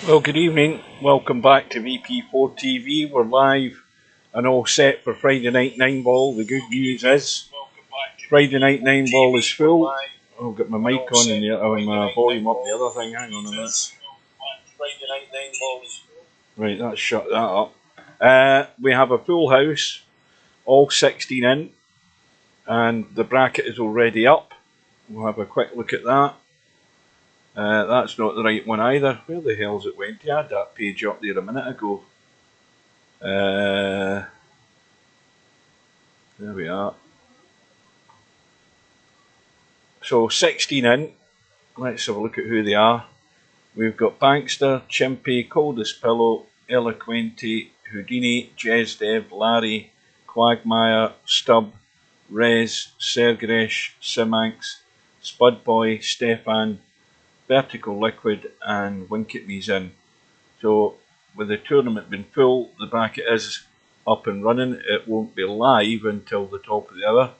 Well, good evening. Welcome back to VP4TV. We're live and all set for Friday night 9-ball. The good news is Friday night 9-ball is full. I'll get my mic on and my volume up the other thing. Hang on a minute. Right, that's shut that up. We have a full house, all 16 in, and the bracket is already up. We'll have a quick look at that. That's not the right one either. Where the hell's it went? I had that page up there a minute ago. There we are. So 16 in. Let's have a look at who they are. We've got Bankster, Chimpy, Coldest Pillow, Eloquenti, Houdini, Jezdev, Larry, Quagmire, Stubb, Rez, Sergresh, Simanx, Spudboy, Stefan, Vertical Liquid and Wink at Me's in. So with the tournament being full, the bracket is up and running. It won't be live until the top of the hour.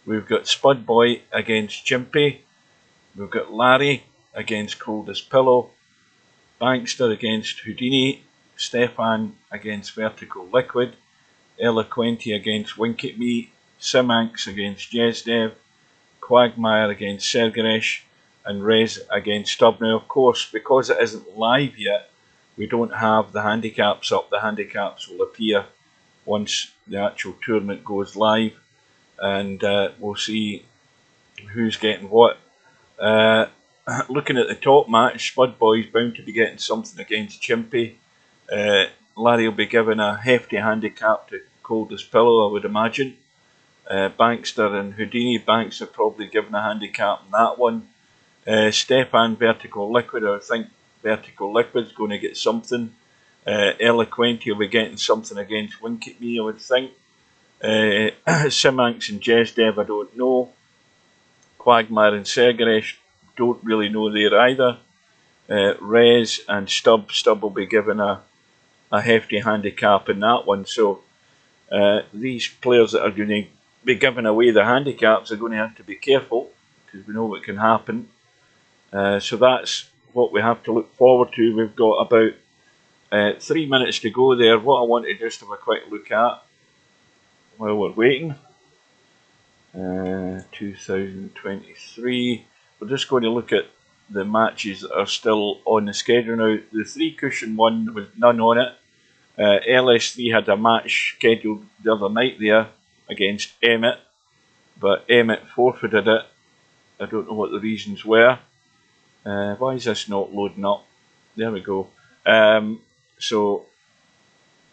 We've got Spudboy against Chimpy. We've got Larry against Coldest Pillow. Bankster against Houdini. Stefan against Vertical Liquid. Eloquenti against Wink at Me. Simanx against Jezdev. Quagmire against Sergresh. And Rez against Stubb. Now, of course, because it isn't live yet, we don't have the handicaps up. The handicaps will appear once the actual tournament goes live, and we'll see who's getting what. Looking at the top match, Spudboy's bound to be getting something against Chimpy. Larry will be given a hefty handicap to Coldest Pillow, I would imagine. Bankster and Houdini. Bankster probably given a handicap in that one. Stefan, Vertical Liquid. I think Vertical Liquid's going to get something. Eloquenti will be getting something against Wink at Me, I would think. Simanx and Jezdev, I don't know. Quagmire and Sergresh, don't really know there either. Rez and Stubb. Stubb will be given a hefty handicap in that one. So these players that are going to be giving away the handicaps are going to have to be careful, because we know what can happen. So that's what we have to look forward to. We've got about 3 minutes to go there. What I want to just have a quick look at while we're waiting. 2023. We're just going to look at the matches that are still on the schedule now. The 3-cushion one was none on it. LS3 had a match scheduled the other night there against Emmett, but Emmett forfeited it. I don't know what the reasons were. Why is this not loading up? There we go. So,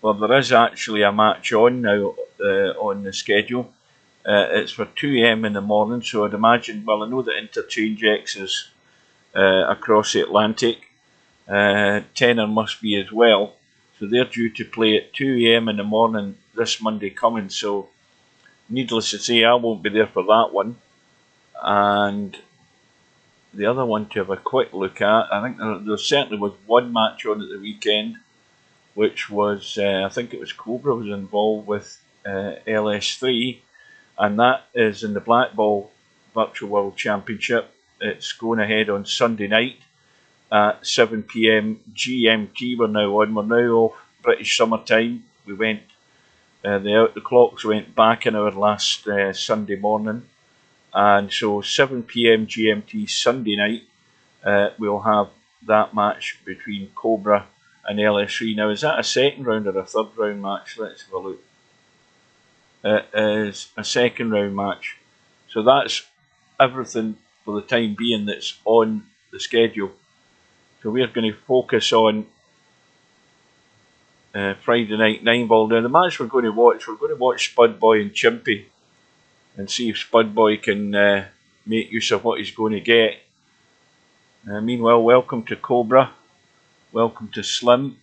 well, there is actually a match on now on the schedule. It's for 2 AM in the morning, so I'd imagine, well, I know that Interchange X is across the Atlantic. Tenor must be as well. So they're due to play at 2 AM in the morning this Monday coming. So, needless to say, I won't be there for that one. And the other one to have a quick look at, I think there certainly was one match on at the weekend, which was, I think it was Cobra was involved with LS3, and that is in the Black Ball Virtual World Championship. It's going ahead on Sunday night at 7 PM GMT. We're now off British Summer Time. We went, the clocks went back an hour last Sunday morning. And so 7 PM GMT Sunday night, we'll have that match between Cobra and LS3. Now, is that a second round or a third round match? Let's have a look. It is a second round match. So that's everything for the time being that's on the schedule. So we're going to focus on Friday night 9-ball. Now, the match we're going to watch Spudboy and Chimpy, and see if Spudboy can make use of what he's going to get. Meanwhile, welcome to Cobra. Welcome to Slim.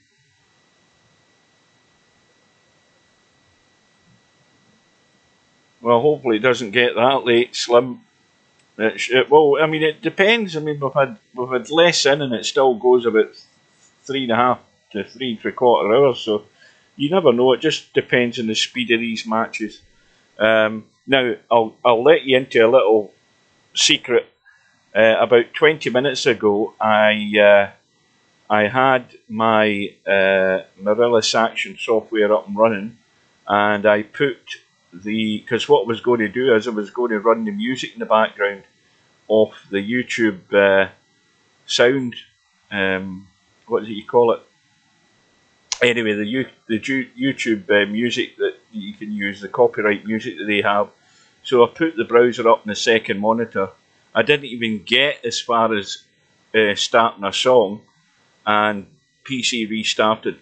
Well, hopefully it doesn't get that late, Slim. Well, I mean, it depends. I mean, we've had less in, and it still goes about 3.5 to 3 3/4 hours. So you never know. It just depends on the speed of these matches. Now, I'll let you into a little secret. About 20 minutes ago, I I had my Marillus Action software up and running, and I put because what I was going to do is I was going to run the music in the background off the YouTube sound, what do you call it? Anyway, the YouTube music that you can use, the copyright music that they have. So I put the browser up in the second monitor. I didn't even get as far as starting a song, and PC restarted.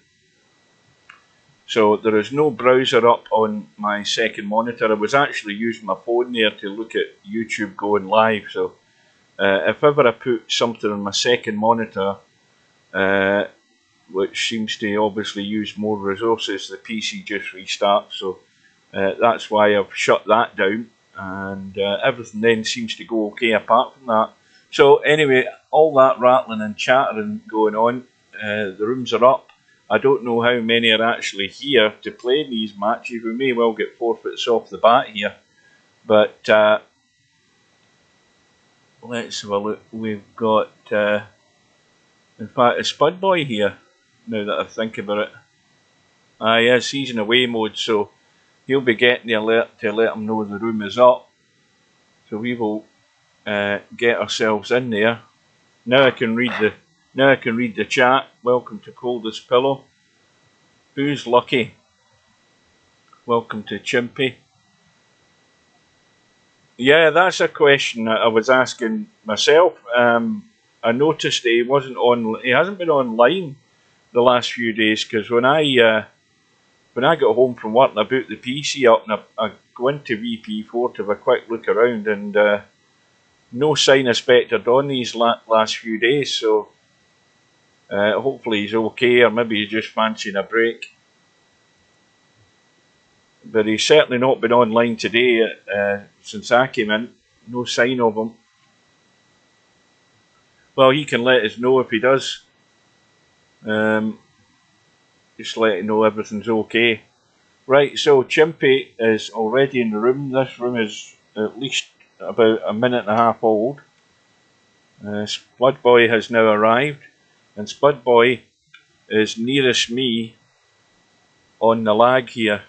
So there is no browser up on my second monitor. I was actually using my phone there to look at YouTube going live. So if ever I put something on my second monitor, which seems to obviously use more resources, the PC just restarts. So that's why I've shut that down, and everything then seems to go okay apart from that. So anyway, all that rattling and chattering going on, the rooms are up. I don't know how many are actually here to play in these matches. We may well get forfeits off the bat here. But let's have a look. We've got, in fact, a Spud Boy here, now that I think about it. Yes, he's in away mode, so he'll be getting the alert to let him know the room is up. So we will get ourselves in there. Now I can read the chat. Welcome to Coldest Pillow. Who's lucky? Welcome to Chimpy. Yeah, that's a question that I was asking myself. I noticed that he wasn't on. He hasn't been online the last few days, because when I got home from work and I boot the PC up and I go into VP4 to have a quick look around, and no sign of Spectre Dawn these last few days, so hopefully he's okay, or maybe he's just fancying a break. But he's certainly not been online today since I came in. No sign of him. Well, he can let us know if he does. Just let him know everything's okay. Right, so Chimpy is already in the room. This room is at least about a minute and a half old. Spud Boy has now arrived, and Spud Boy is nearest me on the lag here.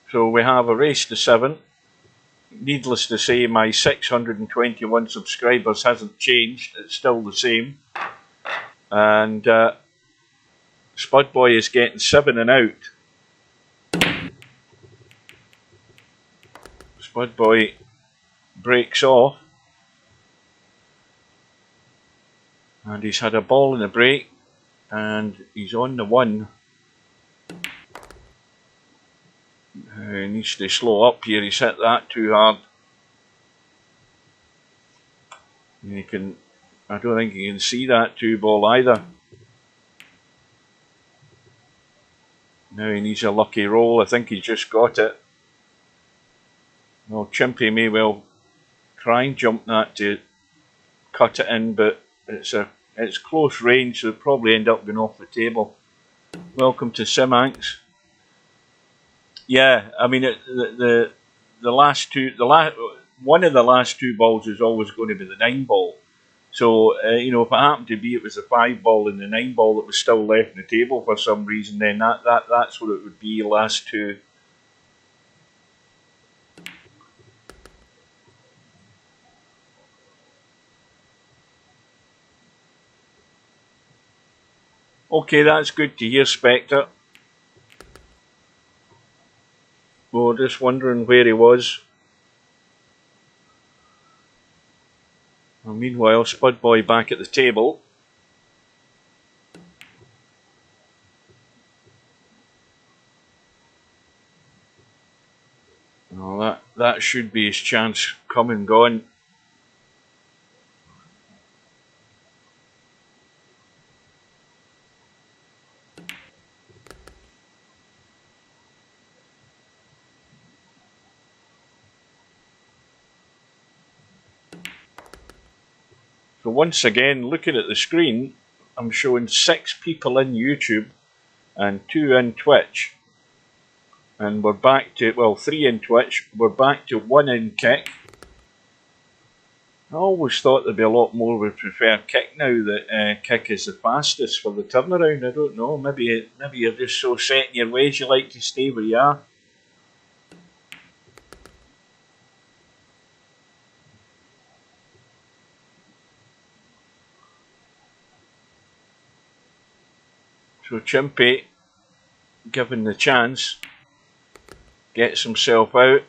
So we have a race to 7. Needless to say, my 621 subscribers hasn't changed. It's still the same. And Spud Boy is getting 7 and out. Spud Boy breaks off. And he's had a ball in the break. And he's on the 1. He needs to slow up here. He's hit that too hard. And I don't think you can see that 2 ball either. Now he needs a lucky roll. I think he's just got it. Well, Chimpy may well try and jump that to cut it in, but it's close range, so it'll probably end up going off the table. Welcome to Simanx. Yeah, I mean the last two, one of the last 2 balls is always going to be the 9 ball. So you know, if it happened to be it was the 5 ball and the 9 ball that was still left on the table for some reason, then that's what it would be. Last 2. Okay, that's good to hear, Spectre. We were just wondering where he was. And meanwhile, Spud Boy back at the table. Oh, that should be his chance come and gone. So once again, looking at the screen, I'm showing 6 people in YouTube and 2 in Twitch. And we're back to, well, 3 in Twitch. We're back to 1 in Kick. I always thought there'd be a lot more would prefer kick now that kick is the fastest for the turnaround. I don't know. Maybe you're just so set in your ways you like to stay where you are. So Chimpy, given the chance, gets himself out.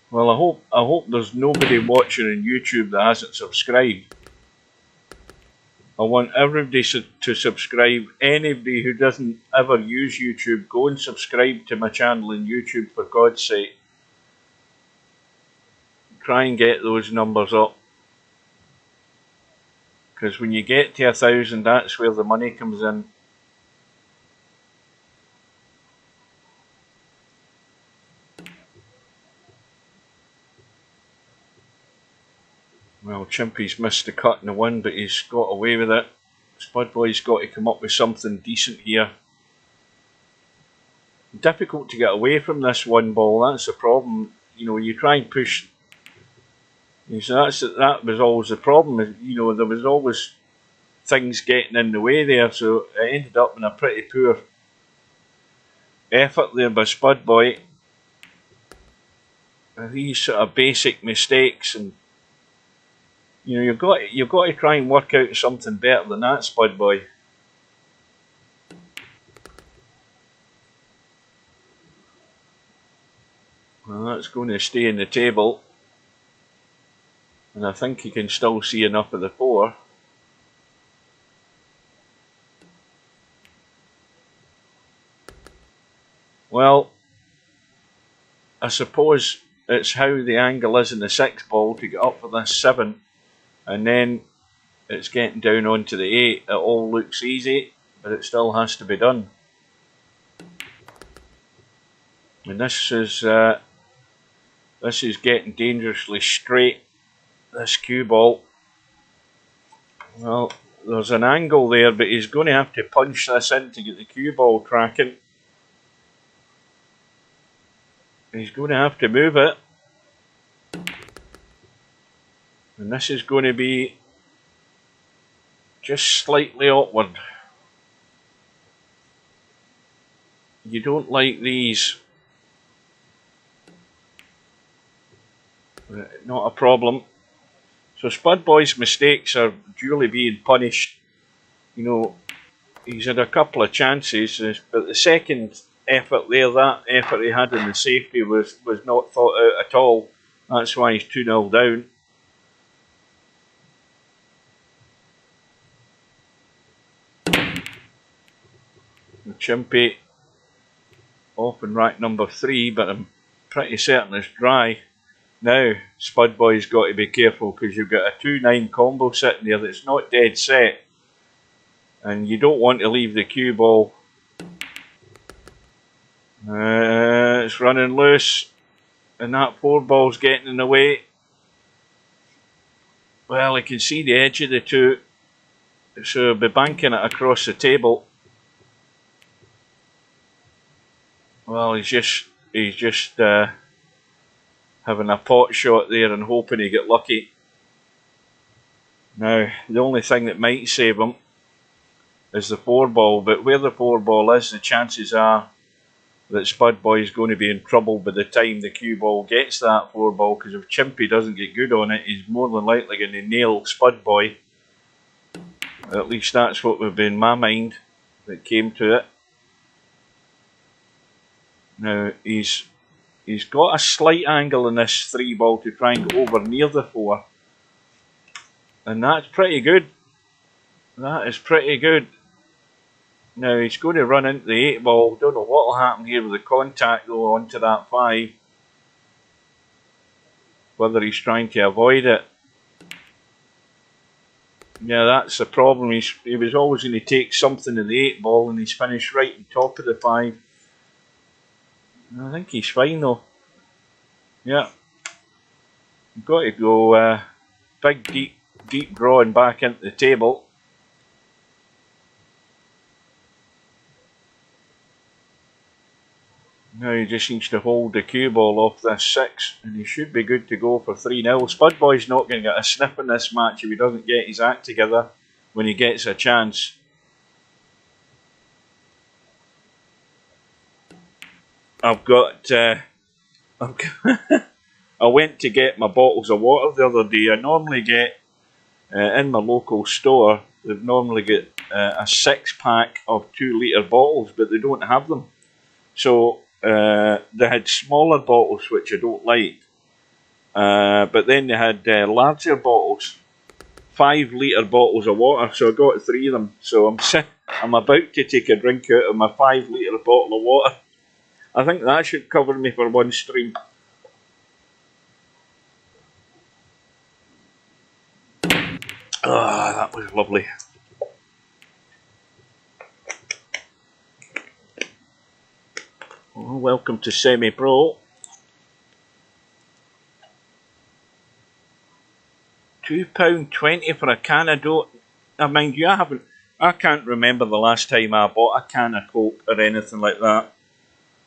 Well, I hope there's nobody watching on YouTube that hasn't subscribed. I want everybody to subscribe. Anybody who doesn't ever use YouTube, go and subscribe to my channel on YouTube, for God's sake. Try and get those numbers up. Because when you get to 1,000, that's where the money comes in. Well, Chimpy's missed the cut in the one, but he's got away with it. Spudboy's got to come up with something decent here. Difficult to get away from this one ball, that's the problem. You know, you try and push. So that was always the problem. You know, there was always things getting in the way there, so it ended up in a pretty poor effort there by Spudboy. These sort of basic mistakes, and you know, you've got to try and work out something better than that, Spudboy. Well, that's going to stay in the table, and I think he can still see enough of the 4. Well, I suppose it's how the angle is in the 6 ball to get up for this 7, and then it's getting down onto the 8. It all looks easy, but it still has to be done. And this is getting dangerously straight, this cue ball. Well, there's an angle there, but he's going to have to punch this in to get the cue ball tracking. He's going to have to move it. And this is going to be just slightly awkward. You don't like these. Not a problem. So Spudboy's mistakes are duly being punished. You know, he's had a couple of chances, but the second effort there, that effort he had in the safety was not thought out at all. That's why he's 2-0 down. Chimpy off in rack number 3, but I'm pretty certain it's dry. Now, Spudboy's got to be careful, because you've got a 2-9 combo sitting there that's not dead set. And you don't want to leave the cue ball. It's running loose, and that 4 ball's getting in the way. Well, I can see the edge of the 2, so I'll be banking it across the table. Well, he's just having a pot shot there and hoping he get lucky. Now, the only thing that might save him is the 4 ball, but where the 4 ball is, the chances are that Spudboy is going to be in trouble by the time the cue ball gets that 4 ball, because if Chimpy doesn't get good on it, he's more than likely going to nail Spudboy. At least that's what would be in my mind that came to it. Now, he's got a slight angle in this 3 ball to try and go over near the 4. And that's pretty good. That is pretty good. Now, he's going to run into the 8 ball. Don't know what will happen here with the contact though onto that 5. Whether he's trying to avoid it. Yeah, that's the problem. He was always going to take something in the 8 ball, and he's finished right on top of the 5. I think he's fine though. Yeah. You've got to go big, deep drawing back into the table. Now he just needs to hold the cue ball off this 6, and he should be good to go for 3-0. Spudboy's not going to get a sniff in this match if he doesn't get his act together when he gets a chance. I went to get my bottles of water the other day. I normally get, in my local store, they've normally got a 6-pack of 2-litre bottles, but they don't have them. So they had smaller bottles, which I don't like, but then they had larger bottles, 5-litre bottles of water, so I got 3 of them. So I'm about to take a drink out of my 5-litre bottle of water. I think that should cover me for one stream. Ah, that was lovely. Well, welcome to semi-pro. £2.20 for a can of Dope. Now, mind you, I can't remember the last time I bought a can of Coke or anything like that.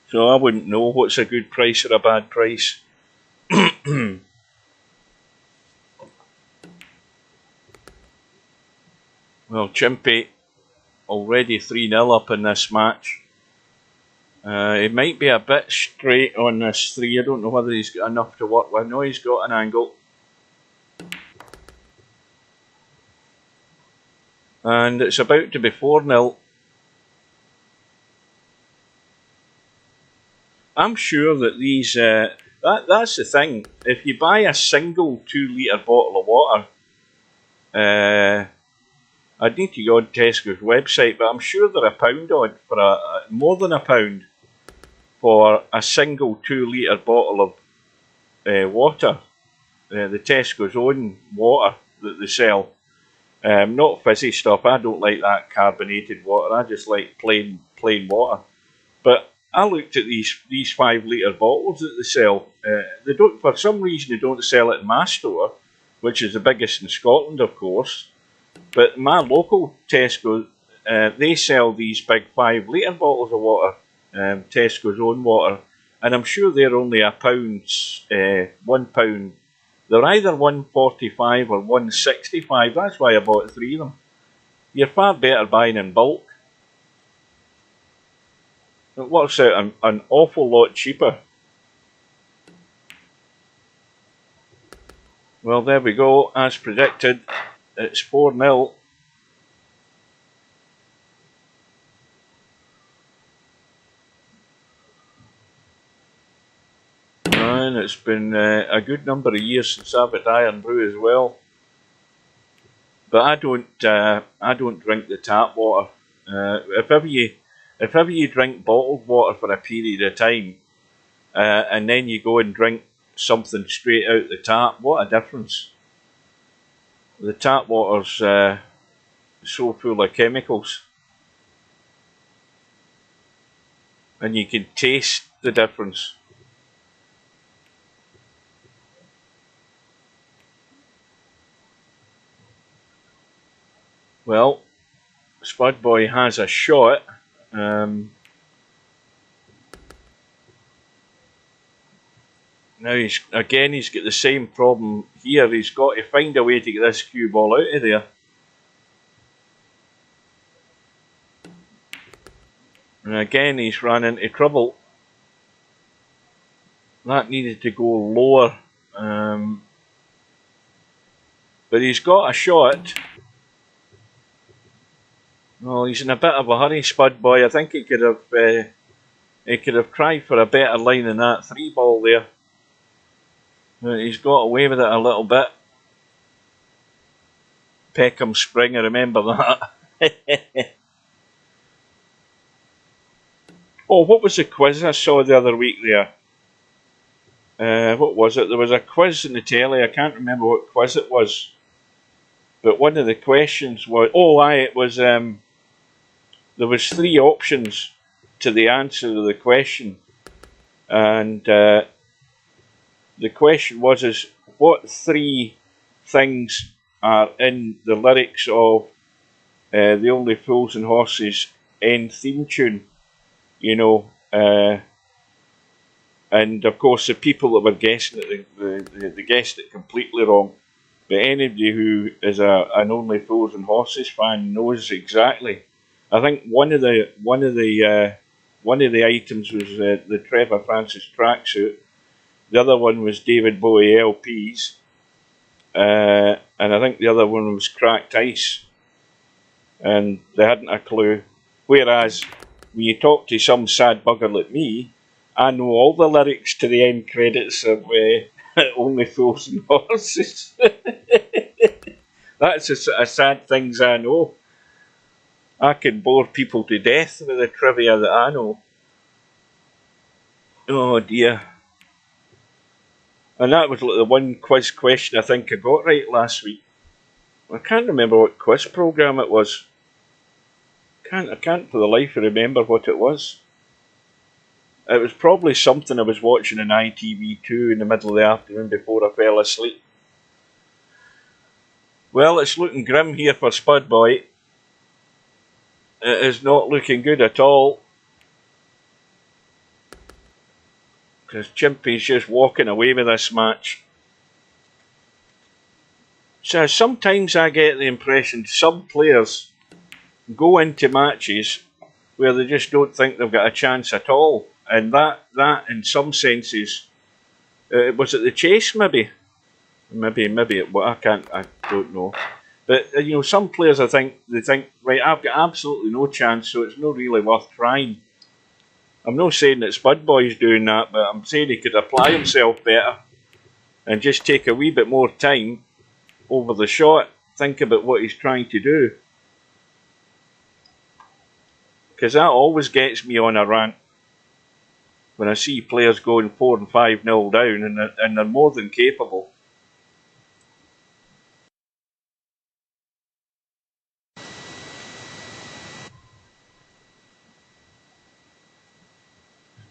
So I wouldn't know what's a good price or a bad price. Well, Chimpy already 3-0 up in this match. He might be a bit straight on this 3. I don't know whether he's got enough to work with. I know he's got an angle. And it's about to be 4-0. I'm sure that these... that's the thing. If you buy a single 2-litre bottle of water... I'd need to go on Tesco's website, but I'm sure they're £1 odd for more than £1 for a single 2-litre bottle of water. The Tesco's own water that they sell. Not fizzy stuff. I don't like that carbonated water. I just like plain water. But I looked at these 5-litre bottles that they sell. They don't, for some reason, they don't sell it in my store, which is the biggest in Scotland, of course. But my local Tesco, they sell these big 5-litre bottles of water, Tesco's own water, and I'm sure they're only £1. They're either $1.45 or $1.65. That's why I bought 3 of them. You're far better buying in bulk. It works out an awful lot cheaper. Well, there we go. As predicted, it's 4-0. And it's been a good number of years since I've had Iron Brew as well. But I don't drink the tap water. If ever you drink bottled water for a period of time, and then you go and drink something straight out the tap, what a difference! The tap water's so full of chemicals, and you can taste the difference. Well, Spudboy has a shot. Now he's got the same problem here. He's got to find a way to get this cue ball out of there. And again he's run into trouble. That needed to go lower. But he's got a shot. Well, he's in a bit of a hurry, Spudboy. I think he could have tried for a better line than that 3 ball there. But he's got away with it a little bit. Peckham Spring, I remember that. Oh, what was the quiz I saw the other week there? What was it? There was a quiz in the telly. I can't remember what quiz it was. But one of the questions was... Oh, it was... there was 3 options to the answer to the question. And... the question was, what 3 things are in the lyrics of the Only Fools and Horses end theme tune? You know, And of course, the people that were guessing it, they guessed it completely wrong. But anybody who is an Only Fools and Horses fan knows exactly. I think one of the items was the Trevor Francis tracksuit. The other one was David Bowie LPs, and I think the other one was Cracked Ice. And they hadn't a clue. Whereas when you talk to some sad bugger like me, I know all the lyrics to the end credits of Only Fools and Horses. That's a sad things I know. I can bore people to death with the trivia that I know. Oh dear. And that was like the one quiz question I think I got right last week. I can't remember what quiz programme it was. I can't for the life of remember what it was. It was probably something I was watching on ITV2 in the middle of the afternoon before I fell asleep. Well, it's looking grim here for Spud Boy. It is not looking good at all. Because Chimpy's just walking away with this match. So sometimes I get the impression some players go into matches where they just don't think they've got a chance at all. And that in some senses, was it the Chase maybe? Maybe it, well, I don't know. But some players they think, right, I've got absolutely no chance, so it's not really worth trying. I'm not saying that Spud Boy's doing that, but I'm saying he could apply himself better and just take a wee bit more time over the shot, think about what he's trying to do. Because that always gets me on a rant when I see players going 4 and 5-0 down and they're more than capable.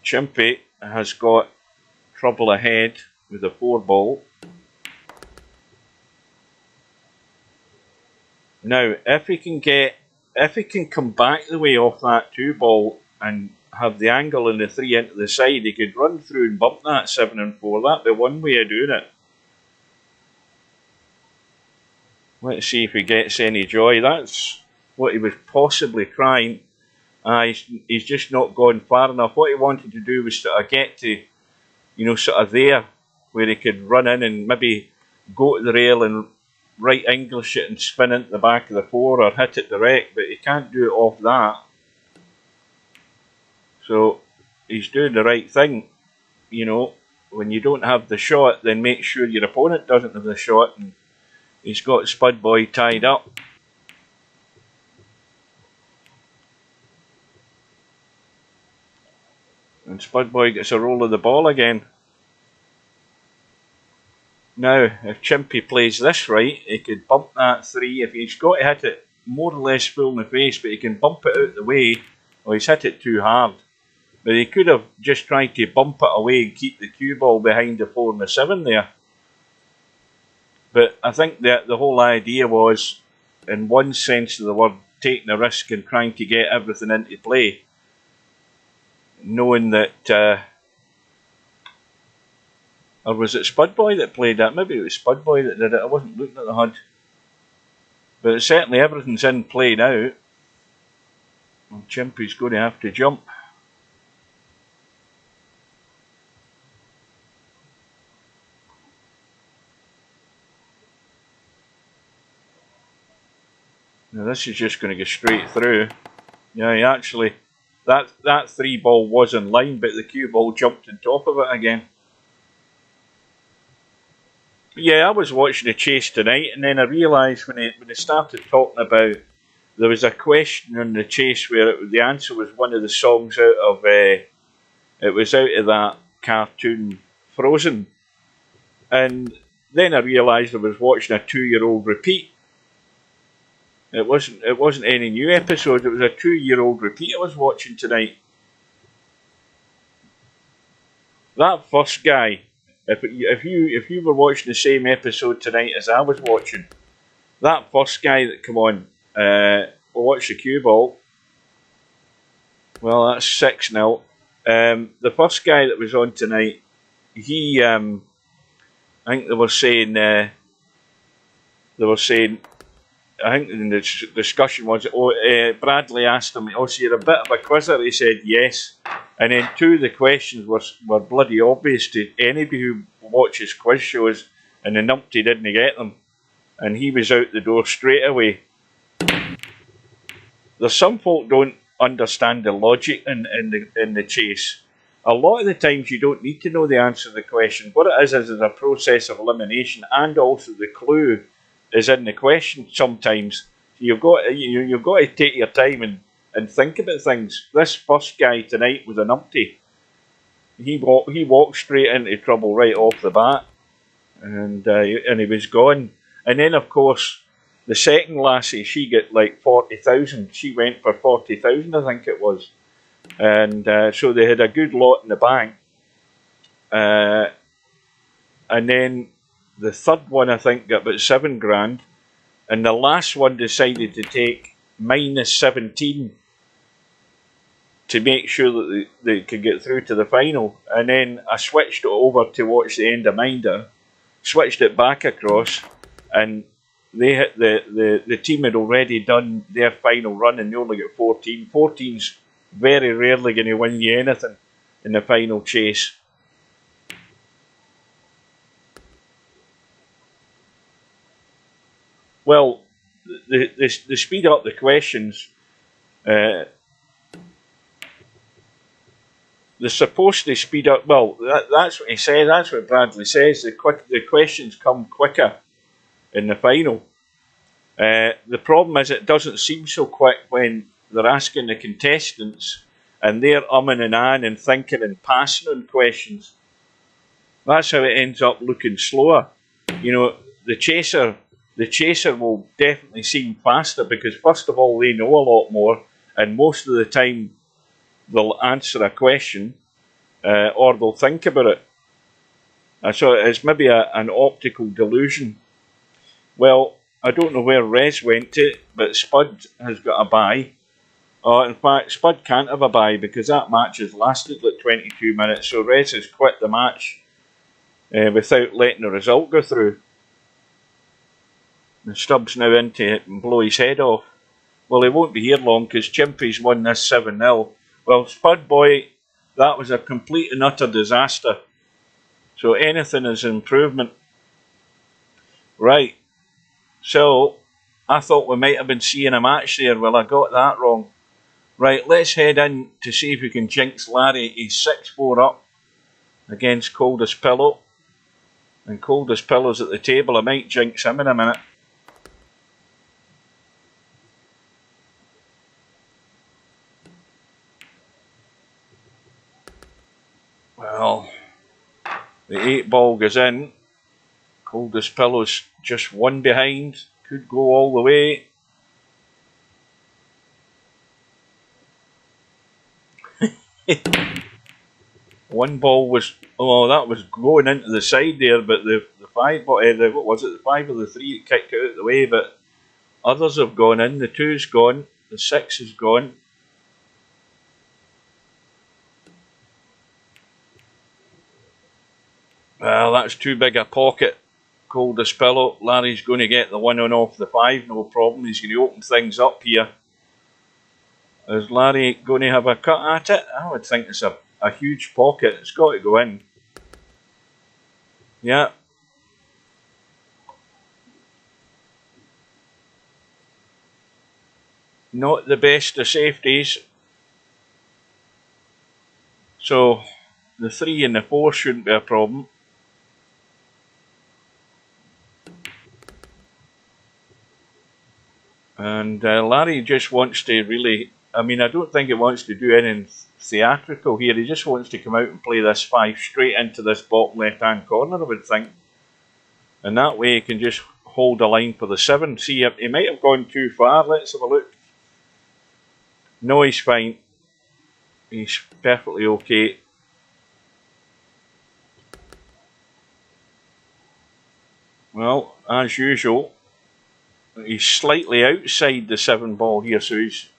Chimpy has got trouble ahead with the 4-ball. Now, if he can come back the way off that 2-ball and have the angle and the 3 into the side, he could run through and bump that 7 and 4. That'd be one way of doing it. Let's see if he gets any joy. That's what he was possibly trying. He's just not gone far enough. What he wanted to do was sort of get to, sort of there, where he could run in and maybe go to the rail and right English it and spin into the back of the 4 or hit it direct, but he can't do it off that. So he's doing the right thing. When you don't have the shot, then make sure your opponent doesn't have the shot, and he's got Spud Boy tied up. And Spud Boy gets a roll of the ball again. Now, if Chimpy plays this right, he could bump that 3. If he's got to hit it more or less full in the face, but he can bump it out the way. Well, he's hit it too hard. But he could have just tried to bump it away and keep the cue ball behind the 4 and the 7 there. But I think that the whole idea was, in one sense of the word, taking a risk and trying to get everything into play. Knowing that, or was it Spud Boy that played that? Maybe it was Spud Boy that did it. I wasn't looking at the HUD. But certainly everything's in play now. And Chimpy's going to have to jump. Now this is just going to go straight through. Yeah, he actually, that 3-ball was in line, but the cue ball jumped on top of it again. Yeah, I was watching the chase tonight, and then I realised when they started talking about, there was a question on the chase where the answer was one of the songs out of it was out of that cartoon Frozen, and then I realised I was watching a 2-year-old repeat. It wasn't any new episodes. It was a 2-year-old repeat I was watching tonight. That first guy, if you were watching the same episode tonight as I was watching, that first guy that come on, we'll watch the cue ball. Well, that's 6-0. The first guy that was on tonight, he, I think they were saying, I think in the discussion was, Bradley asked him, oh, so you're a bit of a quizzer? He said yes. And then two of the questions were bloody obvious to anybody who watches quiz shows, and the numpty didn't get them. And he was out the door straight away. There's some folk don't understand the logic in the chase. A lot of the times you don't need to know the answer to the question. What it is a process of elimination, and also the clue is in the question sometimes. You've got to take your time and think about things. This first guy tonight was an umpty. He walked straight into trouble right off the bat, and he was gone. And then of course the second lassie, she got like 40,000. She went for 40,000, I think it was, and so they had a good lot in the bank. And then the third one, I think, got about 7 grand, and the last one decided to take -17 to make sure that they could get through to the final. And then I switched it over to watch the end of Minder, switched it back across, and the team had already done their final run, and they only got 14. 14's very rarely going to win you anything in the final chase. Well, they speed up the questions. They're supposed to speed up. Well, that's what he says. That's what Bradley says. The questions come quicker in the final. The problem is it doesn't seem so quick when they're asking the contestants and they're umming and ahhing and thinking and passing on questions. That's how it ends up looking slower. You know, the chaser will definitely seem faster because first of all they know a lot more, and most of the time they'll answer a question or they'll think about it. So it's maybe an optical delusion. Well, I don't know where Rez went to, but Spud has got a bye. In fact, Spud can't have a bye because that match has lasted like 22 minutes, so Rez has quit the match without letting the result go through. And Stubbs now into it and blow his head off. Well, he won't be here long because Chimpy's won this 7-0. Well, Spud boy, that was a complete and utter disaster. So anything is improvement. Right. So, I thought we might have been seeing a match there. Well, I got that wrong. Right, let's head in to see if we can jinx Larry. He's 6-4 up against Coldest Pillow. And Coldest Pillow's at the table. I might jinx him in a minute. Well, the 8 ball goes in. Coldest Pillow's just one behind. Could go all the way. One ball was, oh, that was going into the side there, but the 5, what was it, the 5 or the 3 kicked it out of the way, but others have gone in. The 2's gone, the 6 is gone. Well, that's too big a pocket. Coldest Pillow. Larry's going to get the 1 on off the 5, no problem. He's going to open things up here. Is Larry going to have a cut at it? I would think it's a huge pocket. It's got to go in. Yeah. Not the best of safeties. So the 3 and the 4 shouldn't be a problem. And Larry just wants to really, I mean, I don't think he wants to do anything theatrical here. He just wants to come out and play this 5 straight into this bottom left-hand corner, I would think. And that way he can just hold a line for the 7. See, he might have gone too far. Let's have a look. No, he's fine. He's perfectly okay. Well, as usual, he's slightly outside the 7 ball here, so he's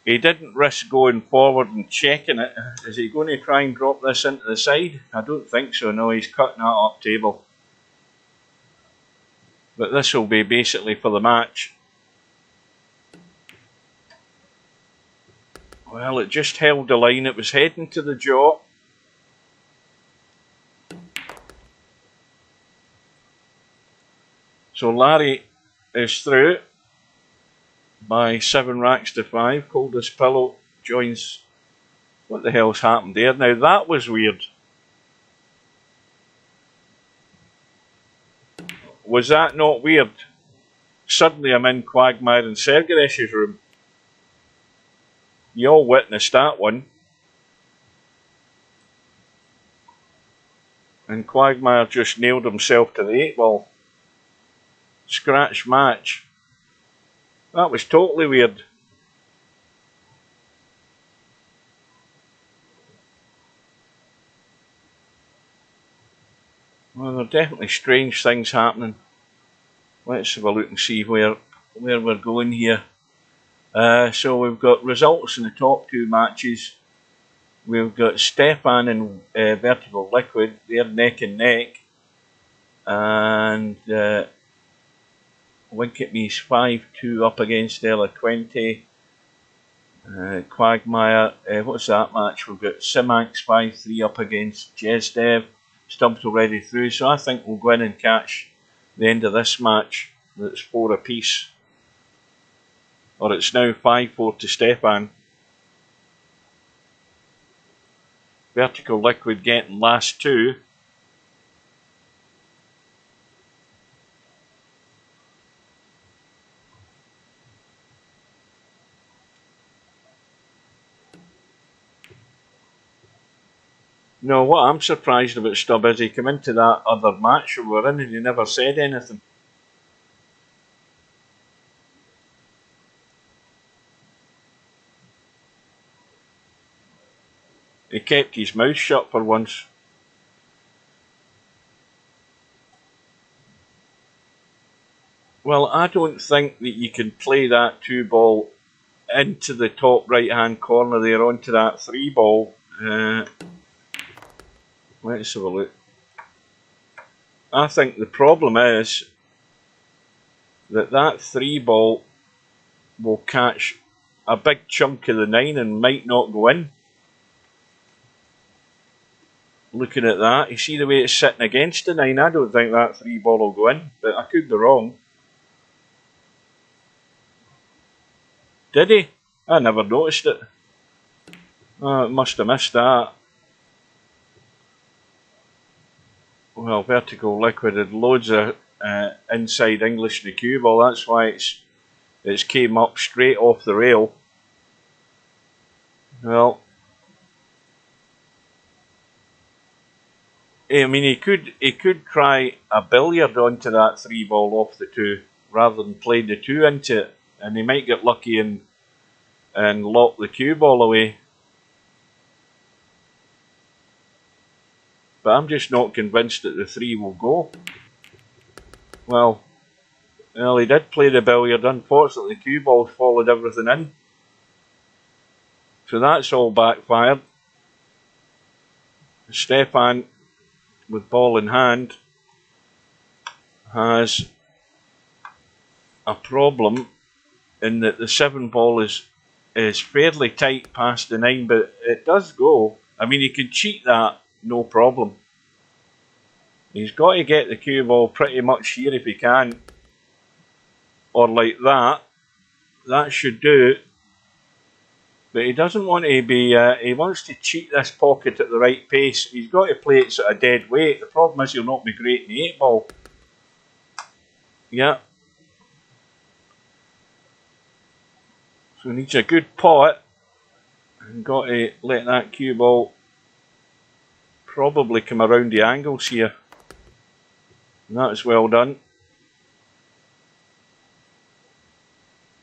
he didn't risk going forward and checking it. Is he going to try and drop this into the side? I don't think so, no, he's cutting that up table. But this will be basically for the match. Well, it just held the line, it was heading to the jaw. So Larry is through by 7 racks to 5. Coldest Pillow joins. What the hell's happened there? Now that was weird. Was that not weird? Suddenly I'm in Quagmire and Sergaresh's room. You all witnessed that one. And Quagmire just nailed himself to the 8 ball. Scratch match. That was totally weird. Well, there are definitely strange things happening. Let's have a look and see where we're going here. So we've got results in the top 2 matches. We've got Stefan and Vertical Liquid. They're neck and neck. And Wink at Me's 5-2 up against Eloquente. Quagmire, what's that match? We've got Simax 5-3 up against Jezdev. Stubbs already through, so I think we'll go in and catch the end of this match. That's 4 apiece. Or it's now 5-4 to Stefan. Vertical Liquid getting last 2. No, what I'm surprised about Stubb is he came into that other match we were in and he never said anything. He kept his mouth shut for once. Well, I don't think that you can play that 2 ball into the top right hand corner there onto that 3 ball. Let's have a look. I think the problem is that 3 ball will catch a big chunk of the 9 and might not go in. Looking at that, you see the way it's sitting against the 9, I don't think that 3 ball will go in, but I could be wrong. Did he? I never noticed it. Oh, I must have missed that. Well, Vertical Liquid had loads of inside English in the cue ball, that's why it's came up straight off the rail. Well, I mean, he could try a billiard onto that 3 ball off the 2 rather than play the 2 into it, and he might get lucky and lock the cue ball away. But I'm just not convinced that the 3 will go. Well, he did play the billiard. Unfortunately, the cue ball followed everything in. So that's all backfired. Stefan, with ball in hand, has a problem in that the 7 ball is fairly tight past the 9, but it does go. I mean, he can cheat that, no problem. He's got to get the cue ball pretty much here if he can. Or like that. That should do it. But he doesn't want to be, he wants to cheat this pocket at the right pace. He's got to play it sort of dead weight. The problem is he'll not be great in the 8 ball. Yeah. So he needs a good pot. And got to let that cue ball probably come around the angles here. And that's well done.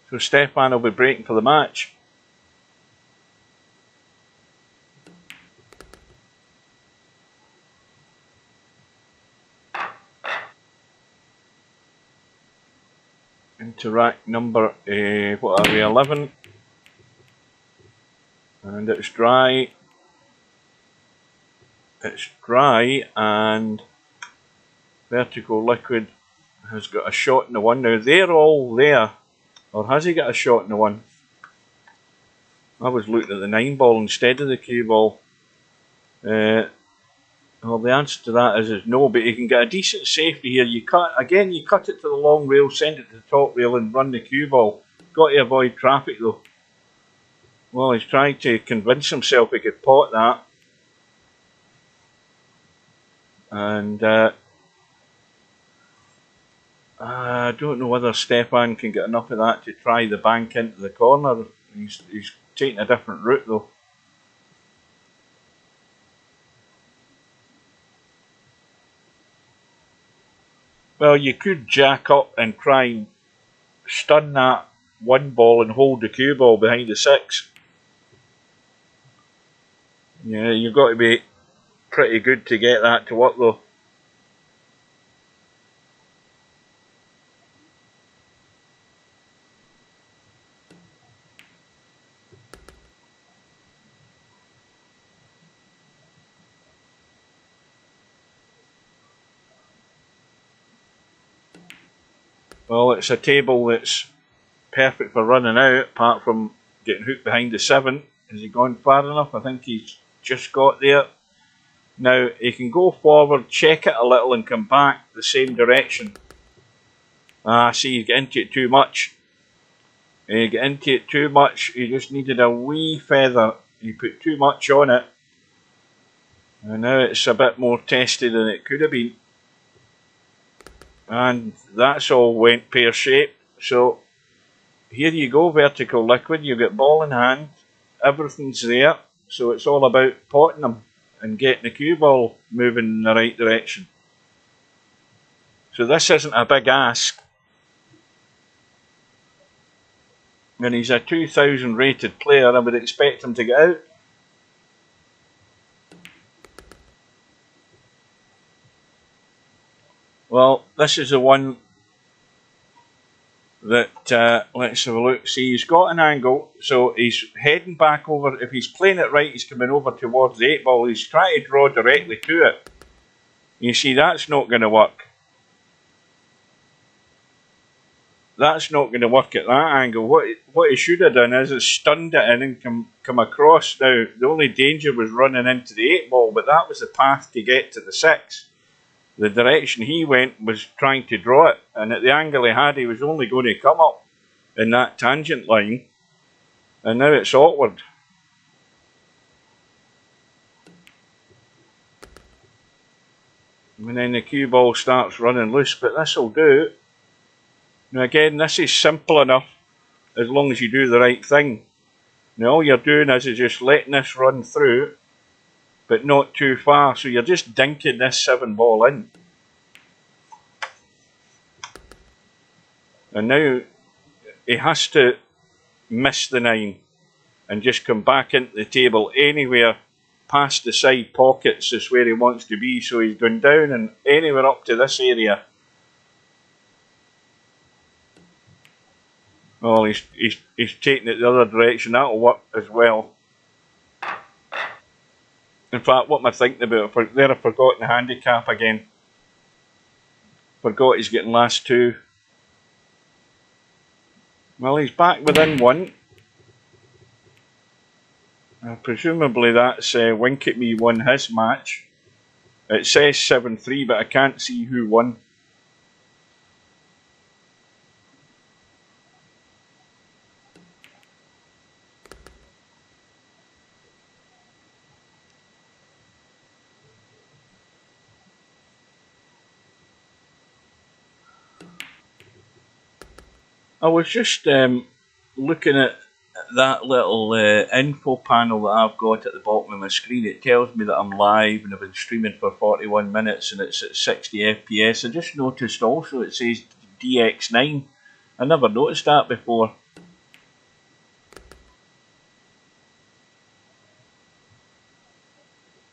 So Stefan will be breaking for the match. Into rack number, what are we, 11? and it's dry. It's dry, and Vertical Liquid has got a shot in the one. Now they're all there, or has he got a shot in the one? I was looking at the 9 ball instead of the cue ball. Well, the answer to that is no, but you can get a decent safety here. You cut it to the long rail, send it to the top rail, and run the cue ball. Got to avoid traffic though. Well, he's trying to convince himself he could pot that, and I don't know whether Stefan can get enough of that to try the bank into the corner. He's taking a different route though. Well, you could jack up and try and stun that 1 ball and hold the cue ball behind the 6. Yeah, you've got to be pretty good to get that to work though. Well, it's a table that's perfect for running out, apart from getting hooked behind the 7. Has he gone far enough? I think he's just got there. Now, he can go forward, check it a little, and come back the same direction. See, you get into it too much. You get into it too much. He just needed a wee feather. He put too much on it. And now it's a bit more testy than it could have been. And that's all went pear-shaped. So here you go, Vertical Liquid. You've got ball in hand. Everything's there. So it's all about potting them and getting the cue ball moving in the right direction. So this isn't a big ask. And he's a 2000 rated player. I would expect him to get out. Well, this is the one that, let's have a look. See, he's got an angle, so he's heading back over. If he's playing it right, he's coming over towards the 8 ball. He's trying to draw directly to it. You see, that's not going to work. That's not going to work at that angle. What he should have done is stunned it in and come across. Now, the only danger was running into the 8 ball, but that was the path to get to the 6. The direction he went was trying to draw it, and at the angle he had, he was only going to come up in that tangent line, and now it's awkward. And then the cue ball starts running loose, but this will do. Now again, this is simple enough as long as you do the right thing. Now all you're doing is just letting this run through, but not too far, so you're just dinking this 7 ball in. And now he has to miss the 9 and just come back into the table. Anywhere past the side pockets is where he wants to be, so he's going down and anywhere up to this area. Oh, he's taking it the other direction. That'll work as well. In fact, what am I thinking about? There, I've forgotten the handicap again. Forgot he's getting last 2. Well, he's back within 1. Presumably that's Wink at Me won his match. It says 7-3, but I can't see who won. I was just looking at that little info panel that I've got at the bottom of my screen. It tells me that I'm live and I've been streaming for 41 minutes and it's at 60 FPS. I just noticed also it says DX9. I never noticed that before.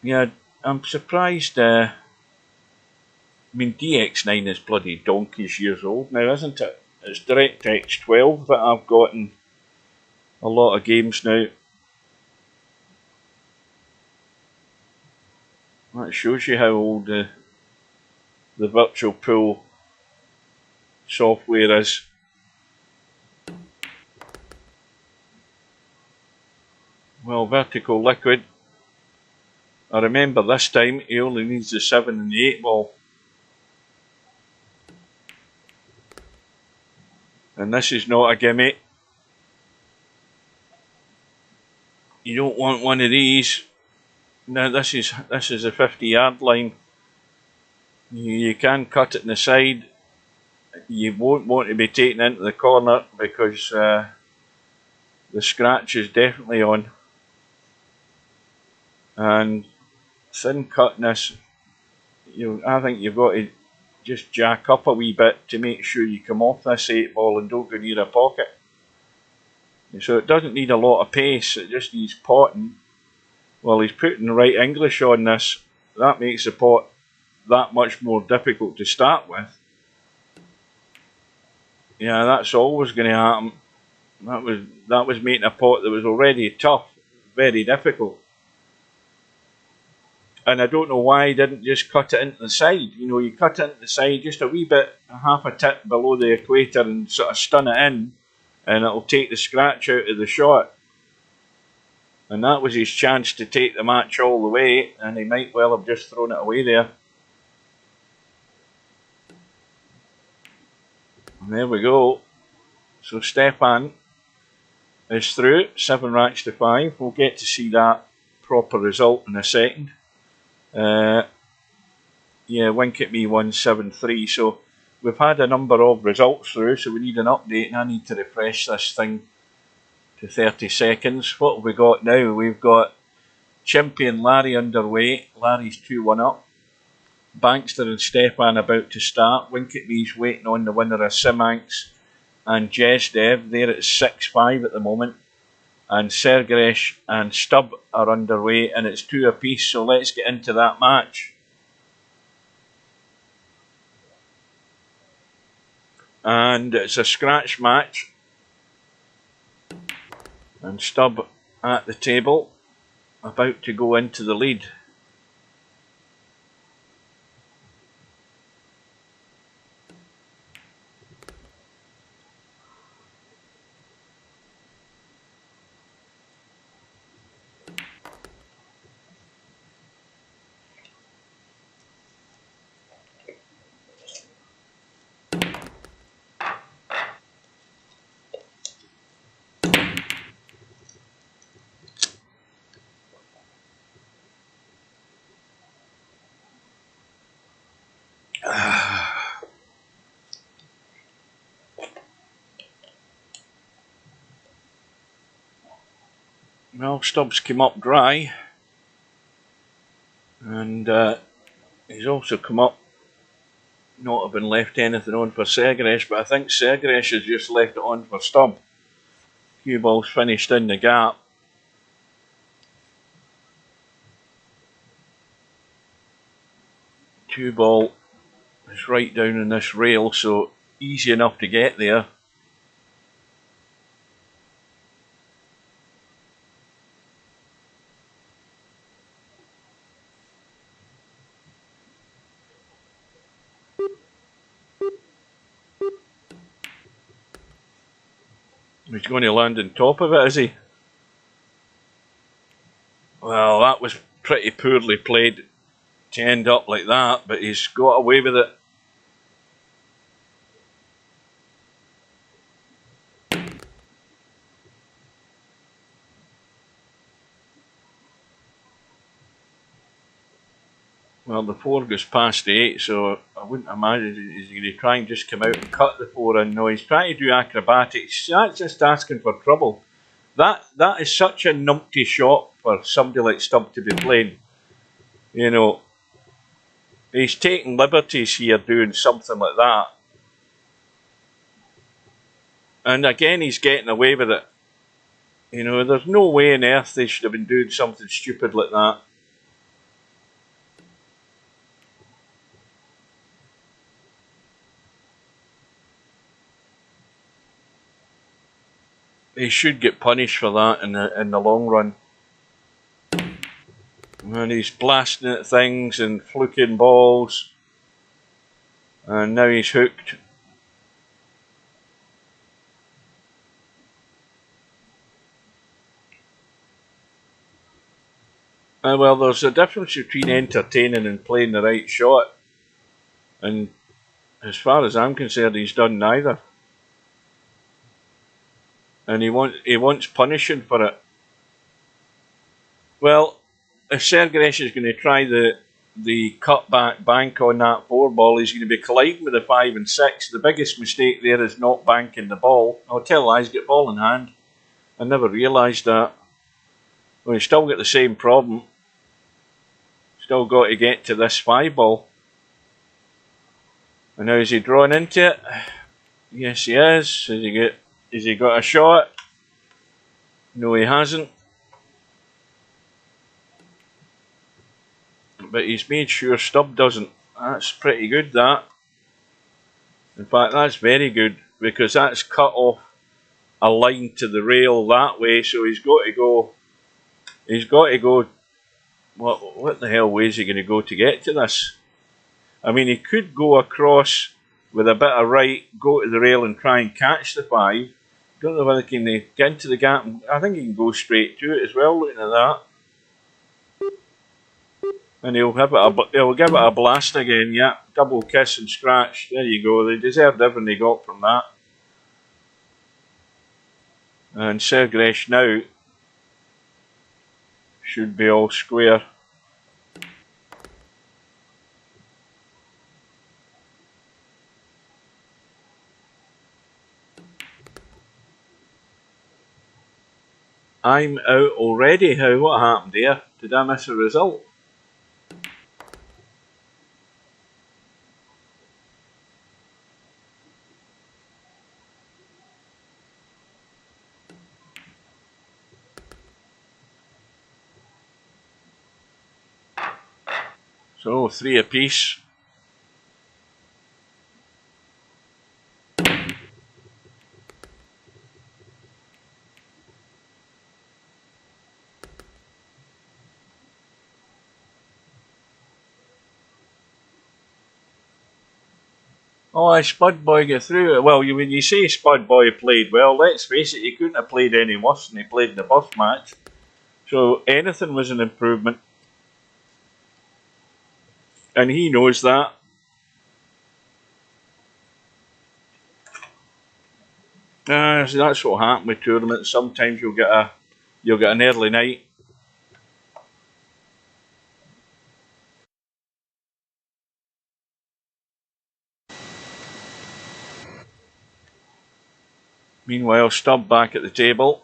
Yeah, I'm surprised. I mean, DX9 is bloody donkey's years old now, isn't it? It's DirectX 12 that I've got in a lot of games now. That shows you how old the virtual pool software is. Well, vertical liquid. I remember this time he only needs the 7 and the 8 ball. And this is not a gimme. You don't want one of these. Now this is a 50-yard line. You can cut it in the side. You won't want to be taken into the corner because the scratch is definitely on. And thin cutness, I think you've got to just jack up a wee bit to make sure you come off this 8 ball and don't go near a pocket. So it doesn't need a lot of pace, it just needs potting. Well, he's putting the right English on this. That makes the pot that much more difficult to start with. Yeah, that's always going to happen. That was making a pot that was already tough, very difficult. And I don't know why he didn't just cut it into the side. You cut it into the side just a wee bit, half a tip below the equator, and sort of stun it in, and it'll take the scratch out of the shot. And that was his chance to take the match all the way, and he might well have just thrown it away there. And there we go. So Stefan is through, 7 racks to 5. We'll get to see that proper result in a second. Yeah, Wink at Me 173. So we've had a number of results through, so we need an update, and I need to refresh this thing to 30 seconds. What have we got now? We've got Champion Larry underway. Larry's 2-1 up. Bankster and Stefan about to start. Wink at Me's waiting on the winner of Simanx and Jesdev. They're at 6-5 at the moment. And Sergresh and Stubb are underway, and it's 2 apiece, so let's get into that match. And it's a scratch match. And Stubb at the table, about to go into the lead. Well, Stubbs came up dry, and he's also come up not having left anything on for Sergresh, but I think Sergresh has just left it on for Stubb. Few balls finished in the gap. Two ball is right down in this rail, so easy enough to get there. He's going to land on top of it, is he? Well, that was pretty poorly played to end up like that, but he's got away with it. Well, the 4 goes past the 8, so I wouldn't imagine he's going to try and just come out and cut the 4 in. No, he's trying to do acrobatics. That's just asking for trouble. That is such a numpty shot for somebody like Stubb to be playing. You know, he's taking liberties here doing something like that. And again, he's getting away with it. You know, there's no way on earth they should have been doing something stupid like that. They should get punished for that in the long run. And he's blasting at things and fluking balls. And now he's hooked. Well, there's a difference between entertaining and playing the right shot. And as far as I'm concerned, he's done neither. And he wants punishing for it. Well, if Sergaresh is going to try the cutback bank on that 4 ball, he's going to be colliding with the 5 and 6. The biggest mistake there is not banking the ball. I'll tell lies, get ball in hand. I never realised that. Well, he's still got the same problem. Still got to get to this 5 ball. And now is he drawn into it? Yes, he is. Has he got a shot? No, he hasn't. But he's made sure Stubb doesn't. That's pretty good, that. In fact, that's very good, because that's cut off a line to the rail that way, so he's got to go. What the hell way is he going to go to get to this? I mean, he could go across with a bit of right, go to the rail and try and catch the 5. Don't know whether he can get into the gap. I think he can go straight to it as well, looking at that. And he'll give it a blast again, yeah. Double kiss and scratch. There you go. They deserved everything they got from that. And Sergaresh now should be all square. I'm out already. What happened there? Did I miss a result? So 3 apiece. Oh, Spud Boy got through it. Well, when you say Spud Boy played well, let's face it, he couldn't have played any worse than he played in the first match. So anything was an improvement. And he knows that. So that's what happened with tournaments. Sometimes you'll get an early night. Meanwhile, Stubb back at the table.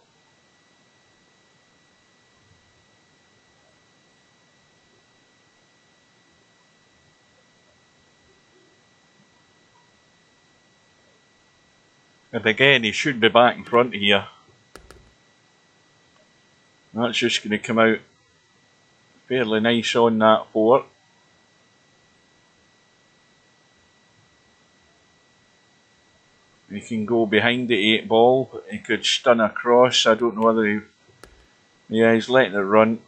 And again, he should be back in front here. That's just going to come out fairly nice on that 4. He can go behind the 8 ball. He could stun across. I don't know whether he... Yeah, he's letting it run.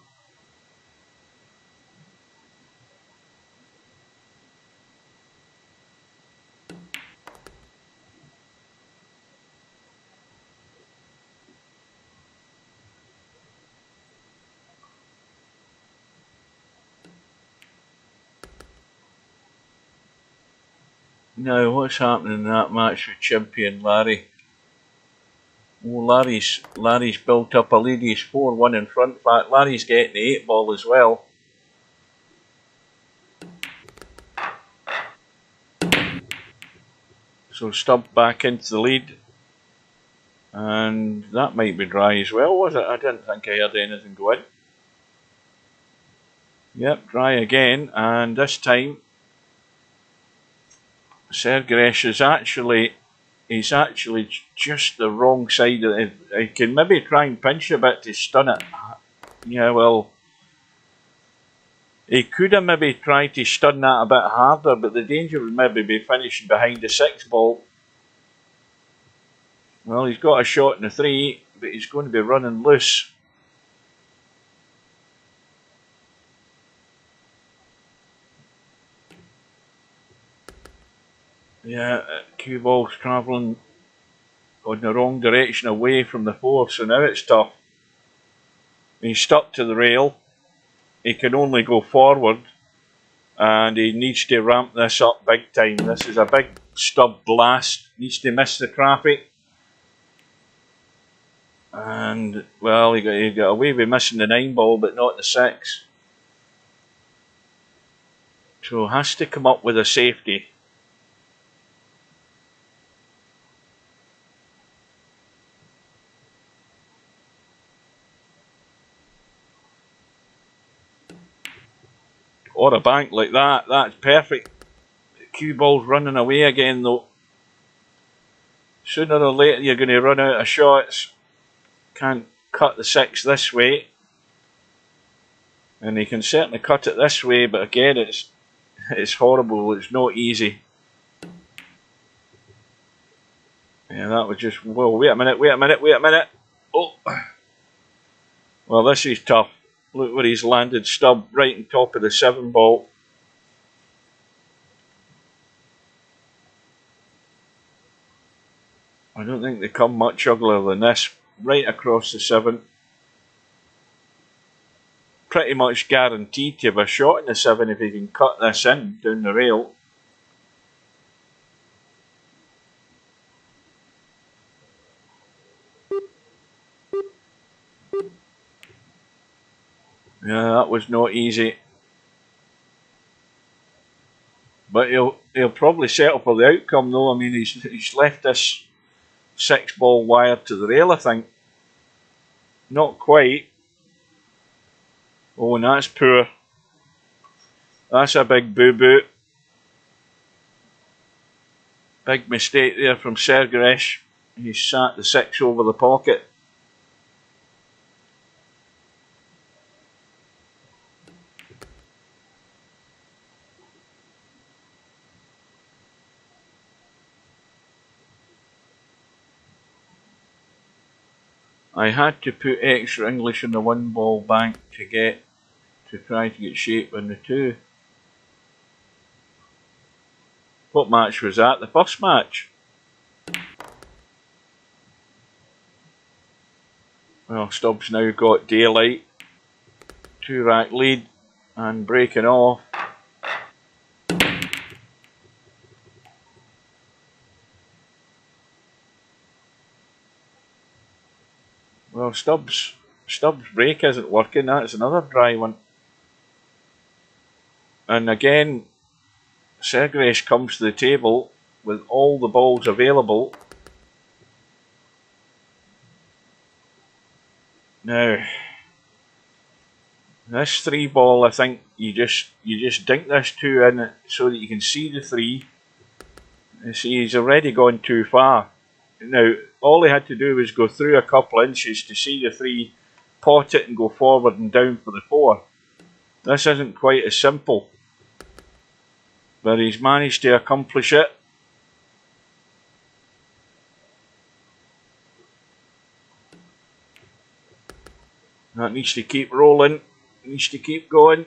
Now, what's happening in that match with champion Larry? Oh, Larry's built up a lead. He's 4-1 in front. In fact, Larry's getting the 8 ball as well. So Stubb back into the lead. And that might be dry as well, was it? I didn't think I heard anything go in. Yep, dry again. And this time, Sergaresh is actually just the wrong side of it. He can maybe try and pinch a bit to stun it. Yeah, well, he could have maybe tried to stun that a bit harder, but the danger would maybe be finishing behind the 6 ball. Well, he's got a shot in the 3, but he's going to be running loose. Yeah, cue ball's travelling on the wrong direction away from the 4, so now it's tough. He's stuck to the rail. He can only go forward, and he needs to ramp this up big time. This is a big stub blast. Needs to miss the traffic. And, well, he got away with missing the 9 ball, but not the 6. So has to come up with a safety. Or a bank like that, that's perfect. The cue ball's running away again though. Sooner or later you're going to run out of shots. Can't cut the 6 this way. And he can certainly cut it this way, but again it's horrible, it's not easy. Yeah, that was just, whoa, wait a minute. Oh, well, this is tough. Look where he's landed, stub right on top of the 7 ball. I don't think they come much uglier than this, right across the 7. Pretty much guaranteed to have a shot in the 7 if he can cut this in down the rail. Yeah, that was not easy. But he'll probably settle for the outcome though. I mean, he's left this 6 ball wire to the rail, I think. Not quite. Oh, and that's poor. That's a big boo-boo. Big mistake there from Sergeresh. He sat the 6 over the pocket. I had to put extra English in the 1 ball bank to try to get shape in the 2. What match was that? The first match? Well, Stubbs now got daylight. 2-rack lead and breaking off. Well, Stubbs' break isn't working. That's another dry one. And again, Sergeresh comes to the table with all the balls available. Now, this 3 ball, I think you just dink this 2 in so that you can see the 3. You see, he's already gone too far. Now, all he had to do was go through a couple inches to see the 3, pot it and go forward and down for the 4. This isn't quite as simple, but he's managed to accomplish it. That needs to keep rolling, needs to keep going.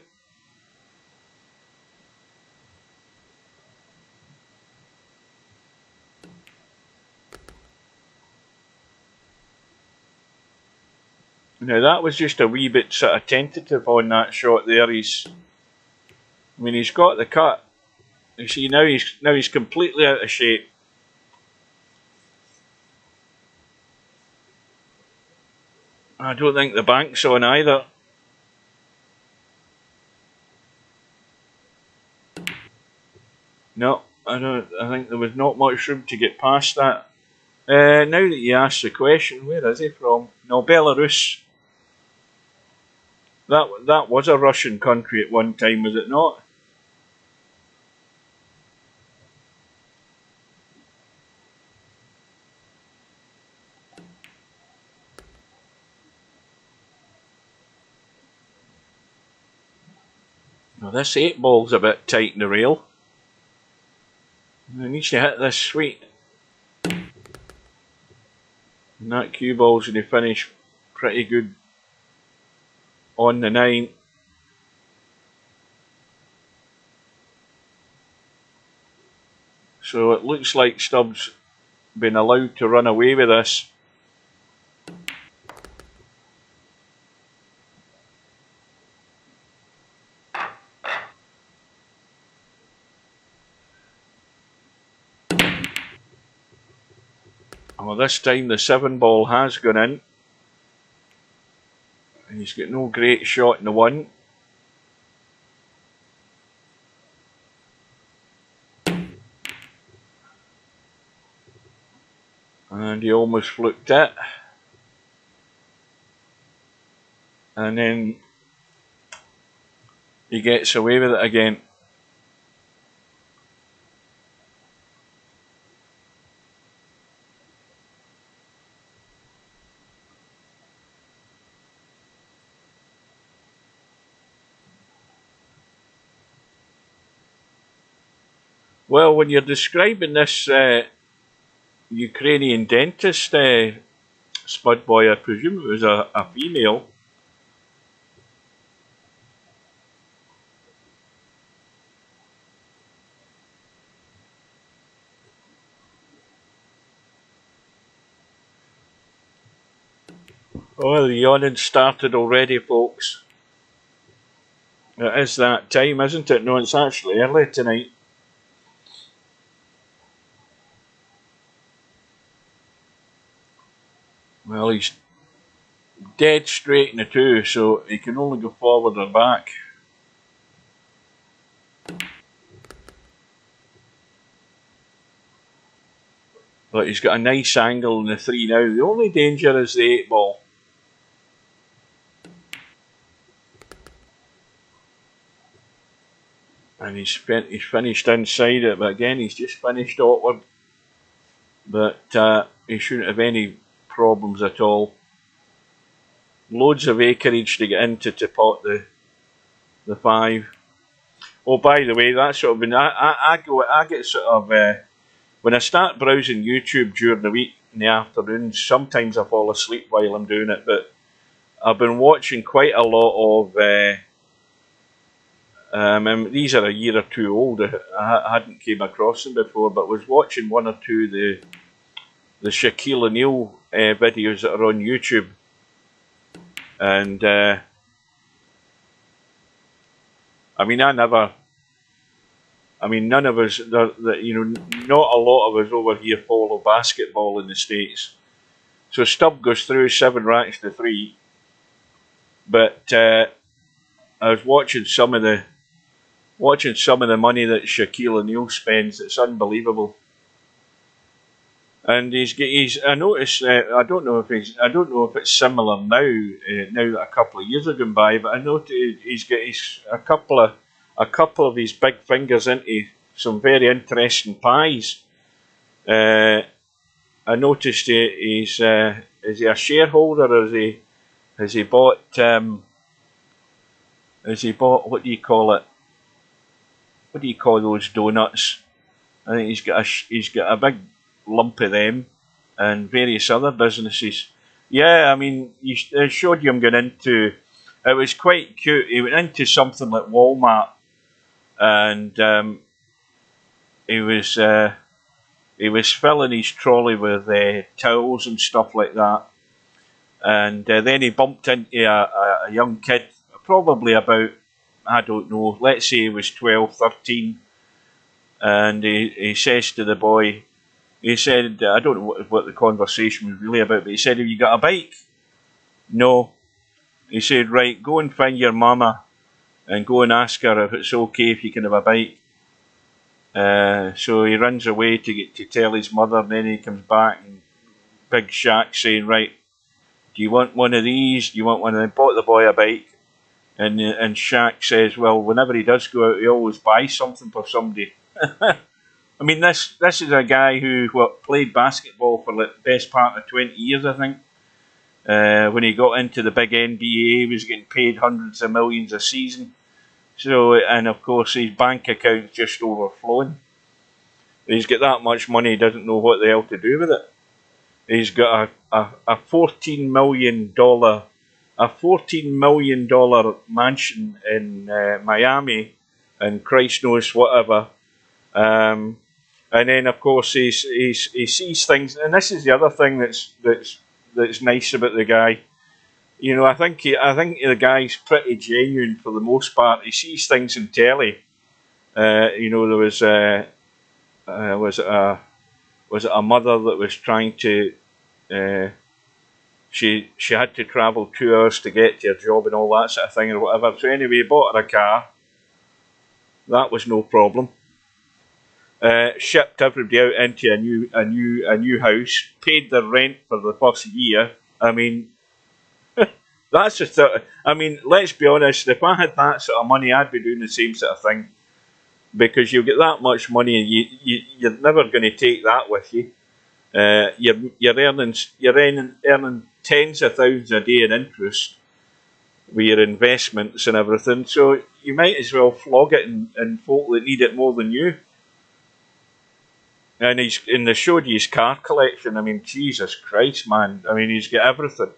Now that was just a wee bit sort of tentative on that shot there. He's got the cut. You see, now he's completely out of shape. I don't think the bank's on either. No, I don't. I think there was not much room to get past that. Now that you ask the question, where is he from? No, Belarus. That was a Russian country at one time, was it not? Now this 8 ball's a bit tight in the rail. He needs to hit this sweet. And that cue ball's going to finish pretty good on the 9. So it looks like Stubbs been allowed to run away with this. Well, this time the 7 ball has gone in. And he's got no great shot in the 1. And he almost fluked it. And then he gets away with it again. Well, when you're describing this Ukrainian dentist, Spud Boy, I presume it was a female. Oh, the yawning started already, folks. It is that time, isn't it? No, it's actually early tonight. Well, he's dead straight in the 2, so he can only go forward or back. But he's got a nice angle in the 3 now. The only danger is the 8 ball. And he's finished inside it, but again he's just finished awkward. But he shouldn't have any problems at all. Loads of acreage to get into to pot the 5. Oh, by the way, that's sort of been I get sort of when I start browsing YouTube during the week in the afternoons, sometimes I fall asleep while I'm doing it, but I've been watching quite a lot of these are a year or 2 old. I hadn't came across them before, but was watching 1 or 2 the Shaquille O'Neal videos that are on YouTube, and none of us, not a lot of us over here follow basketball in the States. So Stubb goes through 7 racks to 3, but I was watching some of the money that Shaquille O'Neal spends. It's unbelievable. And I noticed. I don't know if it's similar now. Now that a couple of years have gone by, but I noticed he's got a couple of his big fingers into some very interesting pies. I noticed is he a shareholder, or has he bought what do you call it? What do you call those donuts? I think he's got a big lump of them, and various other businesses. Yeah, I mean, I showed you him going into. It was quite cute. He went into something like Walmart, and he was filling his trolley with towels and stuff like that, and then he bumped into a young kid, probably about, I don't know, let's say he was 12, 13, and he says to the boy, he said, I don't know what the conversation was really about, but he said, have you got a bike? No. He said, right, go and find your mama and go and ask her if it's okay if you can have a bike. So he runs away to tell his mother, and then he comes back, and Big Shaq saying, right, do you want one of these? Do you want one? And I bought the boy a bike. And Shaq says, well, whenever he does go out, he always buys something for somebody. I mean, this is a guy who played basketball for the best part of 20 years, I think. When he got into the big NBA, he was getting paid hundreds of millions a season. So, and of course, his bank account's just overflowing. He's got that much money, he doesn't know what the hell to do with it. He's got a $14 million mansion in Miami, and Christ knows whatever. And then, of course, he sees things, and this is the other thing that's nice about the guy. You know, I think the guy's pretty genuine for the most part. He sees things in telly. You know, there was it a mother that was trying to. She had to travel 2 hours to get to her job and all that sort of thing or whatever. So anyway, he bought her a car. That was no problem. Shipped everybody out into a new house. Paid their rent for the first year. I mean, that's just. I mean, let's be honest. If I had that sort of money, I'd be doing the same sort of thing. Because you get that much money, and you're never going to take that with you. You're earning tens of thousands a day in interest with your investments and everything. So you might as well flog it in folk that need it more than you. And they showed you his car collection. I mean, Jesus Christ, man! I mean, he's got everything.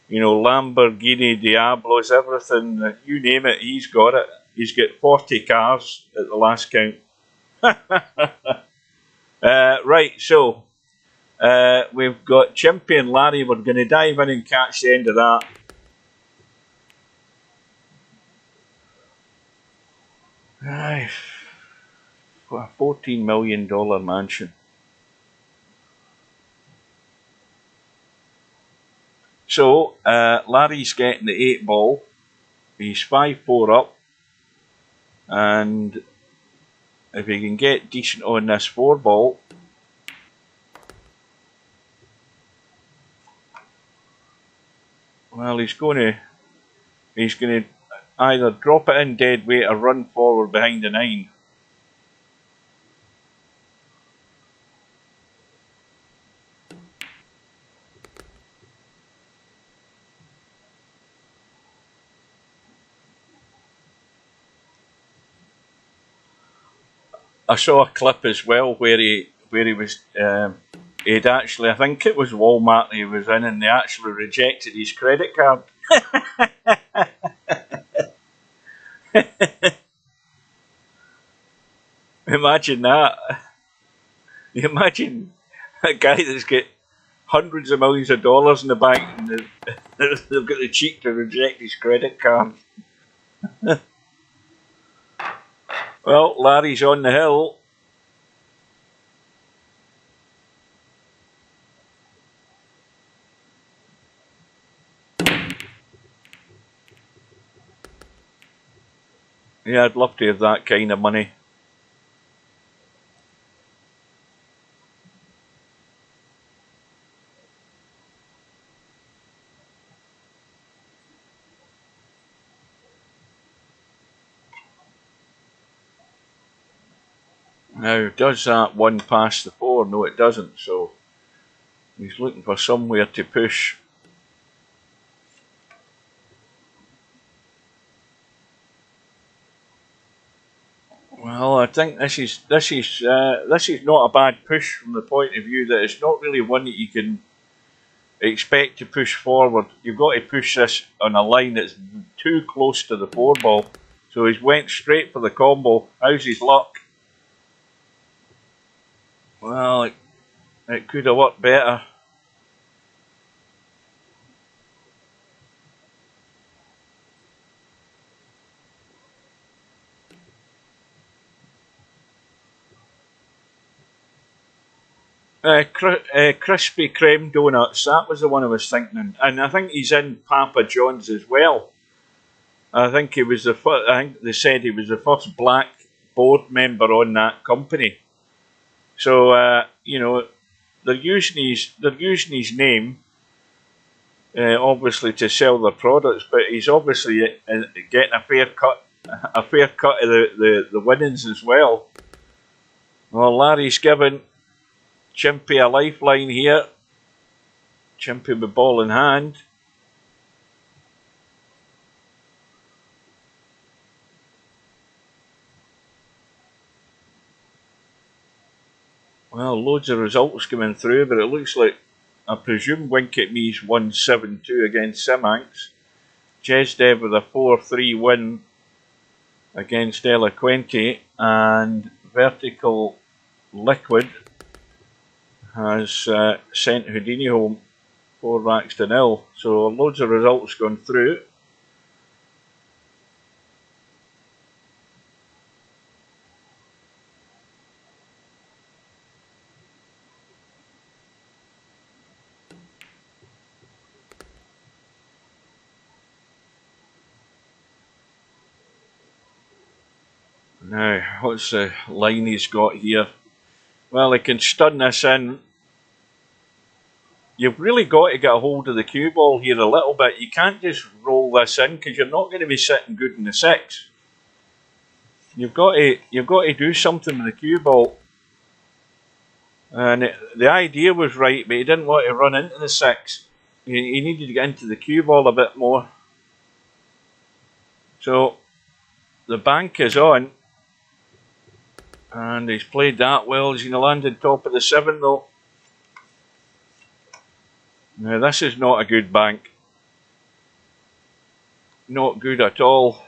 You know, Lamborghini, Diablos, everything. You name it, he's got it. He's got 40 cars at the last count. Right, so we've got Chimpy and Larry. We're going to dive in and catch the end of that. Aye. A $14 million mansion. So, Larry's getting the 8 ball. He's 5-4 up. And if he can get decent on this 4 ball, well, he's going to either drop it in dead weight or run forward behind the 9. I saw a clip as well where he was he'd actually, I think it was Walmart he was in, and they actually rejected his credit card. Imagine that. You imagine a guy that's got hundreds of millions of dollars in the bank and they've got the cheek to reject his credit card. Well, Larry's on the hill. Yeah, I'd love to have that kind of money. Now, does that 1 pass the 4? No, it doesn't, so he's looking for somewhere to push. Well, I think this is not a bad push from the point of view that it's not really one that you can expect to push forward. You've got to push this on a line that's too close to the 4 ball. So he's went straight for the combo. How's his luck? Well, it could have worked better. Crispy Creme Donuts, that was the one I was thinking. And I think he's in Papa John's as well. I think he was the first, I think they said he was the first black board member on that company. So, you know, they're using his name, obviously, to sell their products, but he's obviously getting a fair cut of the winnings as well. Well, Larry's given Chimpy a lifeline here. Chimpy with ball in hand. Well, loads of results coming through, but it looks like, I presume Wink at Me's won 7-2 against Simax. Jesdev with a 4-3 win against Eloquente, and Vertical Liquid has sent Houdini home 4 racks to 0. So loads of results gone through. Now, what's the line he's got here? Well, he can stun this in. You've really got to get a hold of the cue ball here a little bit. You can't just roll this in because you're not going to be sitting good in the 6. You've got to do something with the cue ball. And the idea was right, but he didn't want to run into the 6. He needed to get into the cue ball a bit more. So the bank is on. And he's played that well. He's going to land on top of the 7 though. Now this is not a good bank. Not good at all.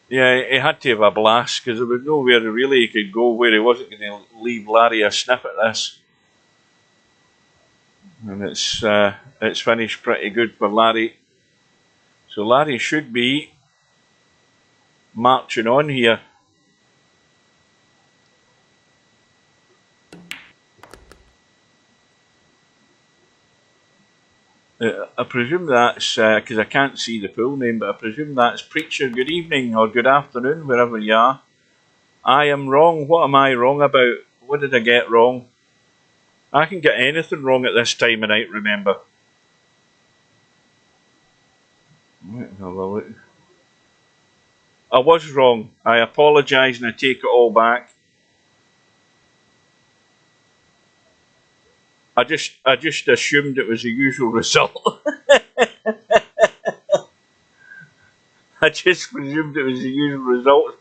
Yeah, he had to have a blast because there was nowhere really he could go where he wasn't going to leave Larry a sniff at this. And it's finished pretty good for Larry. So Larry should be marching on here. I presume that's, because I can't see the full name, but I presume that's Preacher. Good evening or good afternoon, wherever you are. I am wrong. What am I wrong about? What did I get wrong? I can get anything wrong at this time of night, remember. I was wrong. I apologise and I take it all back. I just assumed it was the usual result. I just presumed it was the usual result.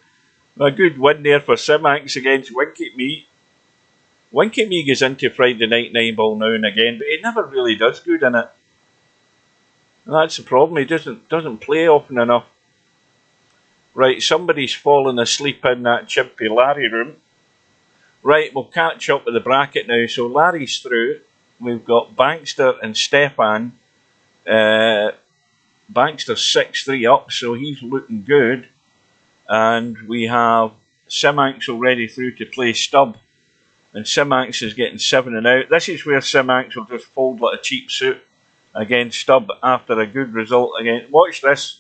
A good win there for Simax against Winkit Me. Winkit Me goes into Friday Night 9-ball now and again, but he never really does good in it. And that's the problem. He doesn't play often enough. Right, somebody's fallen asleep in that chimpy Larry room. Right, we'll catch up with the bracket now. So Larry's through. We've got Bankster and Stefan. Bankster's 6-3 up, so he's looking good. And we have Simax already through to play Stubb. And Simax is getting 7 and out. This is where Simax will just fold like a cheap suit against Stubb after a good result again. Watch this.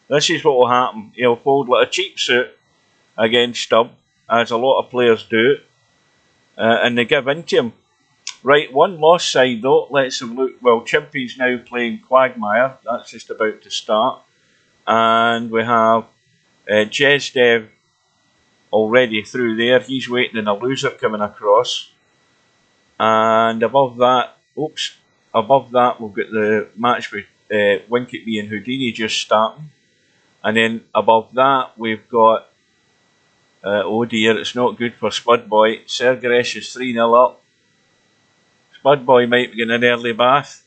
This is what will happen. He'll fold like a cheap suit against Stubb, as a lot of players do. And they give in to him. Right, one loss side though. Let's have a look. Well, Chimpy's now playing Quagmire. That's just about to start. And we have Jezdev already through there. He's waiting on a loser coming across. And above that, above that we've got the match with Winkit Me and Houdini just starting. And then above that we've got, oh dear, it's not good for Spudboy. Sergaresh is 3-0 up. Spudboy might be getting an early bath.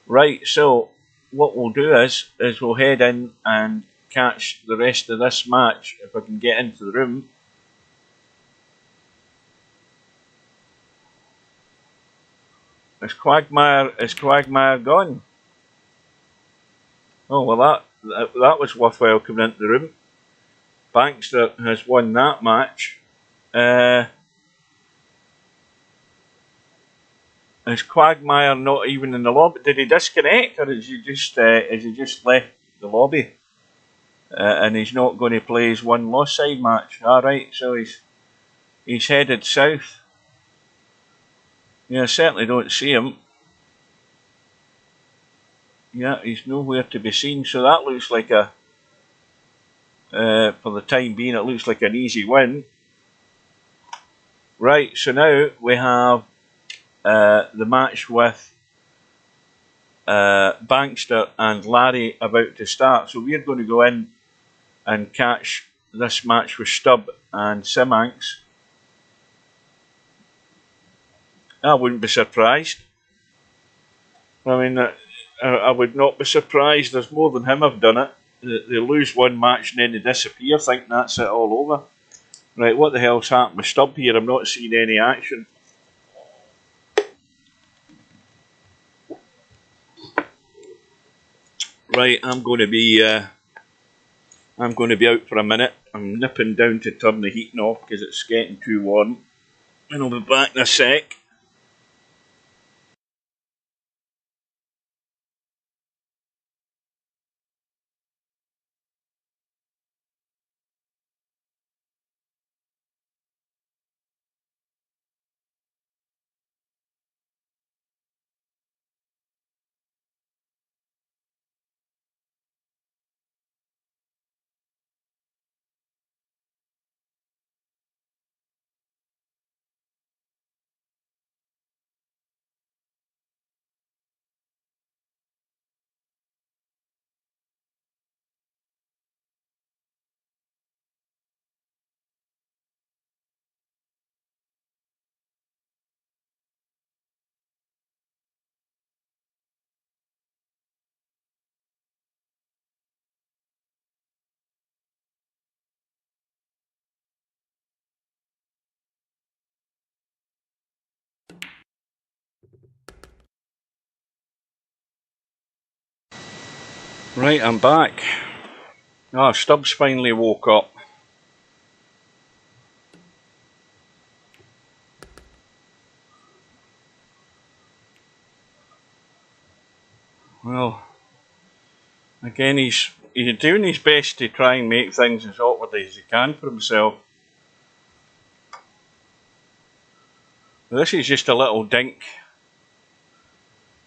Right, so what we'll do is we'll head in and catch the rest of this match if I can get into the room. Is Quagmire gone? Oh well, that was worthwhile coming into the room. Bankster has won that match. Is Quagmire not even in the lobby? Did he disconnect, or has he just left the lobby? And he's not going to play his one loss side match. Alright, so he's headed south. Yeah, I certainly don't see him. Yeah, he's nowhere to be seen, so that looks like a, for the time being, it looks like an easy win. Right, so now we have the match with Bankster and Larry about to start. So we're going to go in and catch this match with Stubb and Simax. I wouldn't be surprised. I mean, I would not be surprised. There's more than him have done it. They lose one match and then they disappear, thinking that's it all over. Right, what the hell's happened with Stubb here? I'm not seeing any action. Right, I'm going to be out for a minute. I'm nipping down to turn the heating off because it's getting too warm. And I'll be back in a sec. Right, I'm back. Stubbs finally woke up. Well, again, he's doing his best to try and make things as awkward as he can for himself. This is just a little dink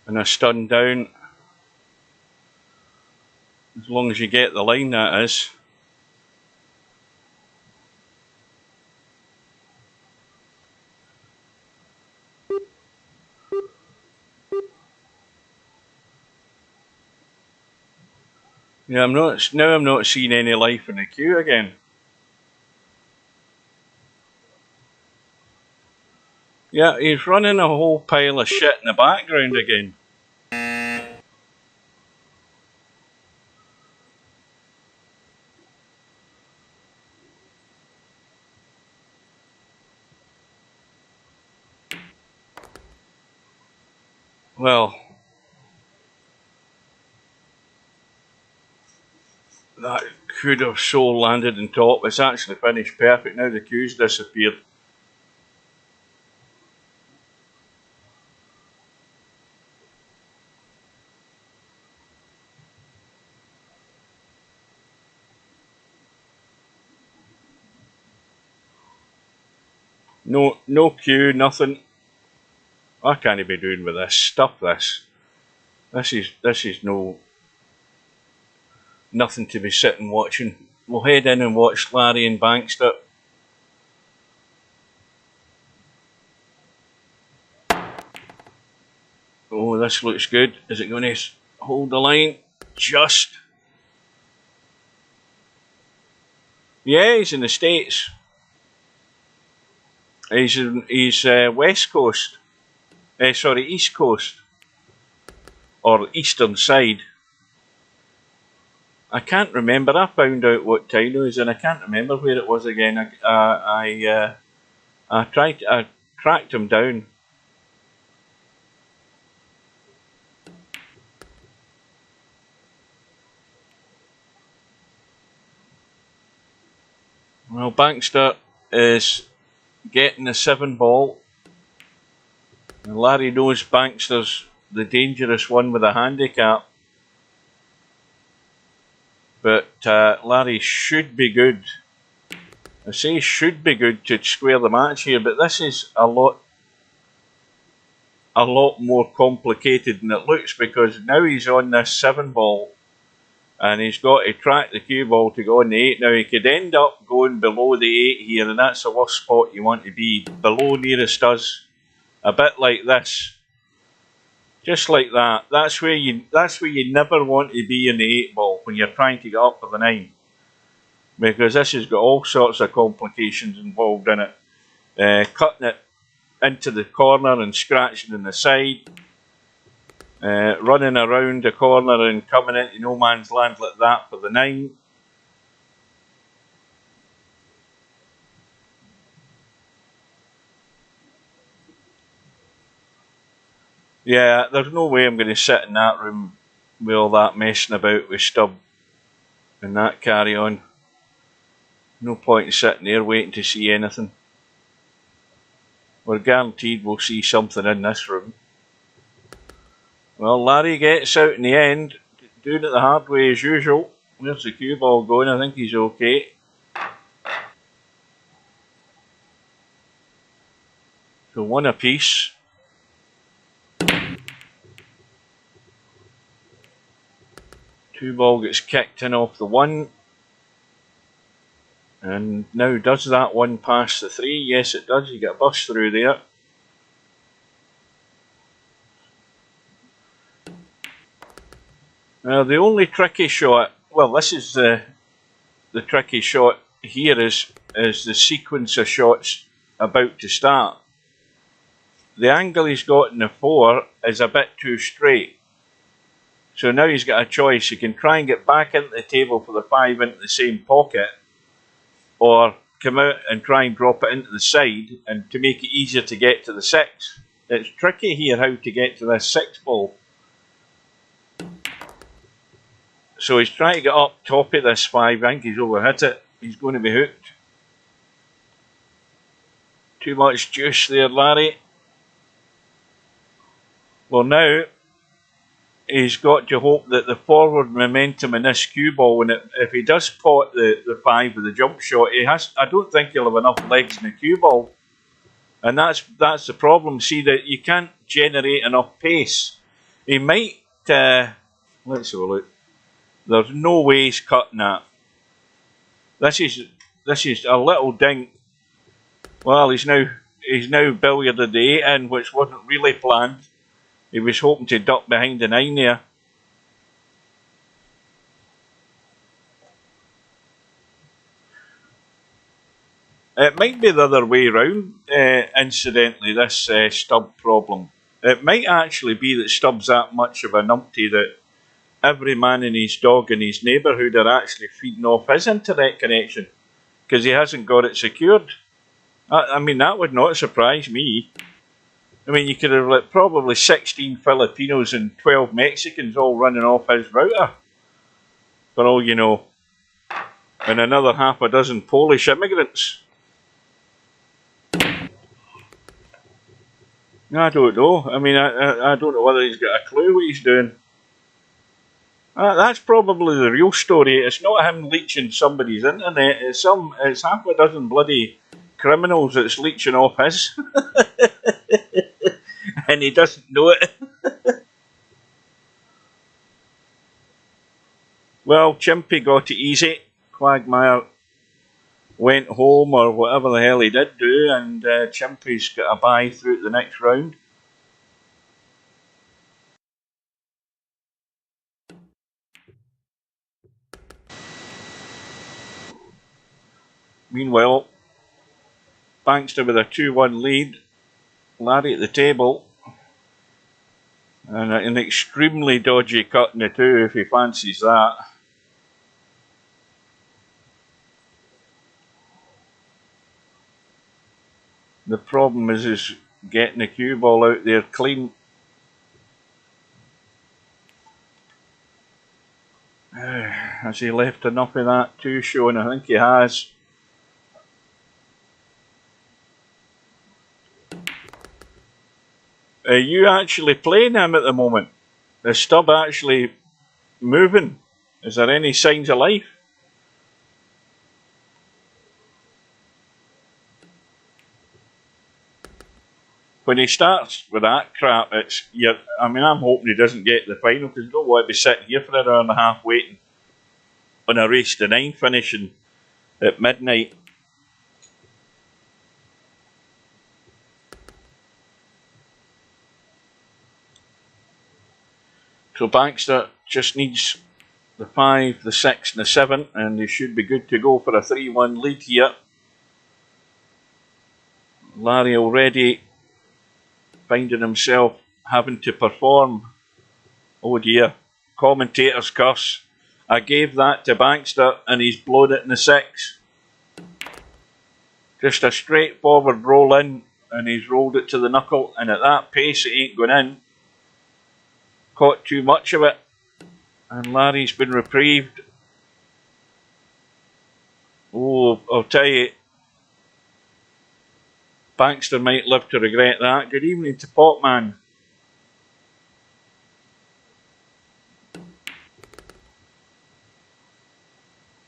and a stun down. As long as you get the line, that is. Yeah, I'm not seeing any life in the queue again. Yeah, he's running a whole pile of shit in the background again. Well, that could have so landed on top. It's actually finished perfect. Now the queue's disappeared. No queue, nothing. I can't be doing with this. Stuff this. This is nothing to be sitting watching. We'll head in and watch Larry and Bankster. Oh, this looks good. Is it going to hold the line? Just. Yeah, he's in the States. He's West Coast. East Coast. Or Eastern side. I can't remember. I found out what town he was in. I can't remember where it was again. I tracked him down. Well, Bankster is getting the 7 ball. And Larry knows Bankster's the dangerous one with a handicap. But Larry should be good. I say should be good to square the match here, but this is a lot more complicated than it looks, because now he's on this 7 ball and he's got to track the cue ball to go on the 8. Now he could end up going below the 8 here, and that's the worst spot you want to be. Below nearest us. A bit like this. Just like that. That's where you never want to be in the 8 ball when you're trying to get up for the 9. Because this has got all sorts of complications involved in it. Cutting it into the corner and scratching in the side. Running around the corner and coming into no man's land like that for the 9. Yeah, there's no way I'm going to sit in that room with all that messing about with Stubb and that carry on. No point in sitting there waiting to see anything. We're guaranteed we'll see something in this room. Well, Larry gets out in the end, doing it the hard way as usual. Where's the cue ball going? I think he's okay. So one apiece. Two ball gets kicked in off the one. And now does that one pass the three? Yes, it does. You get a bust through there. Now the only tricky shot, well, this is the tricky shot here is the sequence of shots about to start. The angle he's got in the four is a bit too straight. So now he's got a choice. He can try and get back into the table for the five into the same pocket, or come out and try and drop it into the side and to make it easier to get to the six. It's tricky here how to get to this six ball. So he's trying to get up top of this five. I think he's overhit it. He's going to be hooked. Too much juice there, Larry. Well, now he's got to hope that the forward momentum in this cue ball, if he does pot the five with the jump shot, I don't think he'll have enough legs in the cue ball. And that's the problem. See, that you can't generate enough pace. He might, let's have a look. There's no way he's cutting that. This is a little dink. Well, he's now billiarded the 8 in, which wasn't really planned. He was hoping to duck behind the 9 there. It might be the other way round, incidentally, this Stubb problem. It might actually be that Stubb's that much of a numpty that every man and his dog in his neighbourhood are actually feeding off his internet connection because he hasn't got it secured. I mean, that would not surprise me. I mean, you could have probably 16 Filipinos and 12 Mexicans all running off his router, for all you know, and another half a dozen Polish immigrants. I don't know. I mean, I don't know whether he's got a clue what he's doing. That's probably the real story. It's not him leeching somebody's internet. It's half a dozen bloody criminals that's leeching off his. And he doesn't know it. Well, Chimpy got it easy. Quagmire went home or whatever the hell he did do, and Chimpy's got a bye through the next round. Meanwhile, Bankster with a 2-1 lead. Larry at the table. And an extremely dodgy cut in the 2 if he fancies that. The problem is getting the cue ball out there clean. Has he left enough of that 2 showing? I think he has. Are you actually playing him at the moment? Is Stubb actually moving? Is there any signs of life? When he starts with that crap, I mean, I'm hoping he doesn't get to the final because you don't want to be sitting here for an hour and a half waiting on a race to 9 finishing at midnight. So Bankster just needs the 5, the 6 and the 7 and he should be good to go for a 3-1 lead here. Larry already finding himself having to perform. Oh dear, commentator's curse. I gave that to Bankster and he's blown it in the 6. Just a straightforward roll in and he's rolled it to the knuckle, and at that pace it ain't going in. caught too much of it, and Larry's been reprieved. Oh, I'll tell you, Baxter might live to regret that. Good evening to Potman.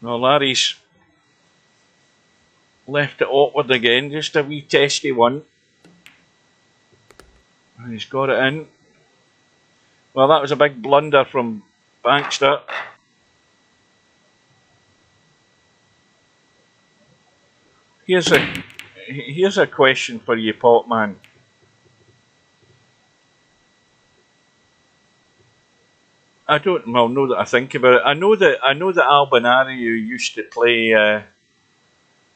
Well, Larry's left it awkward again, just a wee testy one. And he's got it in. Well, that was a big blunder from Baxter. Here's a question for you, Potman. I don't well know that I think about it. I know that Albinario used to play.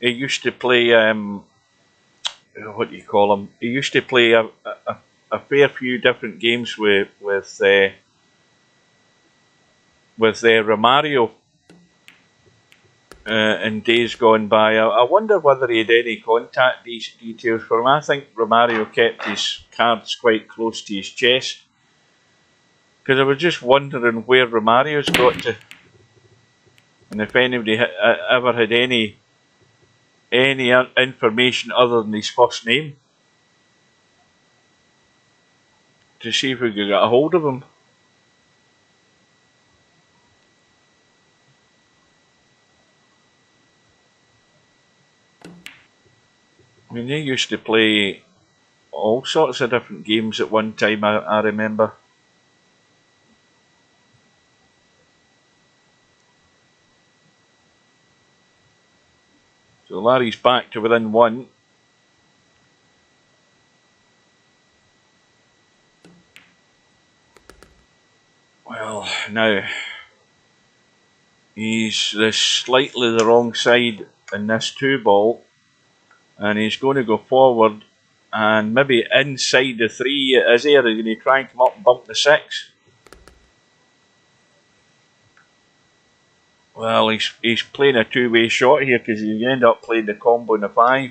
He used to play. What do you call him? He used to play a fair few different games with Romario in days gone by. I wonder whether he had any contact details for him. I think Romario kept his cards quite close to his chest, because I was just wondering where Romario's got to, and if anybody ever had any information other than his first name, to see if we could get a hold of him. I mean, they used to play all sorts of different games at one time, I remember. So Larry's back to within one. Well, now he's slightly the wrong side in this 2-ball, and he's going to go forward and maybe inside the 3. Is he? Or is he going to try and come up and bump the 6? Well, he's playing a two-way shot here, because he end up playing the combo in the 5.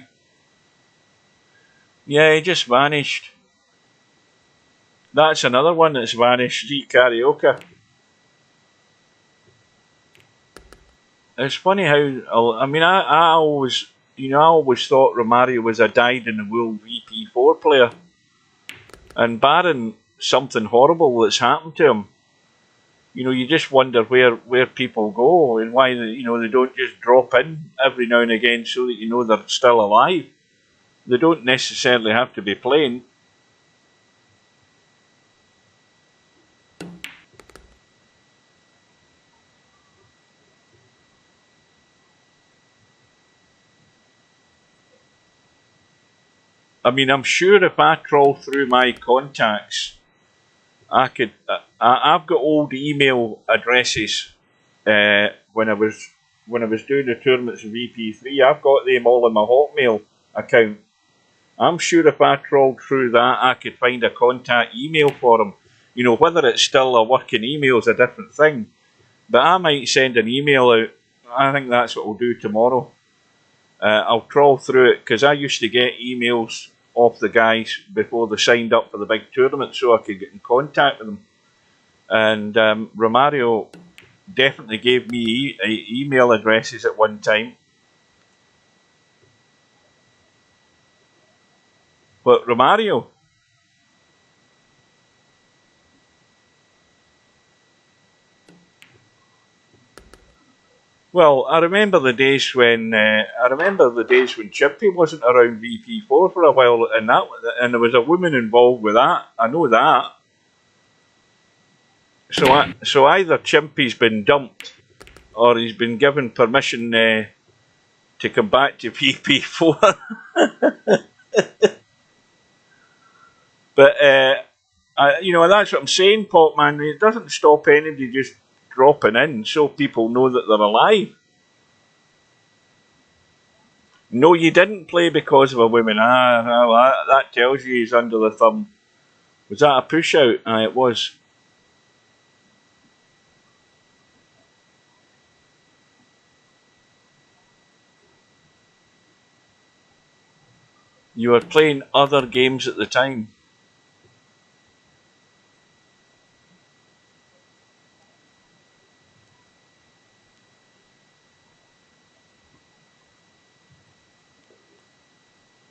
Yeah, he just vanished. That's another one that's vanished. Street Karaoke. It's funny how, I mean, I always, I always thought Romario was a dyed-in-the-wool VP4 player, and barring something horrible that's happened to him, you just wonder where people go and why they don't just drop in every now and again so that they're still alive. They don't necessarily have to be playing. I mean, I'm sure if I trawl through my contacts, I could. I've got old email addresses when I was doing the tournaments in VP3. I've got them all in my Hotmail account. I'm sure if I trawled through that, I could find a contact email for them. Whether it's still a working email is a different thing. But I might send an email out. I think that's what I'll do tomorrow. I'll trawl through it, because I used to get emails off the guys before they signed up for the big tournament, so I could get in contact with them. And Romario definitely gave me email addresses at one time. But Romario, well, I remember the days when Chippy wasn't around VP4 for a while, and there was a woman involved with that. I know that. So either Chimpy's been dumped, or he's been given permission to come back to VP4. But that's what I'm saying, Potman. It doesn't stop anybody just dropping in, so people know that they're alive. No, you didn't play because of a woman. That tells you he's under the thumb. Was that a push out? It was. You were playing other games at the time.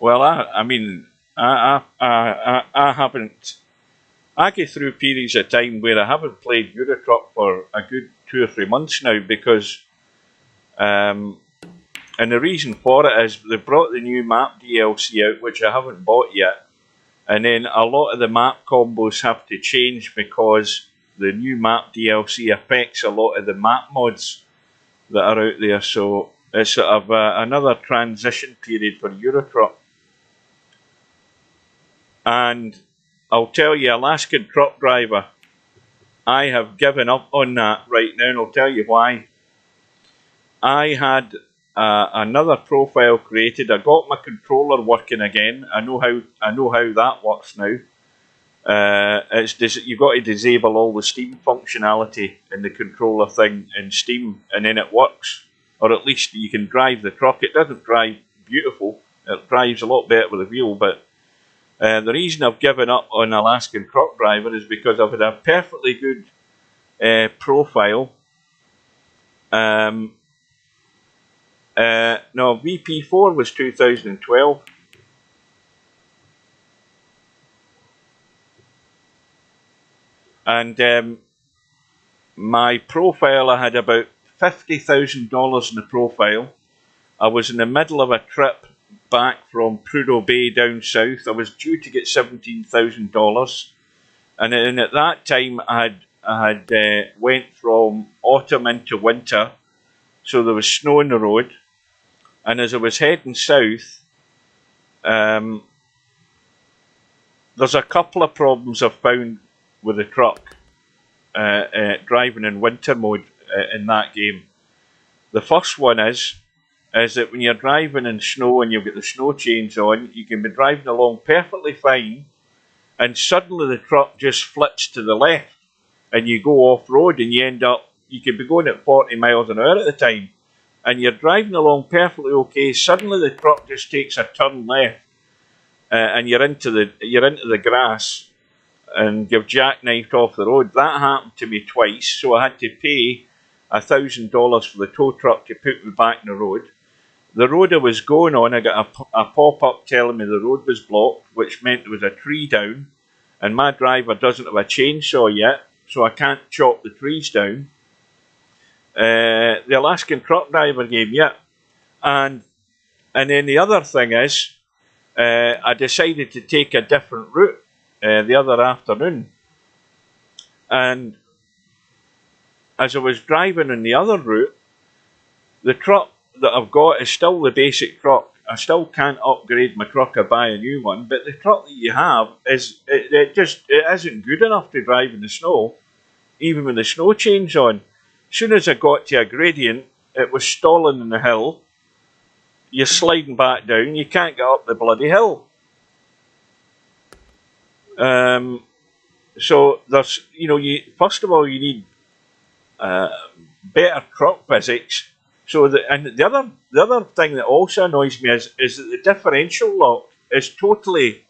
Well, I mean, I haven't. I go through periods of time where I haven't played Euro Truck for a good 2 or 3 months now because, and the reason for it is they brought the new map DLC out, which I haven't bought yet, and then a lot of the map combos have to change because the new map DLC affects a lot of the map mods that are out there. So it's sort of another transition period for Euro Truck. And I'll tell you, Alaskan Truck Driver, I have given up on that right now, and I'll tell you why. I had another profile created. I got my controller working again. I know how that works now. You've got to disable all the Steam functionality in the controller thing in Steam, and then it works. Or at least you can drive the truck. It doesn't drive beautiful. It drives a lot better with a wheel, but the reason I've given up on Alaskan Truck Driver is because I've had a perfectly good profile. No, VP4 was 2012. And my profile, I had about $50,000 in the profile. I was in the middle of a trip back from Prudhoe Bay down south. I was due to get $17,000, and then at that time I had went from autumn into winter, so there was snow on the road. And as I was heading south, there's a couple of problems I've found with the truck driving in winter mode in that game. The first one is that when you're driving in snow and you've got the snow chains on, you can be driving along perfectly fine, and suddenly the truck just flips to the left and you go off-road, and you could be going at 40 miles an hour at the time, and you're driving along perfectly okay. Suddenly the truck just takes a turn left, and you're into the grass, and you've jackknifed off the road. That happened to me twice, so I had to pay $1,000 for the tow truck to put me back on the road. The road I was going on, I got a pop-up telling me the road was blocked, which meant there was a tree down, and my driver doesn't have a chainsaw yet, so I can't chop the trees down. The Alaskan Truck Driver game, yeah. And then the other thing is, I decided to take a different route the other afternoon. And as I was driving on the other route, the truck that I've got is still the basic truck. I still can't upgrade my truck or buy a new one, but the truck that you have it isn't good enough to drive in the snow, even with the snow chains on. As soon as I got to a gradient, it was stalling in the hill. You're sliding back down, you can't get up the bloody hill. So there's, first of all, you need better truck physics. So the other thing that also annoys me is that the differential lock is totally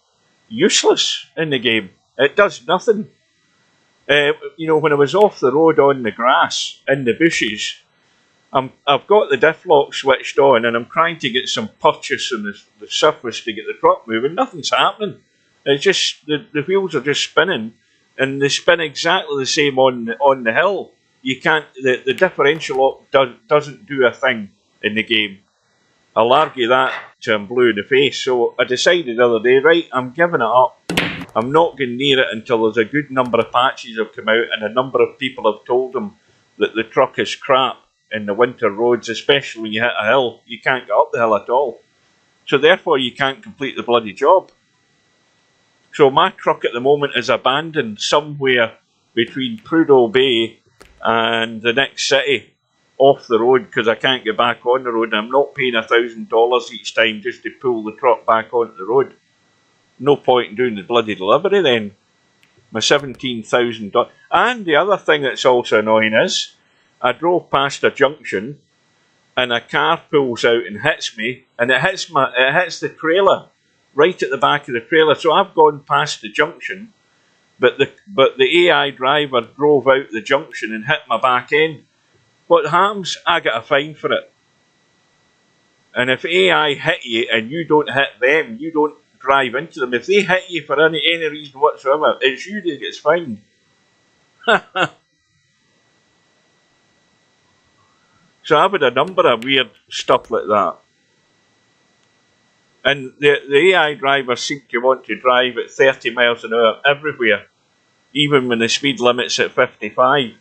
useless in the game. It does nothing. When I was off the road on the grass in the bushes, I've got the diff lock switched on, and I'm trying to get some purchase on the surface to get the truck moving. Nothing's happening. It's just the wheels are just spinning, and they spin exactly the same on the hill. You can't. The differential lock doesn't do a thing in the game. I'll argue that till I'm blue in the face. So I decided the other day, right, I'm giving it up. I'm not going near it until there's a good number of patches have come out, and a number of people have told them that the truck is crap in the winter roads, especially when you hit a hill. You can't get up the hill at all. So therefore you can't complete the bloody job. So my truck at the moment is abandoned somewhere between Prudhoe Bay and the next city, off the road, because I can't get back on the road, and I'm not paying $1,000 each time just to pull the truck back onto the road. No point in doing the bloody delivery then. My $17,000. And the other thing that's also annoying is, I drove past a junction, and a car pulls out and hits me, and it hits the trailer, right at the back of the trailer. So I've gone past the junction, but the AI driver drove out the junction and hit my back end. What happens? I get a fine for it. And if AI hit you and you don't hit them, you don't drive into them. If they hit you for any reason whatsoever, it's you that gets fined. So I've had a number of weird stuff like that. And the AI drivers seem to want to drive at 30 miles an hour everywhere, even when the speed limit's at 55.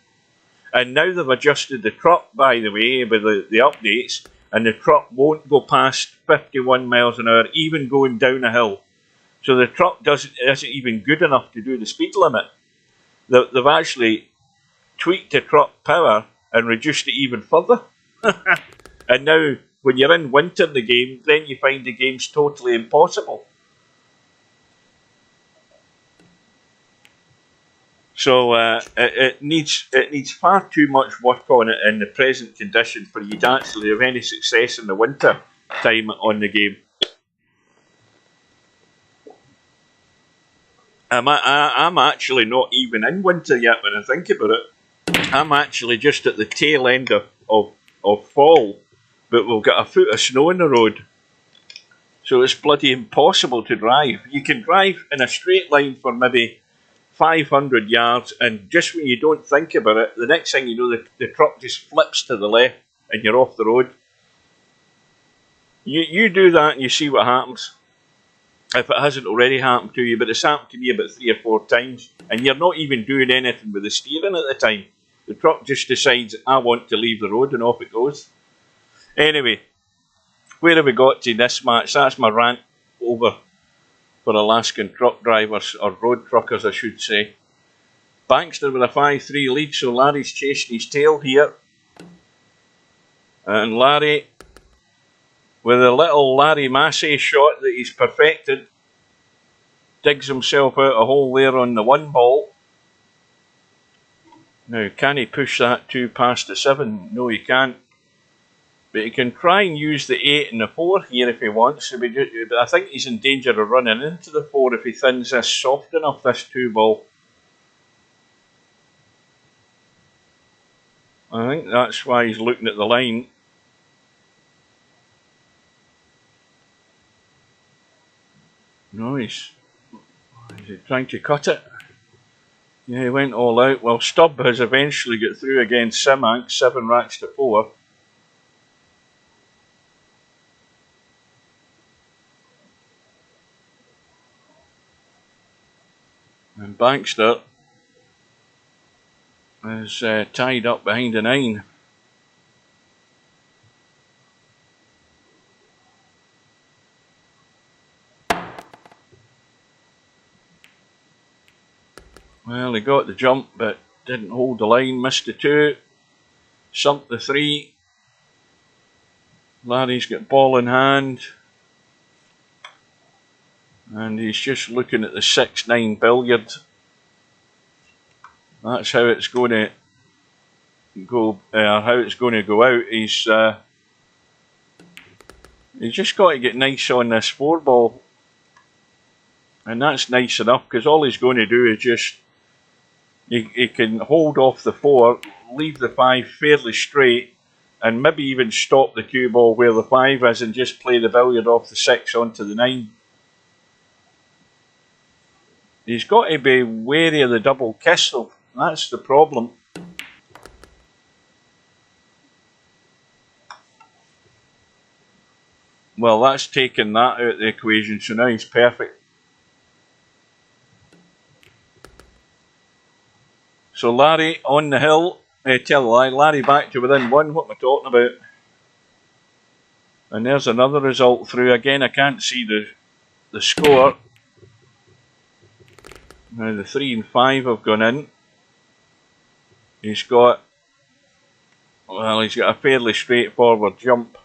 And now they've adjusted the truck, by the way, with the updates, and the truck won't go past 51 miles an hour, even going down a hill. So the truck isn't even good enough to do the speed limit. They've actually tweaked the truck power and reduced it even further. And now, when you're in winter in the game, then you find the game's totally impossible. So it needs far too much work on it in the present condition for you to actually have any success in the winter time on the game. I'm actually not even in winter yet when I think about it. I'm actually just at the tail end of fall, but we've got a foot of snow on the road. So it's bloody impossible to drive. You can drive in a straight line for maybe 500 yards, and just when you don't think about it, the next thing you know, the truck just flips to the left and you're off the road. You do that and you see what happens. If it hasn't already happened to you, but it's happened to me about 3 or 4 times, and you're not even doing anything with the steering at the time. The truck just decides, I want to leave the road, and off it goes. Anyway, where have we got to this match? That's my rant over for Alaskan truck drivers, or road truckers I should say. Bankster with a 5-3 lead, so Larry's chasing his tail here. And Larry, with a little Larry Massey shot that he's perfected, digs himself out a hole there on the 1 ball. Now, can he push that 2 past the 7? No, he can't. But he can try and use the 8 and the 4 here if he wants. But I think he's in danger of running into the 4 if he thins this soft enough, this 2 ball. I think that's why he's looking at the line. No, is he trying to cut it? Yeah, he went all out. Well, Stubb has eventually got through against Simank, 7 racks to 4. And Bankster is tied up behind a 9. Well, he got the jump, but didn't hold the line, missed the 2, sunk the 3. Larry's got ball in hand, and he's just looking at the 6-9 billiard. That's how it's going to go. How it's going to go out. He's just got to get nice on this 4 ball, and that's nice enough because all he's going to do is just. He can hold off the 4, leave the 5 fairly straight, and maybe even stop the cue ball where the 5 is and just play the billiard off the 6 onto the 9. He's got to be wary of the double kiss though, that's the problem. Well, that's taken that out of the equation, so now he's perfect. So Larry on the hill, tell a lie, Larry back to within 1, what am I talking about? And there's another result through, again I can't see the score. Now the 3 and 5 have gone in. He's got a fairly straightforward jump.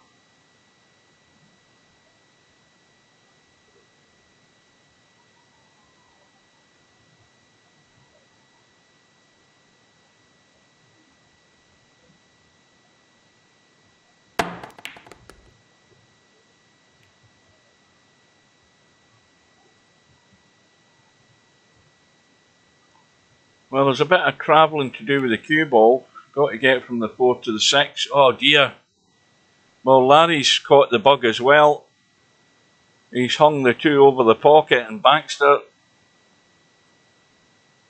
Well, there's a bit of travelling to do with the cue ball. Got to get from the 4 to the 6. Oh dear. Well, Larry's caught the bug as well. He's hung the two over the pocket, and Baxter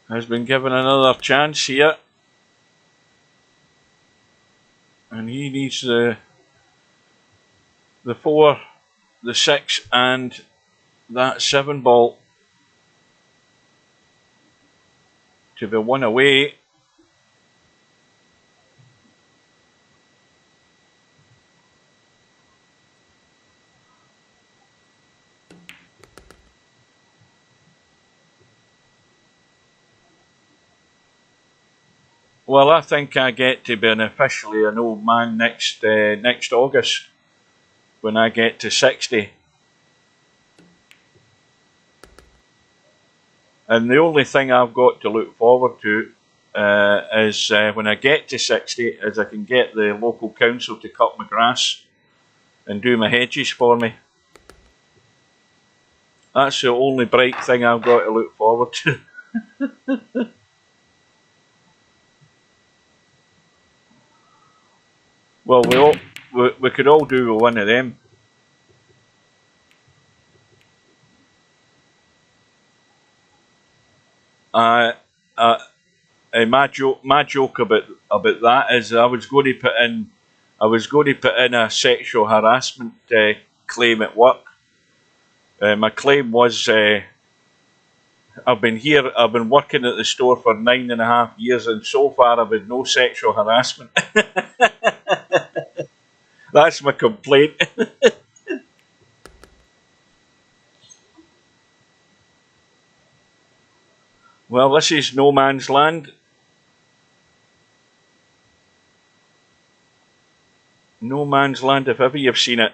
has been given another chance here. And he needs the 4, the 6 and that 7 ball to be one away. Well, I think I get to be officially an old man next August when I get to 60. And the only thing I've got to look forward to is when I get to 60 is I can get the local council to cut my grass and do my hedges for me. That's the only bright thing I've got to look forward to. Well, we could all do with one of them. My joke about that is I was going to put in a sexual harassment claim at work. My claim was I've been working at the store for 9.5 years, and so far I've had no sexual harassment. That's my complaint. Well, this is no man's land. No man's land if ever you've seen it.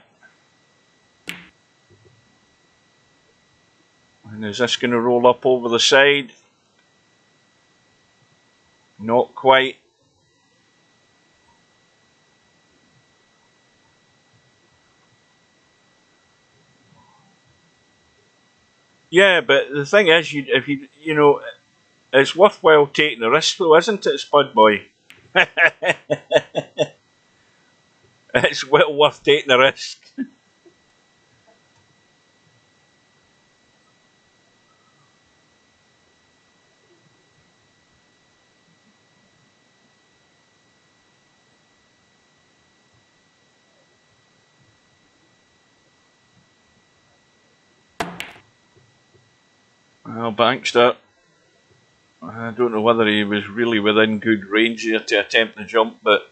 And is this going to roll up over the side? Not quite. Yeah, but the thing is, you know, it's worthwhile taking the risk, though, isn't it, Spud Boy? It's well worth taking the risk. Well, Bankster, I don't know whether he was really within good range there to attempt the jump, but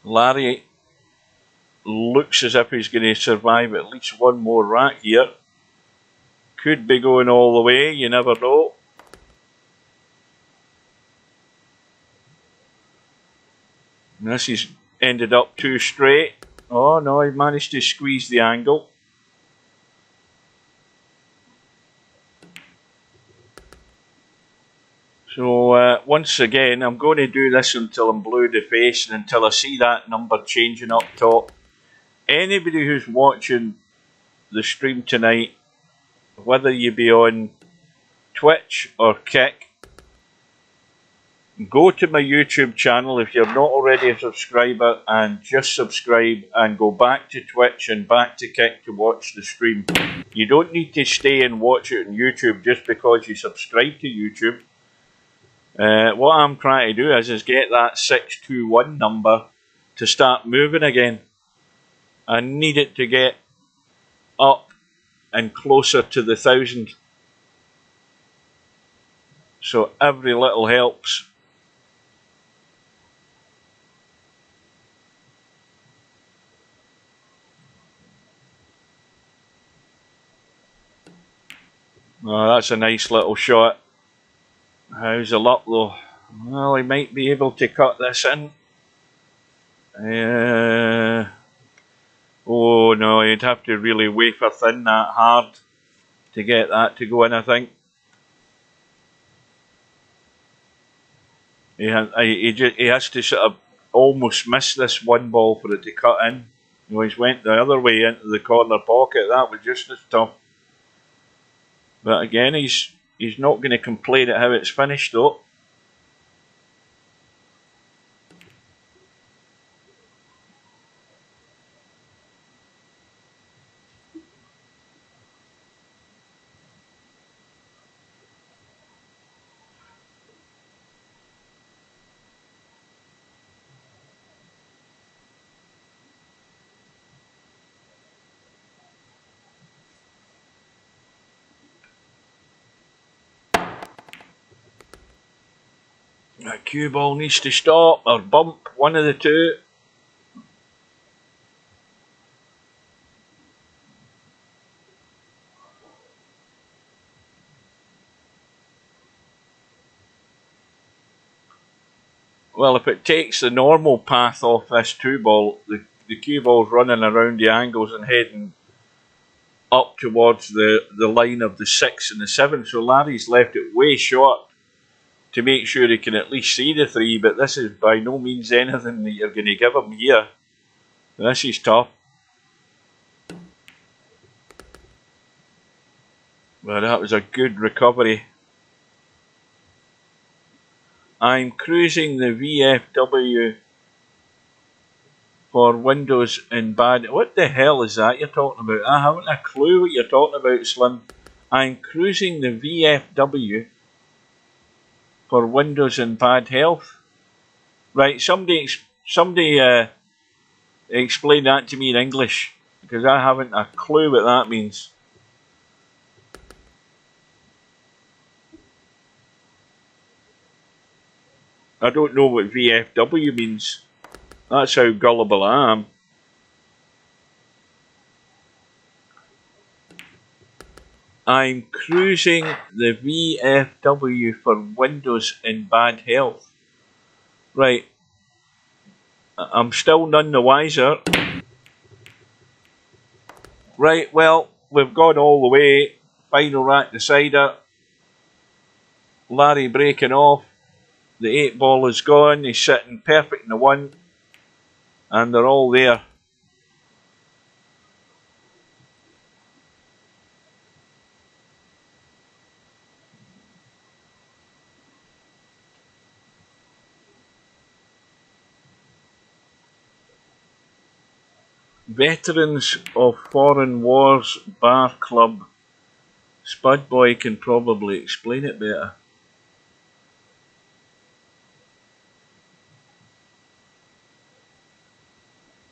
Larry looks as if he's going to survive at least one more rack here. Could be going all the way, you never know. And this has ended up too straight. Oh no, he managed to squeeze the angle. So once again, I'm going to do this until I'm blue in the face and until I see that number changing up top. Anybody who's watching the stream tonight, whether you be on Twitch or Kick, go to my YouTube channel if you're not already a subscriber and just subscribe, and go back to Twitch and back to Kick to watch the stream. You don't need to stay and watch it on YouTube just because you subscribe to YouTube. What I'm trying to do is get that 621 number to start moving again. I need it to get up and closer to the 1,000. So every little helps. Oh, that's a nice little shot. How's the luck though? Well, he might be able to cut this in. Oh no, you'd have to really wafer thin that hard to get that to go in, I think. He has to sort of almost miss this one ball for it to cut in. You know, he's went the other way into the corner pocket. That was just as tough. But again, he's not going to complain at how it's finished though. That cue ball needs to stop or bump, one of the two. Well, if it takes the normal path off this 2-ball, the cue ball's running around the angles and heading up towards the line of the 6 and the 7. So Larry's left it way short to make sure he can at least see the 3, but this is by no means anything that you're going to give him here. This is tough. Well, that was a good recovery. I'm cruising the VFW for Windows in bad... What the hell is that you're talking about? I haven't a clue what you're talking about, Slim. I'm cruising the VFW for Windows in bad health. Right, somebody explain that to me in English, because I haven't a clue what that means. I don't know what VFW means. That's how gullible I am. I'm cruising the VFW for Windows in bad health. Right. I'm still none the wiser. Right, well, we've gone all the way. Final rack decider. Larry breaking off. The 8-ball is gone. He's sitting perfect in the 1. And they're all there. Veterans of Foreign Wars Bar Club. Spud Boy can probably explain it better.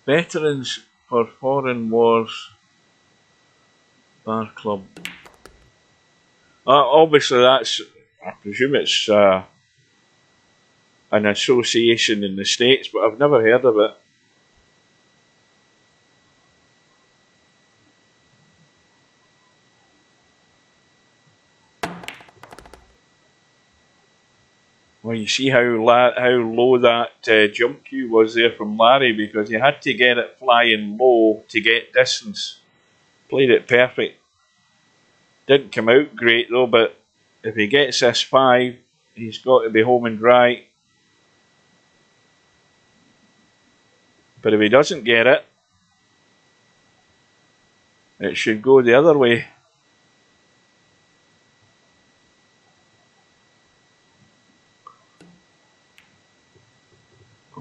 Veterans for Foreign Wars Bar Club. Obviously that's, I presume it's an association in the States, but I've never heard of it. Well, you see how low that jump cue was there from Larry, because he had to get it flying low to get distance. Played it perfect. Didn't come out great though, but if he gets this 5, he's got to be home and dry. But if he doesn't get it, it should go the other way.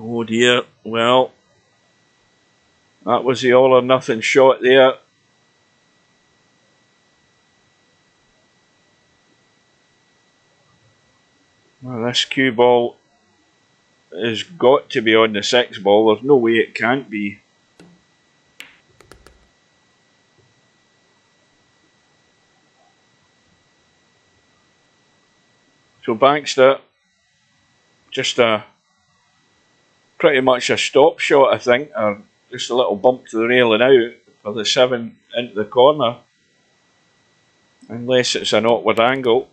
Oh dear, well, that was the all or nothing shot there. Well, this cue ball has got to be on the 6-ball. There's no way it can't be. So Bankster, just pretty much a stop shot, I think, or just a little bump to the railing out for the 7 into the corner, unless it's an awkward angle.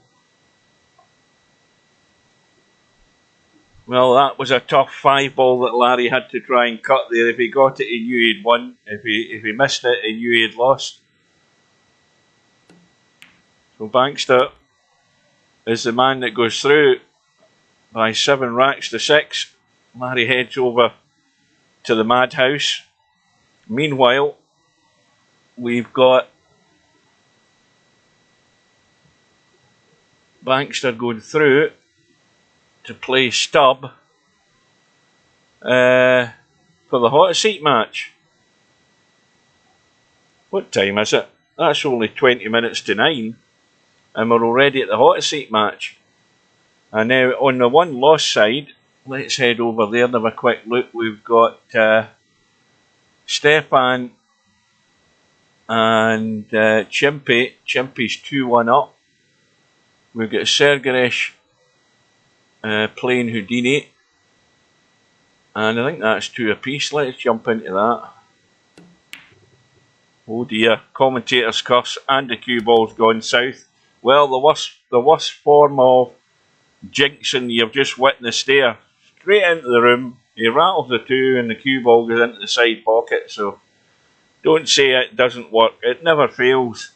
Well, that was a tough 5-ball that Larry had to try and cut there. If he got it, he knew he'd won. If he missed it, he knew he'd lost. So Bankster is the man that goes through by 7 racks to 6. Larry heads over to the madhouse. Meanwhile, we've got Bankster going through to play Stubb for the hot seat match. What time is it? That's only 20 minutes to 9, and we're already at the hot seat match. And now on the one loss side, let's head over there and have a quick look. We've got Stefan and Chimpy. Chimpy's 2-1 up. We've got Sergeresh playing Houdini. And I think that's 2 apiece. Let's jump into that. Oh dear, commentator's curse and the cue ball's gone south. Well, the worst form of jinxing you've just witnessed there. Straight into the room, he rattles the 2 and the cue ball goes into the side pocket, so don't say it doesn't work, it never fails.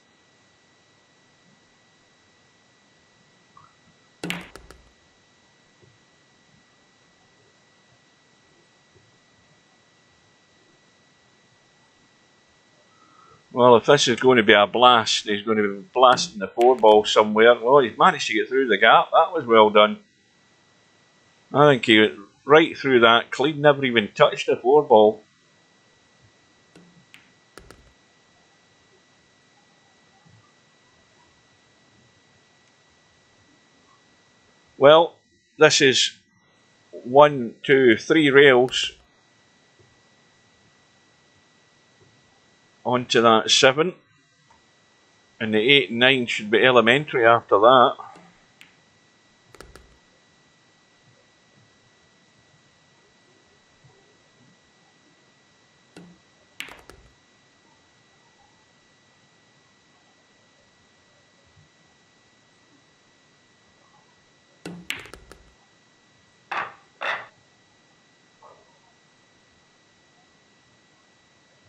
Well, if this is going to be a blast, he's going to be blasting the 4 ball somewhere. Well, he's managed to get through the gap. That was well done. I think he went right through that clean, never even touched the 4 ball. Well, this is 1, 2, 3 rails onto that 7, and the 8 and 9 should be elementary after that.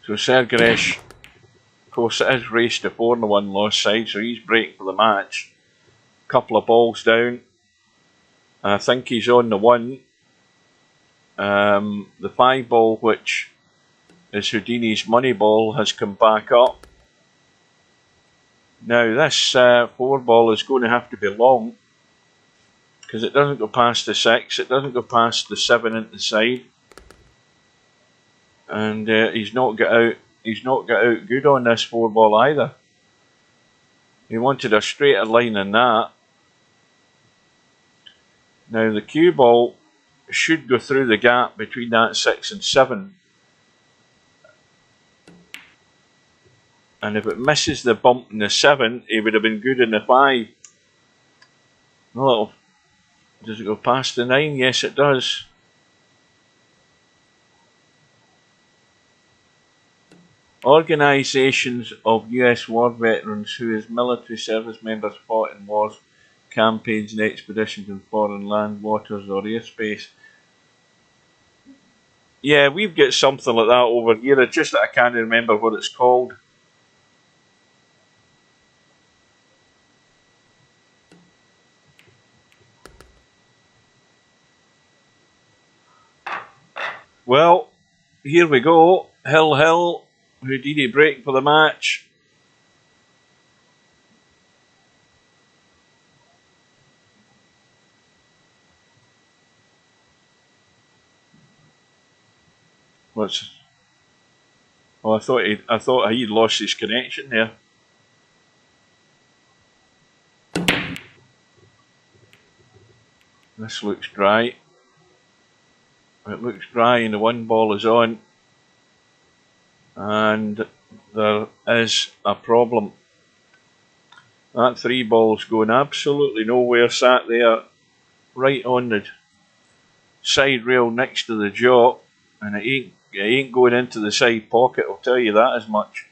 So Sergaresh, of course it is race to 4 on the 1 loss side, so he's breaking for the match. Couple of balls down. I think he's on the 1. The 5 ball, which is Houdini's money ball, has come back up. Now this 4 ball is going to have to be long, because it doesn't go past the 6, it doesn't go past the 7 into the side. And he's not got out good on this 4 ball either. He wanted a straighter line than that. Now the cue ball should go through the gap between that 6 and 7. And if it misses the bump in the 7, it would have been good in the 5. Well, does it go past the 9? Yes, it does. Organisations of US war veterans who as military service members fought in wars, campaigns and expeditions in foreign land, waters or airspace. Yeah, we've got something like that over here, it's just that I can't remember what it's called. Well, here we go. Hill. Houdini break for the match. What's? Oh, I thought he'd lost his connection there. This looks dry. It looks dry, and the 1 ball is on. And there is a problem. That 3 ball's going absolutely nowhere, sat there right on the side rail next to the jaw, and it ain't going into the side pocket, I'll tell you that as much.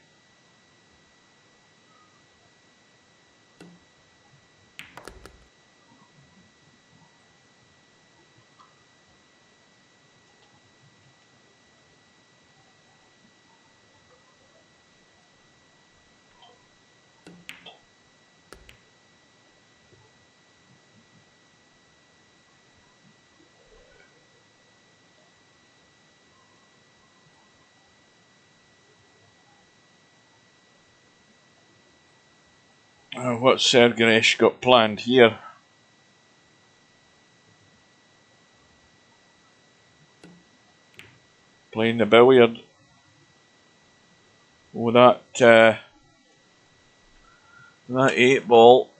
What's Sergaresh got planned here? Playing the billiard. Oh, that 8 ball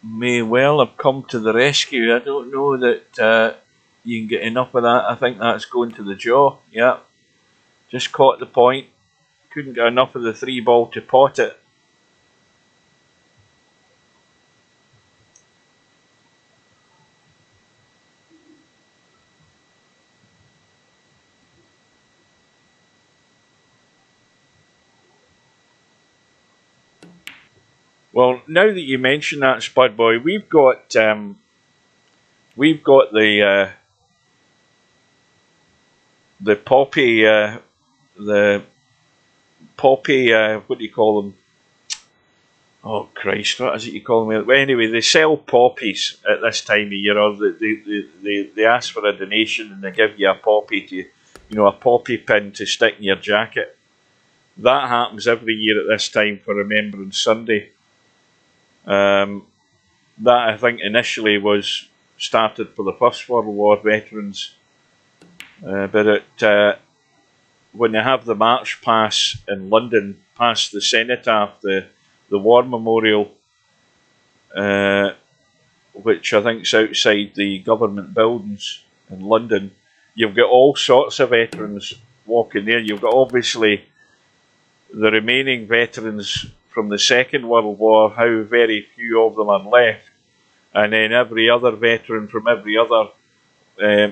may well have come to the rescue. I don't know that you can get enough of that. I think that's going to the jaw. Yeah, just caught the point. Couldn't get enough of the 3 ball to pot it. Well, now that you mention that, Spud Boy, we've got the poppy what do you call them? Oh Christ, what is it you call them? Well, anyway, they sell poppies at this time of year, or they ask for a donation and they give you a poppy to, a poppy pin to stick in your jacket. That happens every year at this time for Remembrance Sunday. That I think initially was started for the First World War veterans, but when they have the march pass in London past the cenotaph, the war memorial, which I think is outside the government buildings in London, you've got all sorts of veterans walking there. You've got obviously the remaining veterans from the Second World War, how very few of them are left, and then every other veteran from every other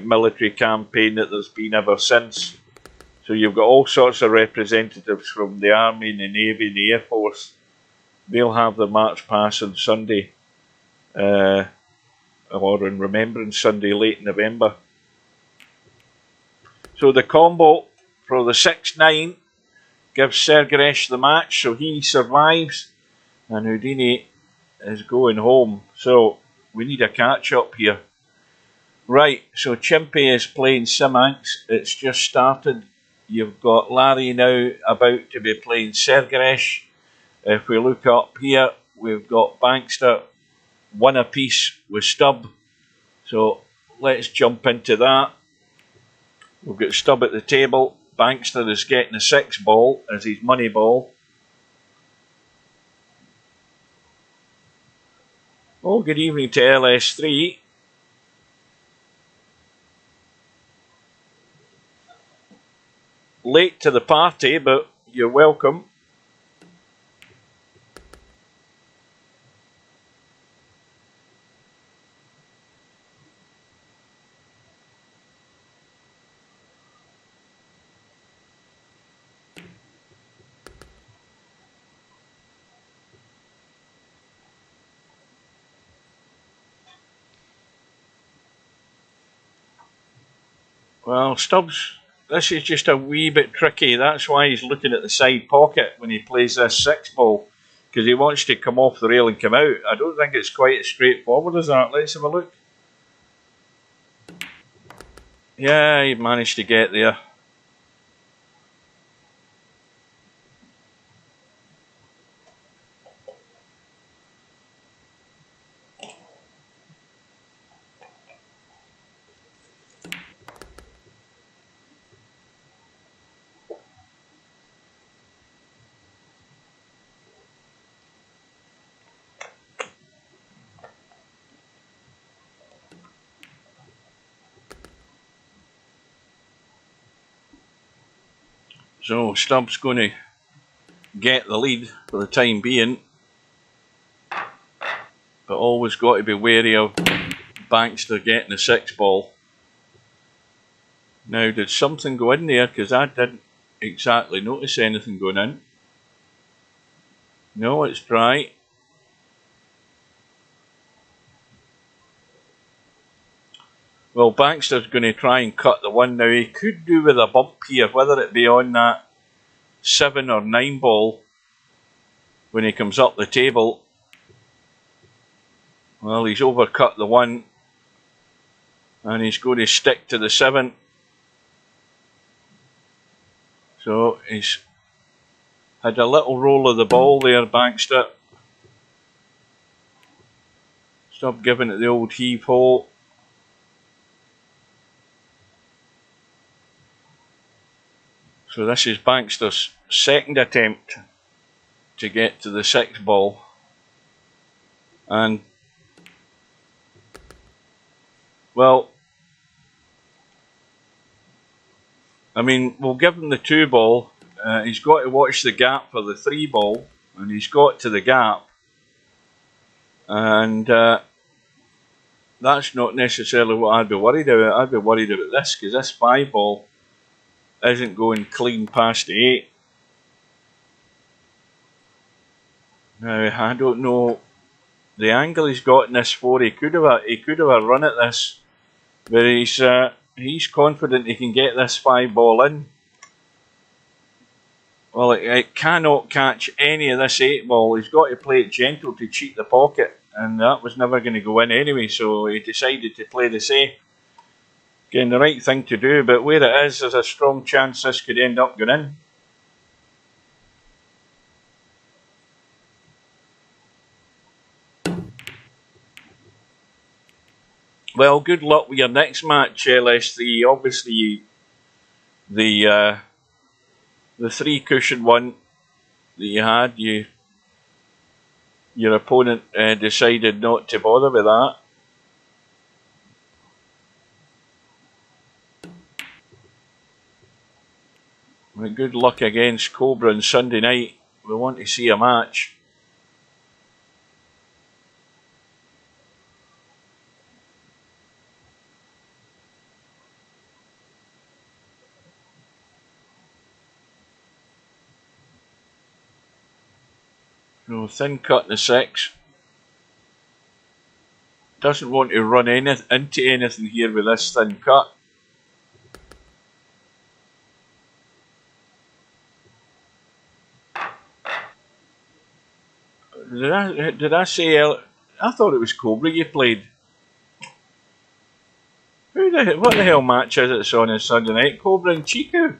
military campaign that there's been ever since. So you've got all sorts of representatives from the Army and the Navy and the Air Force. They'll have the march pass on Sunday, or on Remembrance Sunday, late November. So the combo for the 6-9 gives Sergeresh the match, so he survives, and Houdini is going home. So we need a catch-up here. Right, so Chimpy is playing Simanx. It's just started. You've got Larry now about to be playing Sergeresh. If we look up here, we've got Bankster 1 apiece with Stubb. So let's jump into that. We've got Stubb at the table. Bankster is getting a 6 ball as his money ball. Oh, good evening to LS3. Late to the party, but you're welcome. Well, Stubbs, this is just a wee bit tricky. That's why he's looking at the side pocket when he plays this 6 ball, because he wants to come off the rail and come out. I don't think it's quite as straightforward as that. Let's have a look. Yeah, he managed to get there. So Stubbs going to get the lead for the time being, but always got to be wary of Bankster getting the 6 ball. Now, did something go in there? Because I didn't exactly notice anything going in. No, it's dry. Well, Bankster's going to try and cut the 1 now. He could do with a bump here, whether it be on that 7 or 9 ball when he comes up the table. Well, he's overcut the 1 and he's going to stick to the 7. So he's had a little roll of the ball there, Bankster. Stop giving it the old heave-ho. So this is Bankster's second attempt to get to the 6 ball. And, well, I mean, we'll give him the 2 ball. He's got to watch the gap for the 3 ball. And he's got to the gap. And that's not necessarily what I'd be worried about. I'd be worried about this, because this 5 ball isn't going clean past the 8. Now, I don't know the angle he's got in this for. He could have a run at this, but he's confident he can get this 5-ball in. Well, it cannot catch any of this 8-ball. He's got to play it gentle to cheat the pocket, and that was never going to go in anyway, so he decided to play the safe. Again, the right thing to do, but where it is, there's a strong chance this could end up going in. Well, good luck with your next match, LS3. Obviously, the 3-cushion one that you had, your opponent decided not to bother with that. Well, good luck against Cobra on Sunday night. We want to see a match. No, thin cut in the 6. Doesn't want to run into anything here with this thin cut. Did I say? I thought it was Cobra you played. What the hell match is it on Sunday night? Cobra and Chiku?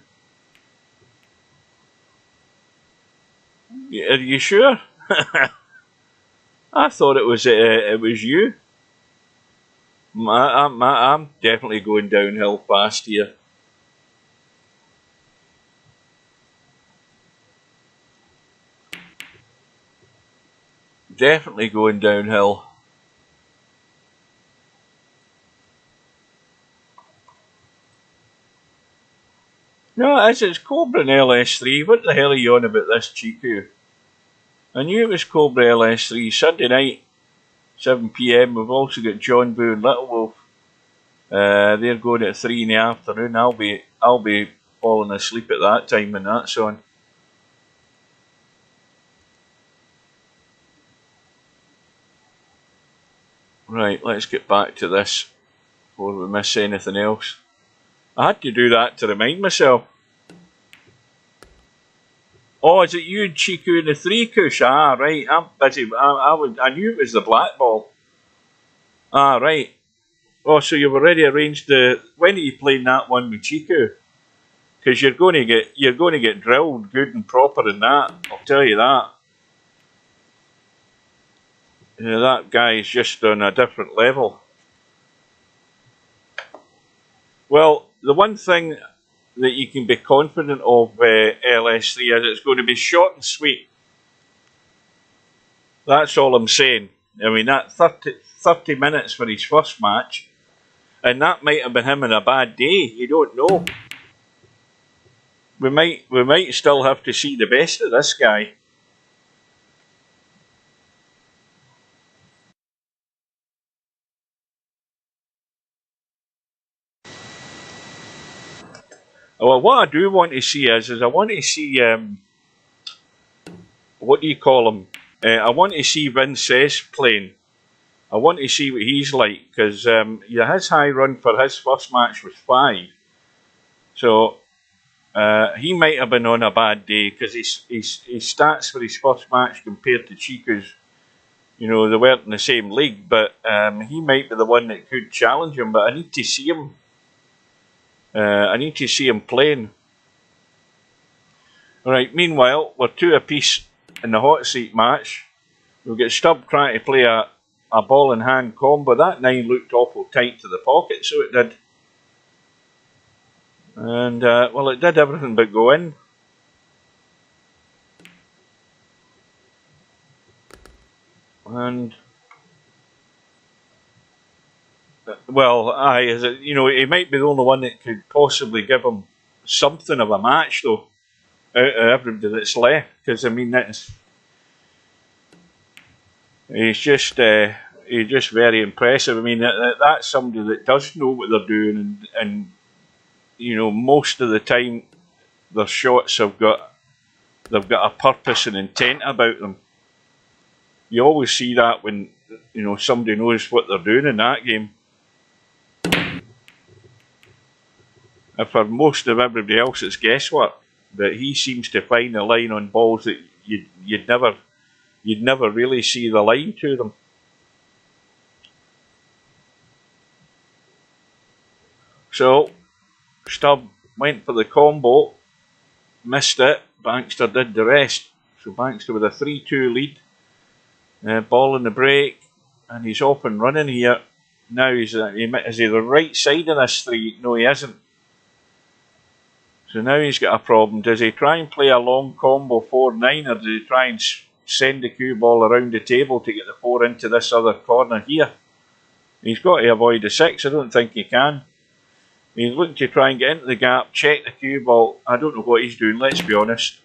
Are you sure? I thought it was you. I'm definitely going downhill fast here. Definitely going downhill. No, it's Cobra and LS3. What the hell are you on about this, Chiku? I knew it was Cobra LS3. Sunday night, 7 PM. We've also got John Boo and Little Wolf. They're going at 3 in the afternoon. I'll be falling asleep at that time when that's on. Right, let's get back to this before we miss anything else. I had to do that to remind myself. Oh, is it you and Chiku in the 3-cush? Ah, right, I'm busy. I knew it was the black ball. Ah, right. Oh, so you've already arranged when are you playing that one with Chiku? Because you're going to get drilled good and proper in that. I'll tell you that. Yeah, that guy is just on a different level. Well, the one thing that you can be confident of LS3 is it's going to be short and sweet. That's all I'm saying. I mean, that 30 minutes for his first match, and that might have been him on a bad day. You don't know. We might still have to see the best of this guy. Well, what I do want to see is I want to see what do you call him? I want to see Vinces playing. I want to see what he's like because his high run for his first match was 5. So he might have been on a bad day because his stats for his first match compared to Chiku's, they weren't in the same league. But he might be the one that could challenge him. But I need to see him. I need to see him playing. Alright, meanwhile, we're 2 apiece in the hot seat match. We've got Stubb trying to play a ball in hand combo. That 9 looked awful tight to the pocket, so it did. And, well, it did everything but go in. And, well, he might be the only one that could possibly give him something of a match, though, out of everybody that's left. Because, I mean, he's just very impressive. I mean, that's somebody that does know what they're doing, and most of the time, their shots they've got a purpose and intent about them. You always see that when, you know, somebody knows what they're doing in that game. And for most of everybody else, it's guesswork. But he seems to find a line on balls that you'd never really see the line to them. So Stubb went for the combo, missed it. Bankster did the rest. So Bankster with a 3-2 lead. Ball in the break, and he's off and running here. Now is he the right side of this three? No, he isn't. So now he's got a problem. Does he try and play a long combo 4-9, or does he try and send the cue ball around the table to get the 4 into this other corner here? He's got to avoid the 6. I don't think he can. He's looking to try and get into the gap, check the cue ball. I don't know what he's doing, let's be honest.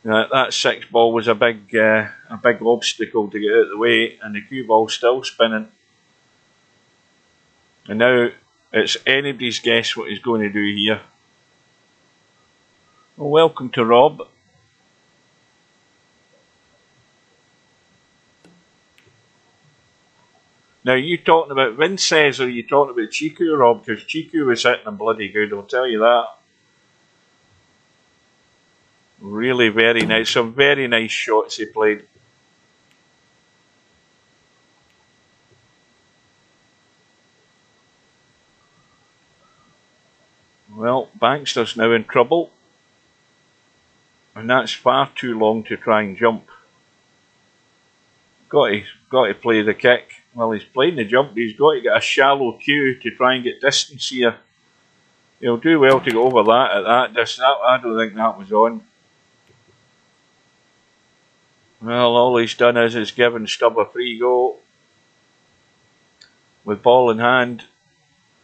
That 6 ball was a big obstacle to get out of the way, and the cue ball's still spinning. And now it's anybody's guess what he's going to do here. Well, welcome to Rob. Now, you talking about Vinces, or are you talking about Chiku, Rob? Because Chiku was hitting him bloody good, I'll tell you that. Really very nice. Some very nice shots he played. Well, Bankster's now in trouble. And that's far too long to try and jump. Got to play the kick. Well, he's playing the jump, but he's got to get a shallow cue to try and get distance here. He'll do well to go over that at that distance. I don't think that was on. Well, all he's done is given Stubb a free go with ball in hand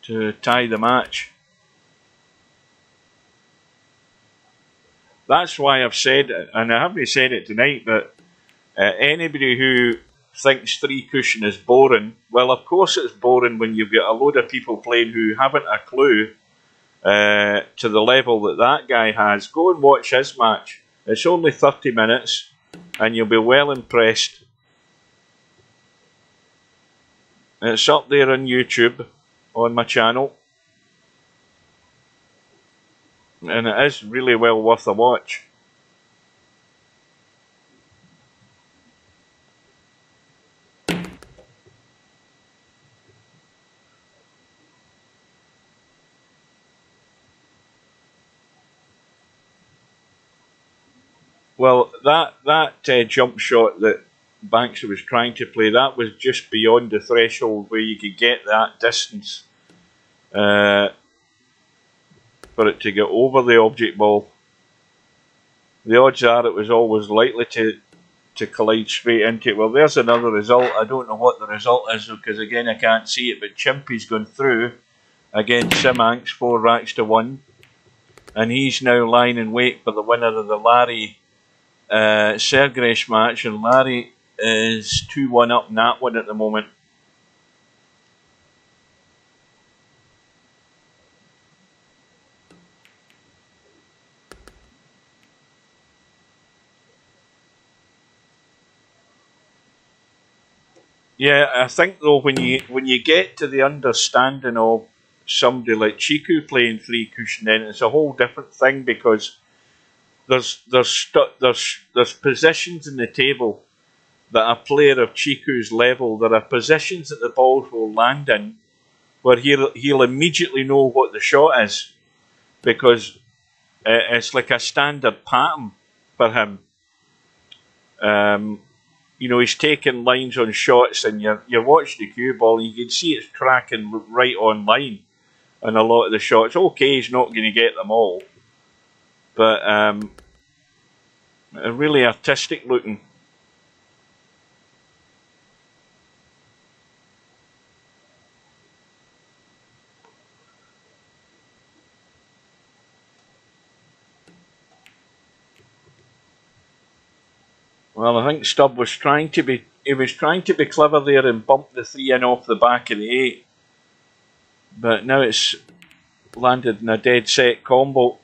to tie the match. That's why I've said, and I haven't said it tonight, but anybody who thinks 3 cushion is boring, well, of course it's boring when you've got a load of people playing who haven't a clue to the level that guy has. Go and watch his match. It's only 30 minutes. And you'll be well impressed. It's up there on YouTube, on my channel. And it is really well worth a watch. Well, that jump shot that Bankster was trying to play, that was just beyond the threshold where you could get that distance for it to get over the object ball. The odds are it was always likely to collide straight into it. Well, there's another result. I don't know what the result is because, again, I can't see it, but Chimpy's gone through against Simanx, 4 racks to 1. And he's now lying in wait for the winner of the Larry Sergresh match, and Larry is 2-1 up in that one at the moment. Yeah, I think though when you get to the understanding of somebody like Chiku playing 3 cushion, then it's a whole different thing because there's positions in the table that a player of Chiku's level, there are positions that the balls will land in where he'll immediately know what the shot is because it's like a standard pattern for him. You know, he's taking lines on shots and you're watching the cue ball and you can see it's tracking right on line on a lot of the shots. Okay, he's not going to get them all. But really artistic looking. Well, I think Stubb was trying to be clever there and bump the 3 in off the back of the 8. But now it's landed in a dead set combo.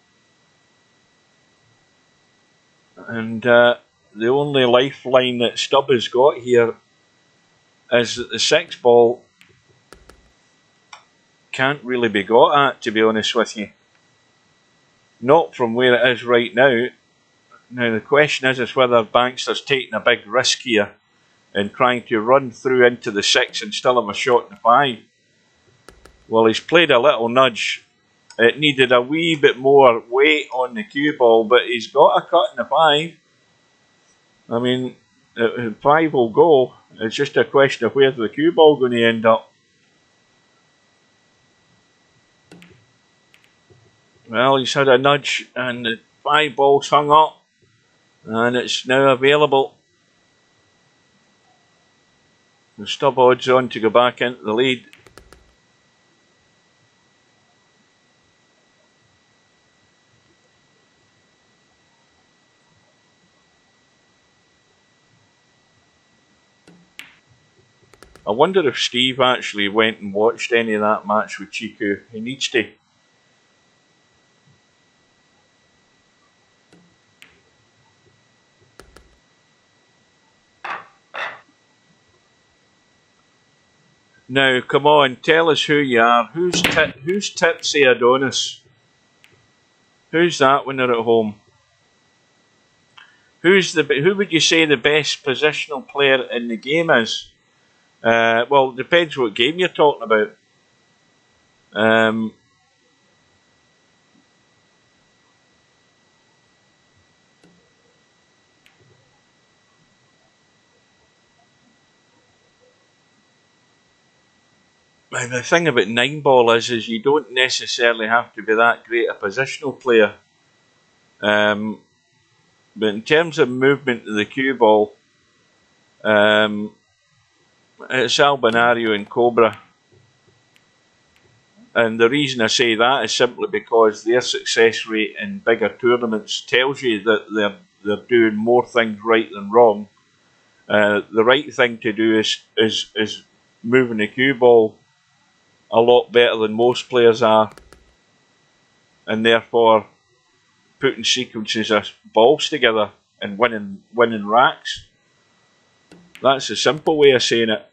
And the only lifeline that Stubb has got here is that the 6 ball can't really be got at, to be honest with you. Not from where it is right now. Now the question is whether Bankster's taking a big risk here in trying to run through into the 6 and still have a shot in the 5. Well, he's played a little nudge. It needed a wee bit more weight on the cue ball, but he's got a cut in the 5. I mean, 5 will go. It's just a question of where's the cue ball going to end up. Well, he's had a nudge and the 5 ball's hung up and it's now available. The Stubb odds on to go back into the lead. I wonder if Steve actually went and watched any of that match with Chiku. He needs to. Now, come on, tell us who you are. Who's Tipsy Adonis? Who's that when they're at home? Who would you say the best positional player in the game is? Well, it depends what game you're talking about. The thing about 9 ball is you don't necessarily have to be that great a positional player. But in terms of movement of the cue ball, it's Albinario and Cobra. And the reason I say that is simply because their success rate in bigger tournaments tells you that they're doing more things right than wrong. The right thing to do is moving the cue ball a lot better than most players are, and therefore putting sequences of balls together and winning racks. That's a simple way of saying it.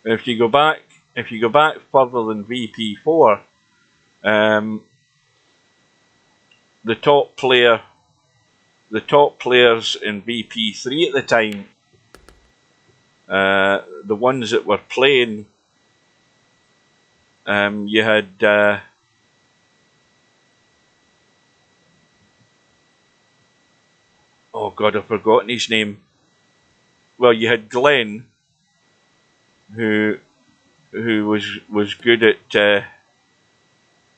If you go back further than VP4, the top players in VP3 at the time, the ones that were playing, you had oh God, I've forgotten his name. Well, you had Glenn, who was good at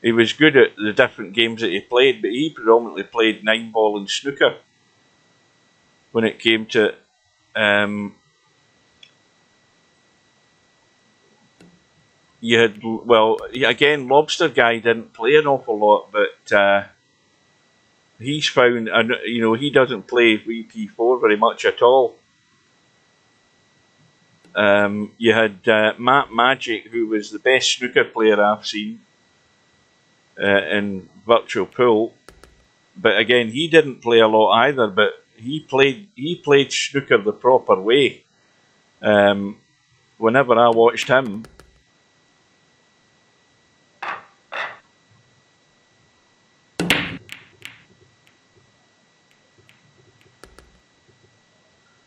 he was good at the different games that he played, but he predominantly played 9 ball and snooker when it came to you had, well, again, Lobster Guy didn't play an awful lot, but he's found, you know, he doesn't play VP4 very much at all. You had Matt Magic, who was the best snooker player I've seen in virtual pool, but again, he didn't play a lot either. But he played snooker the proper way. Whenever I watched him,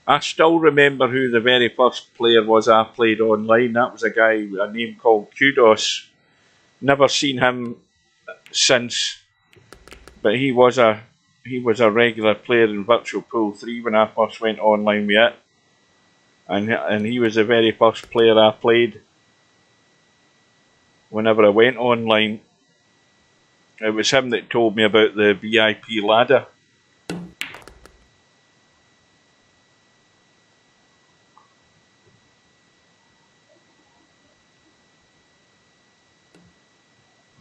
I still remember who the very first player was I played online. That was a guy with a name called Kudos. Never seen him since, but he was a regular player in Virtual Pool 3 when I first went online with it, and he was the very first player I played whenever I went online. It was him that told me about the VIP ladder.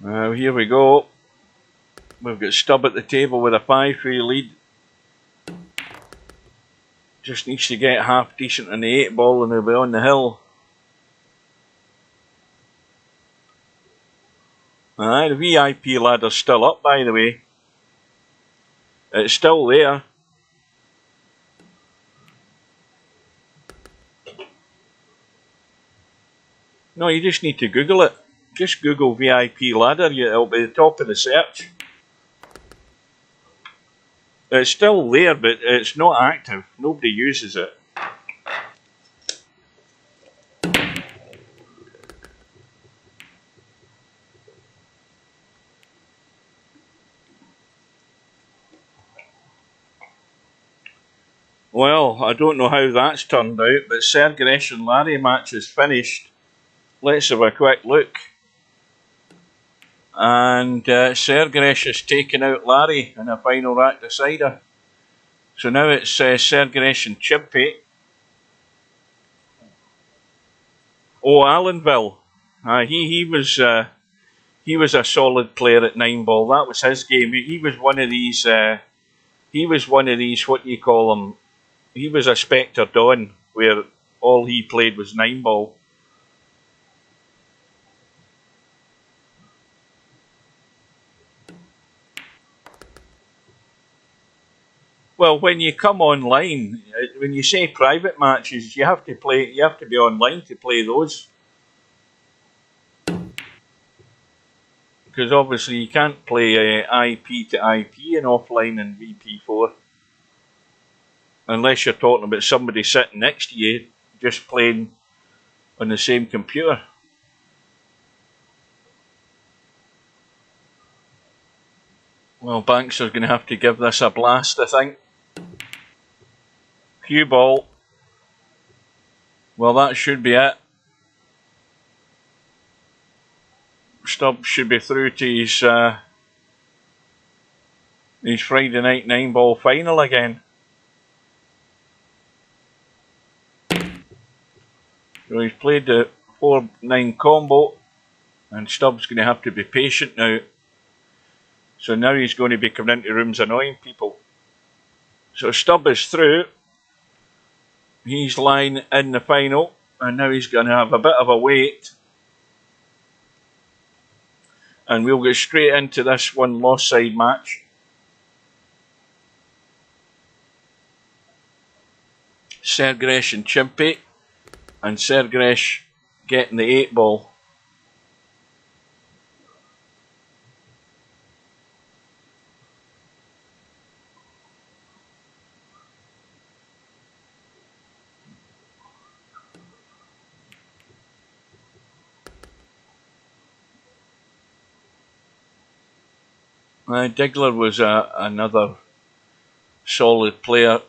Here we go. We've got Stubb at the table with a 5-3 lead. Just needs to get half decent in the 8 ball and he'll be on the hill. The VIP ladder's still up, by the way. It's still there. No, you just need to Google it. Just Google VIP ladder, it'll be the top of the search. It's still there, but it's not active. Nobody uses it. Well, I don't know how that's turned out, but Sergeresh and Larry match is finished. Let's have a quick look. And Sergeresh has taken out Larry in a final rack decider. So now it's Sergeresh and Chimpy. Oh, Allenville. He was a solid player at 9 ball. That was his game. He was one of these. What do you call them? He was a Spectre Don, where all he played was 9 ball. Well, when you come online, when you say private matches, you have to play. You have to be online to play those, because obviously you can't play IP to IP and offline in VP4 unless you're talking about somebody sitting next to you just playing on the same computer. Well, Banks are going to have to give this a blast, I think. Cue ball. Well, that should be it. Stubb should be through to his Friday night 9 ball final again. So he's played the 4-9 combo, and Stubb's going to have to be patient now. So now he's going to be coming into rooms annoying people. So Stubb is through. He's lying in the final, and now he's going to have a bit of a wait. And we'll go straight into this one lost side match. Sergeresh and Chimpy, and Sergeresh getting the 8 ball. Diggler was another solid player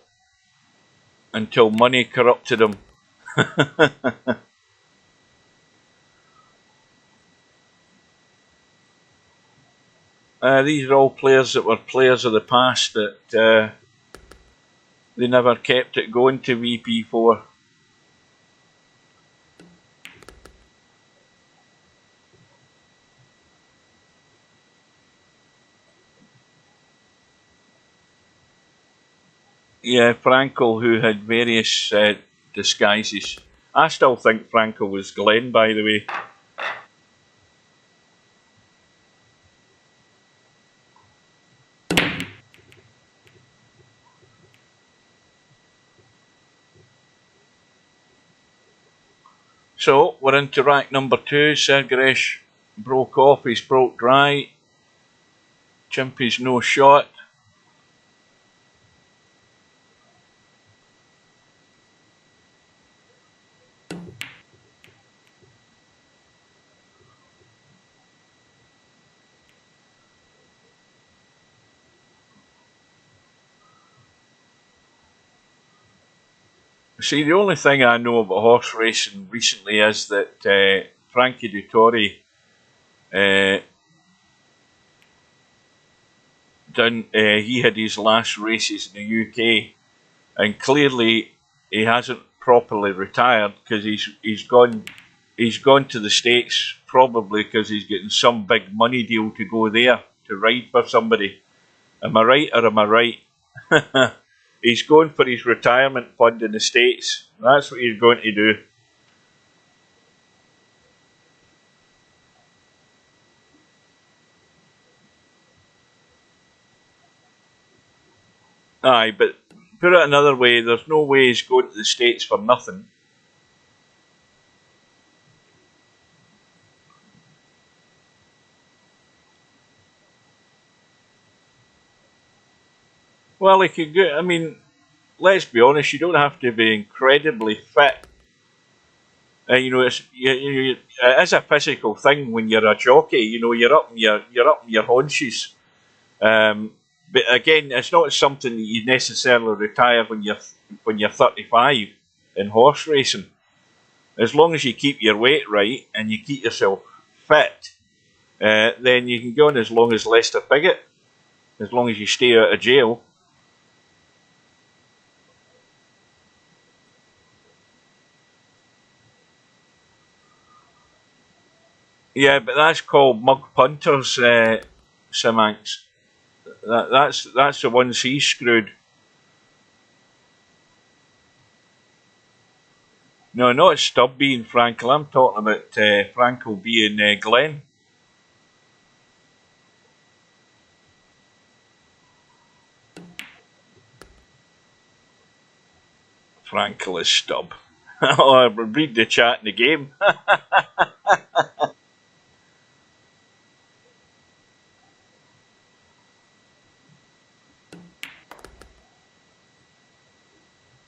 until money corrupted him. These are all players that were players of the past that they never kept it going to VP4. Yeah, Frankel, who had various disguises. I still think Frankel was Glenn, by the way. So, we're into rack number 2. Sergeresh broke off, he's broke dry. Chimpy's no shot. See, the only thing I know about horse racing recently is that Frankie Dettori he had his last races in the UK, and clearly he hasn't properly retired because he's he's gone to the States probably because he's getting some big money deal to go there to ride for somebody. Am I right or am I right? He's going for his retirement fund in the States. That's what he's going to do. Aye, but put it another way, there's no way he's going to the States for nothing. Well, he could go, I mean, let's be honest, you don't have to be incredibly fit. You know, it is a physical thing when you're a jockey. You know, you're up in your haunches. But again, it's not something that you necessarily retire when you're 35 in horse racing. As long as you keep your weight right and you keep yourself fit, then you can go on as long as Lester Piggott, as long as you stay out of jail. Yeah, but that's called mug punters, Simanx. That's the ones he's screwed. No, not Stubb being Frankel. I'm talking about Frankel being Glenn. Frankel is Stubb. Oh, I read the chat in the game.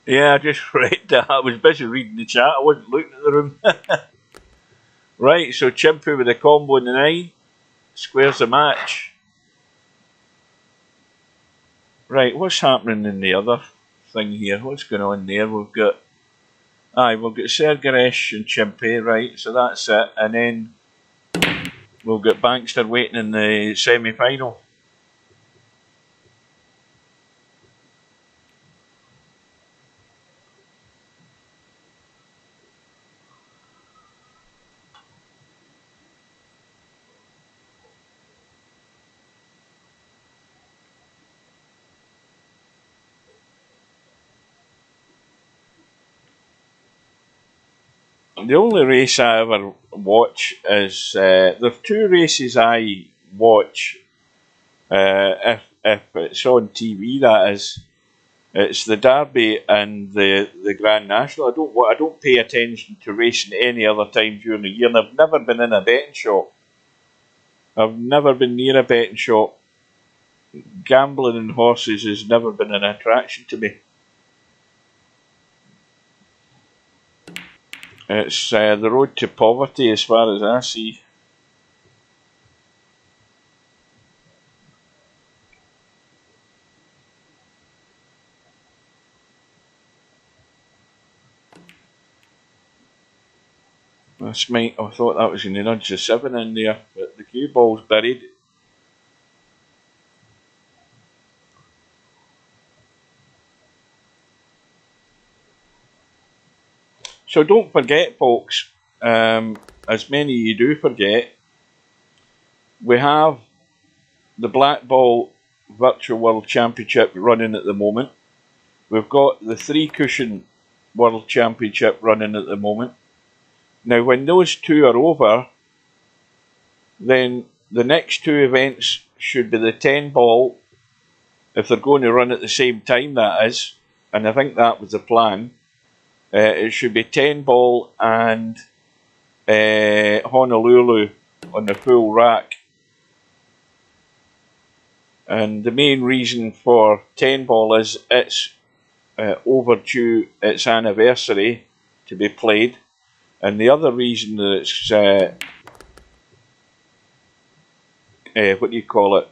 Yeah, I just read that. I was busy reading the chat. I wasn't looking at the room. Right, so Chimpy with a combo in the 9. Squares the match. Right, what's happening in the other thing here? What's going on there? We've got Sergaresh and Chimpy, right, so that's it. And then we've got Bankster waiting in the semi-final. The only race I ever watch is there's 2 races I watch if it's on TV. That is, it's the Derby and the Grand National. I don't pay attention to racing any other time during the year, and I've never been in a betting shop. I've never been near a betting shop. Gambling in horses has never been an attraction to me. It's the road to poverty as far as I see. I thought that was going to nudge the 7 in there, but the cue ball's buried. So don't forget, folks, as many of you do forget, we have the Black Ball Virtual World Championship running at the moment. We've got the 3 Cushion World Championship running at the moment. Now, when those 2 are over, then the next 2 events should be the 10 ball, if they're going to run at the same time, that is, and I think that was the plan. It should be 10 ball and Honolulu on the full rack. And the main reason for 10 ball is it's overdue its anniversary to be played. And the other reason that it's, what do you call it,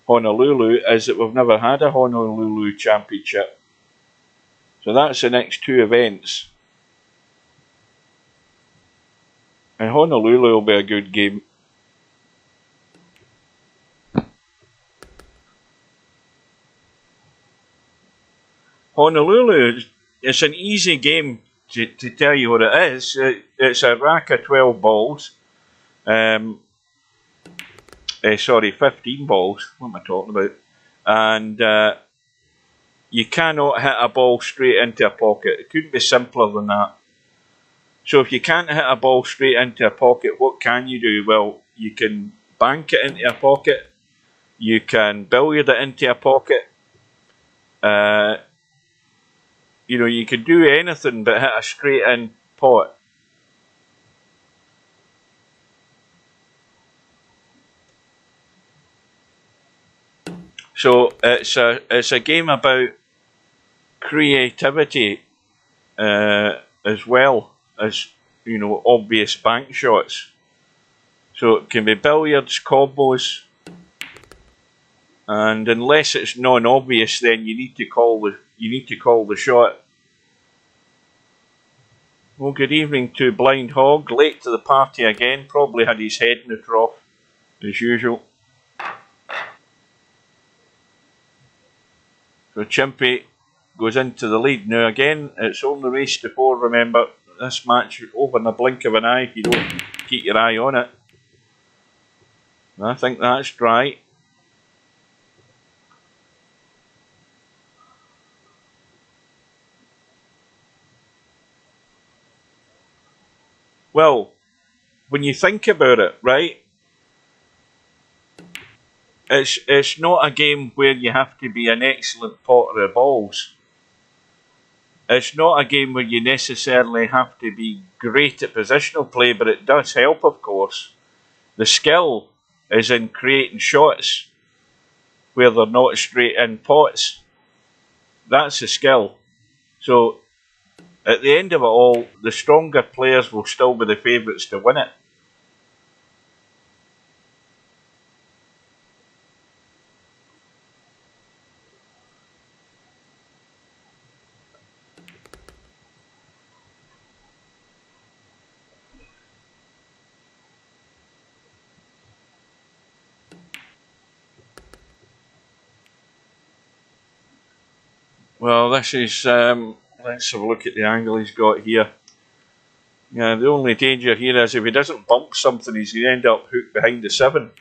Honolulu, is that we've never had a Honolulu Championship. So that's the next 2 events. And Honolulu will be a good game. Honolulu, it's an easy game to tell you what it is, it's a rack of 12 balls. Sorry, 15 balls. What am I talking about? And you cannot hit a ball straight into a pocket. It couldn't be simpler than that. So if you can't hit a ball straight into a pocket, what can you do? Well, you can bank it into a pocket. You can billiard it into a pocket. You know, you can do anything but hit a straight in pot. So it's a game about creativity as well as, you know, obvious bank shots. So it can be billiards, combos, and unless it's non-obvious, then you need to call the shot. Well, good evening to Blind Hog, late to the party again. Probably had his head in the trough as usual. So Chimpy goes into the lead now again. It's only race to 4. Remember, this match over in the blink of an eye if you don't keep your eye on it. I think that's dry. Well, when you think about it, right? It's not a game where you have to be an excellent potter of balls. It's not a game where you necessarily have to be great at positional play, but it does help, of course. The skill is in creating shots where they're not straight in pots. That's the skill. So, at the end of it all, the stronger players will still be the favourites to win it. Well, this is, let's have a look at the angle he's got here. Yeah, the only danger here is if he doesn't bump something, he's going to end up hooked behind the 7.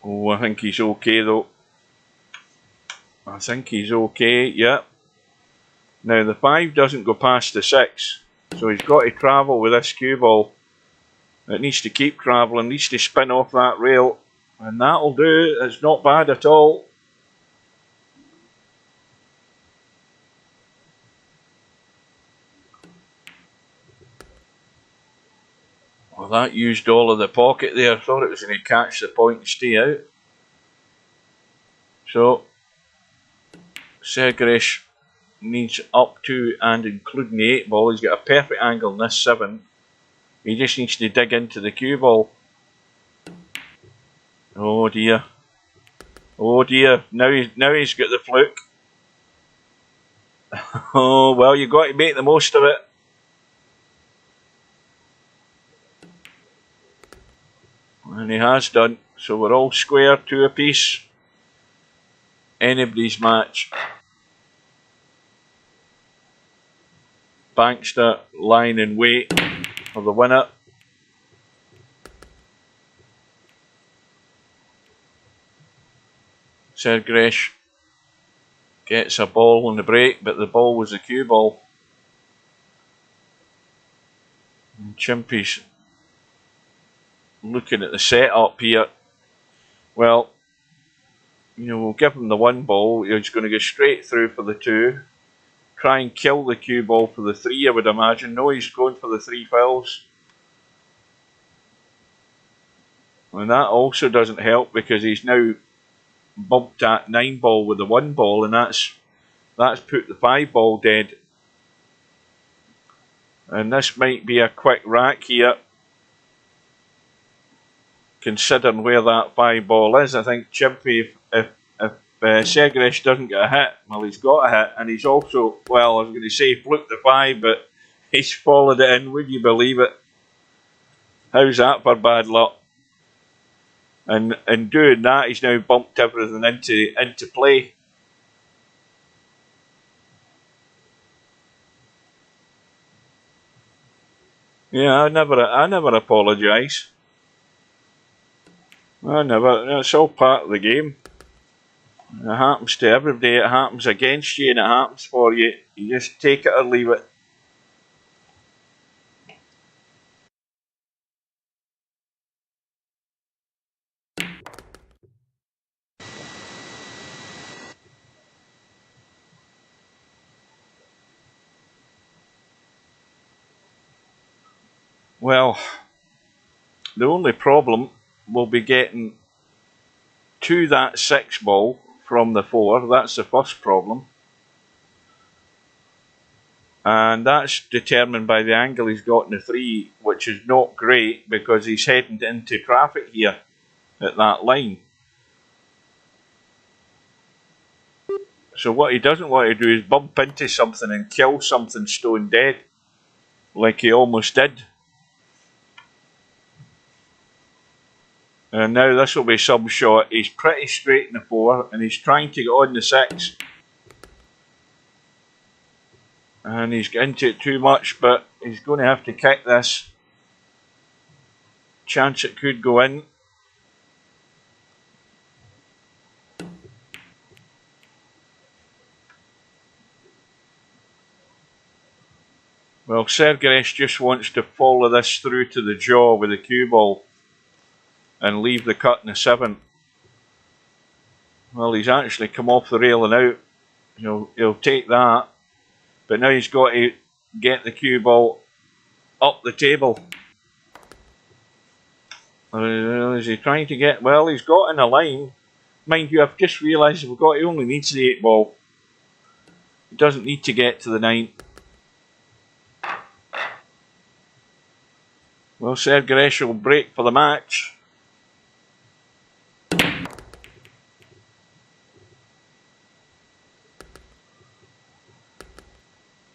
Oh, I think he's okay though. I think he's okay, yeah. Now the 5 doesn't go past the 6, so he's got to travel with this cue ball. It needs to keep travelling, needs to spin off that rail. And that'll do. It's not bad at all. Well, that used all of the pocket there. Thought it was going to catch the point and stay out. So, Segresh needs up to and including the 8 ball. He's got a perfect angle in this 7. He just needs to dig into the cue ball. Oh dear. Oh dear. Now he's got the fluke. Oh, well, you've got to make the most of it. And he has done. So we're all square, 2 apiece. Anybody's match. Bankster lying in wait for the winner. Sergresh gets a ball on the break, but the ball was a cue ball. And Chimpy's looking at the setup here. Well, you know, we'll give him the 1 ball. He's going to go straight through for the 2. Try and kill the cue ball for the 3, I would imagine. No, he's going for the 3 fouls. And that also doesn't help because he's now bumped that 9 ball with the 1 ball, and that's put the 5 ball dead. And this might be a quick rack here, considering where that 5 ball is. I think Chimpy, if Segresh doesn't get a hit, well, he's got a hit, and he's also, well, I was going to say fluked the 5, but he's followed it in. Would you believe it? How's that for bad luck? And in doing that, he's now bumped everything into play. Yeah, I never apologise. I never. It's all part of the game. It happens to everybody. It happens against you, and it happens for you. You just take it or leave it. Well, the only problem will be getting to that 6 ball from the 4. That's the first problem. And that's determined by the angle he's got in the 3, which is not great because he's heading into traffic here at that line. So what he doesn't want to do is bump into something and kill something stone dead, like he almost did. And now this will be some shot. He's pretty straight in the 4 and he's trying to get on the 6. And he's into it too much, but he's going to have to kick this. Chance it could go in. Well, Sergeresh just wants to follow this through to the jaw with the cue ball and leave the cut in the 7. Well, he's actually come off the rail and out. He'll take that. But now he's got to get the cue ball up the table. Is he trying to get... Well, he's got in a line. Mind you, I've just realised he only needs the 8 ball. He doesn't need to get to the 9. Well, Sergeresh will break for the match.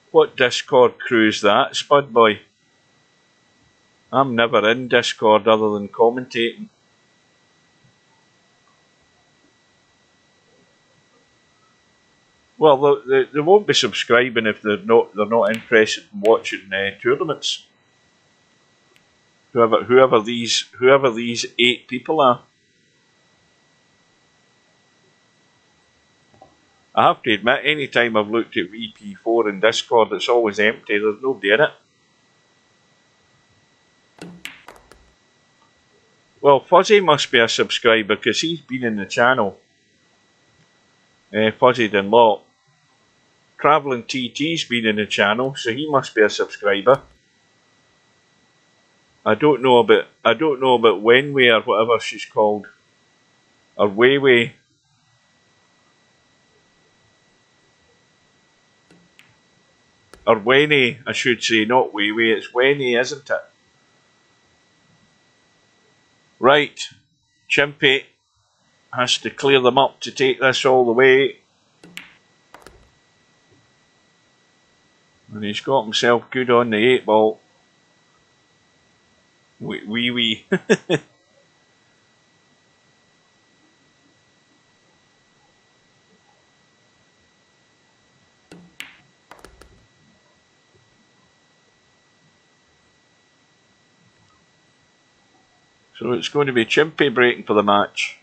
What Discord crew is that, Spud Boy? I'm never in Discord other than commentating. Well, they won't be subscribing if they're not interested in watching tournaments. Whoever these 8 people are. I have to admit, any time I've looked at VP4 in Discord, it's always empty. There's nobody in it. Well, Fuzzy must be a subscriber because he's been in the channel. Fuzzy Dunlop. Travelling TT's been in the channel, so he must be a subscriber. I don't know about Wenway or whatever she's called, or Wayway. Or Wenny, I should say, not Wayway. It's Wenny, isn't it? Right, Chimpy has to clear them up to take this all the way. And he's got himself good on the 8 ball. Wee. So it's going to be Chimpy breaking for the match.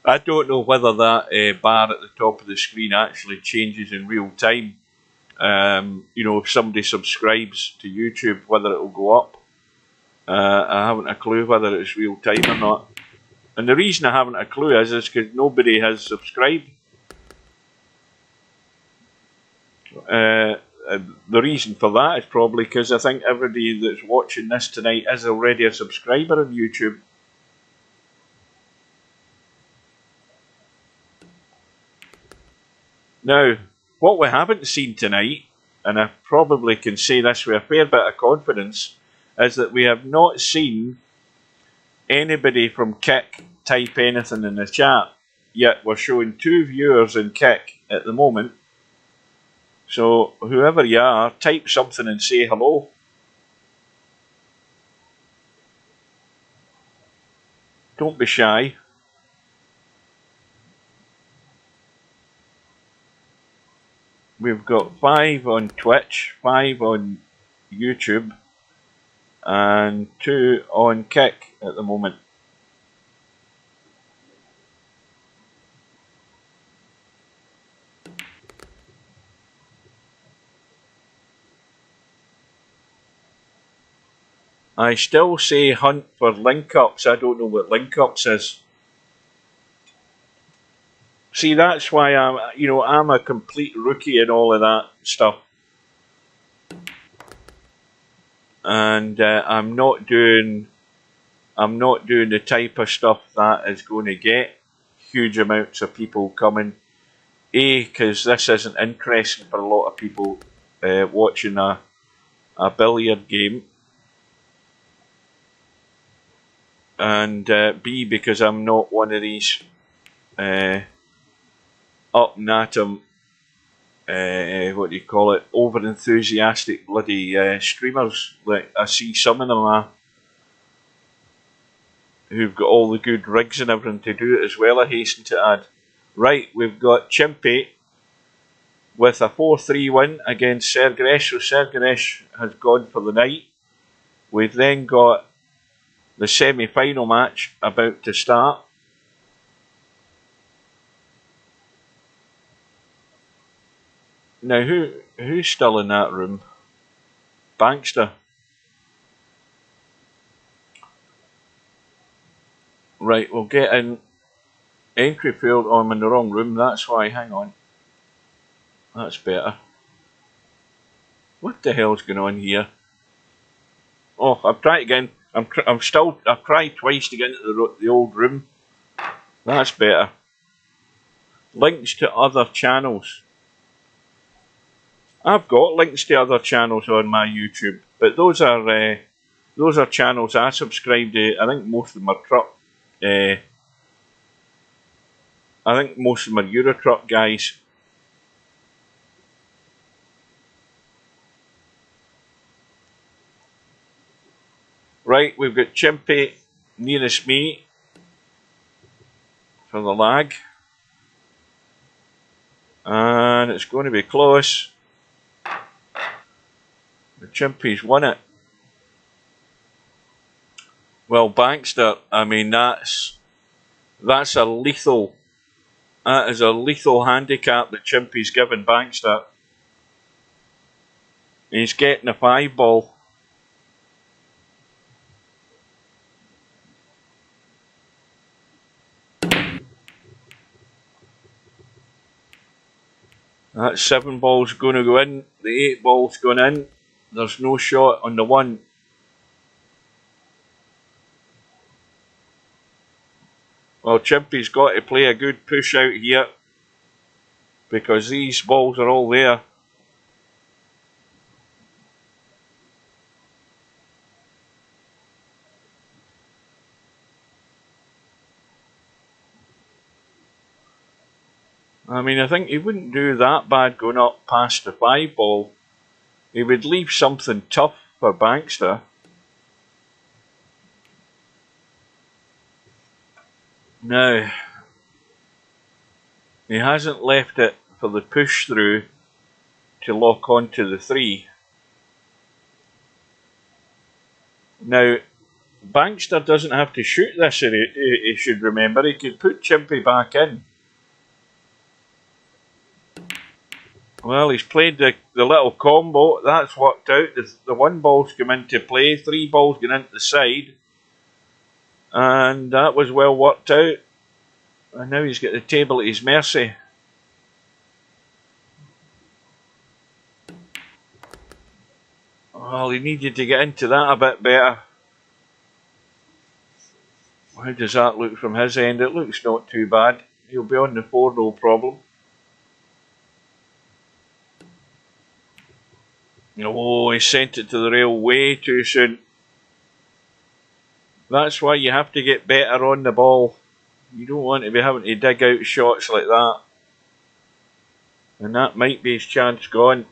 I don't know whether that bar at the top of the screen actually changes in real time. If somebody subscribes to YouTube, whether it will go up. I haven't a clue whether it's real time or not. And the reason I haven't a clue is because nobody has subscribed. The reason for that is probably because I think everybody that's watching this tonight is already a subscriber on YouTube. Now, what we haven't seen tonight, and I probably can say this with a fair bit of confidence, is that we have not seen anybody from Kick type anything in the chat. Yet we're showing 2 viewers in Kick at the moment. So whoever you are, type something and say hello. Don't be shy. We've got 5 on Twitch, 5 on YouTube, and 2 on Kick at the moment. I still say hunt for link-ups. I don't know what link-ups is. See, that's why I'm a complete rookie in all of that stuff. And I'm not doing the type of stuff that is going to get huge amounts of people coming. Because this isn't interesting for a lot of people watching a billiard game. And B, because I'm not one of these up and at 'em, what do you call it, over enthusiastic bloody streamers. Like I see some of them who've got all the good rigs and everything to do it as well, I hasten to add. Right, we've got Chimpy with a 4-3 win against Sergaresh. So Sergaresh has gone for the night. We've then got the semi-final match about to start. Now, who's still in that room? Bankster. Right, we'll get in. Entry failed. Oh, I'm in the wrong room. That's why. Hang on. That's better. What the hell's going on here? Oh, I've tried again. I've tried twice to get into the old room. That's better. Links to other channels. I've got links to other channels on my YouTube, but those are channels I subscribe to. I think most of them are truck. I think most of them are Euro Truck guys. Right, we've got Chimpy nearest me for the lag. And it's going to be close. The Chimpy's won it. Well, Bankster, I mean, that's a lethal. That is a lethal handicap that Chimpy's given Bankster. He's getting a 5-ball. That 7 ball's going to go in. The 8 ball's going in. There's no shot on the 1. Well, Chimpy's got to play a good push out here because these balls are all there. I mean, I think he wouldn't do that bad going up past the 5-ball. He would leave something tough for Bankster. Now, he hasn't left it for the push through to lock onto the 3. Now, Bankster doesn't have to shoot this, he should remember. He could put Chimpy back in. Well, he's played the little combo. That's worked out. The 1 ball's come into play. 3 balls going into the side. And that was well worked out. And now he's got the table at his mercy. Well, he needed to get into that a bit better. How does that look from his end? It looks not too bad. He'll be on the 4, no problem. Oh, he sent it to the rail way too soon. That's why you have to get better on the ball. You don't want to be having to dig out shots like that. And that might be his chance gone.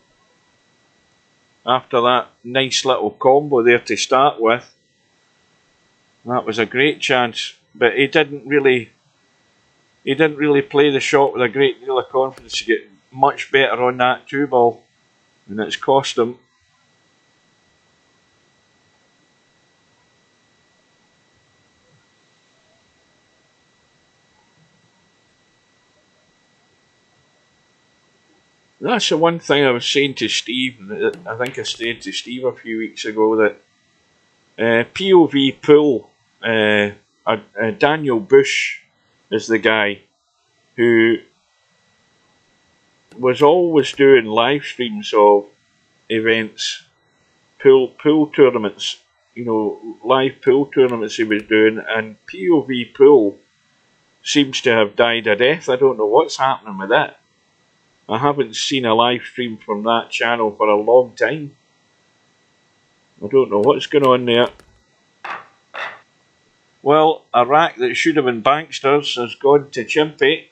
After that nice little combo there to start with. That was a great chance. But he didn't really play the shot with a great deal of confidence to get much better on that 2-ball, and it's cost him. That's the one thing I was saying to Steve. I think I said to Steve a few weeks ago that POV Pool, Daniel Bush is the guy who was always doing live streams of events, pool tournaments, you know, live pool tournaments he was doing, and POV Pool seems to have died a death. I don't know what's happening with it. I haven't seen a live stream from that channel for a long time. I don't know what's going on there. Well, a rack that should have been Bankster's has gone to Chimpy.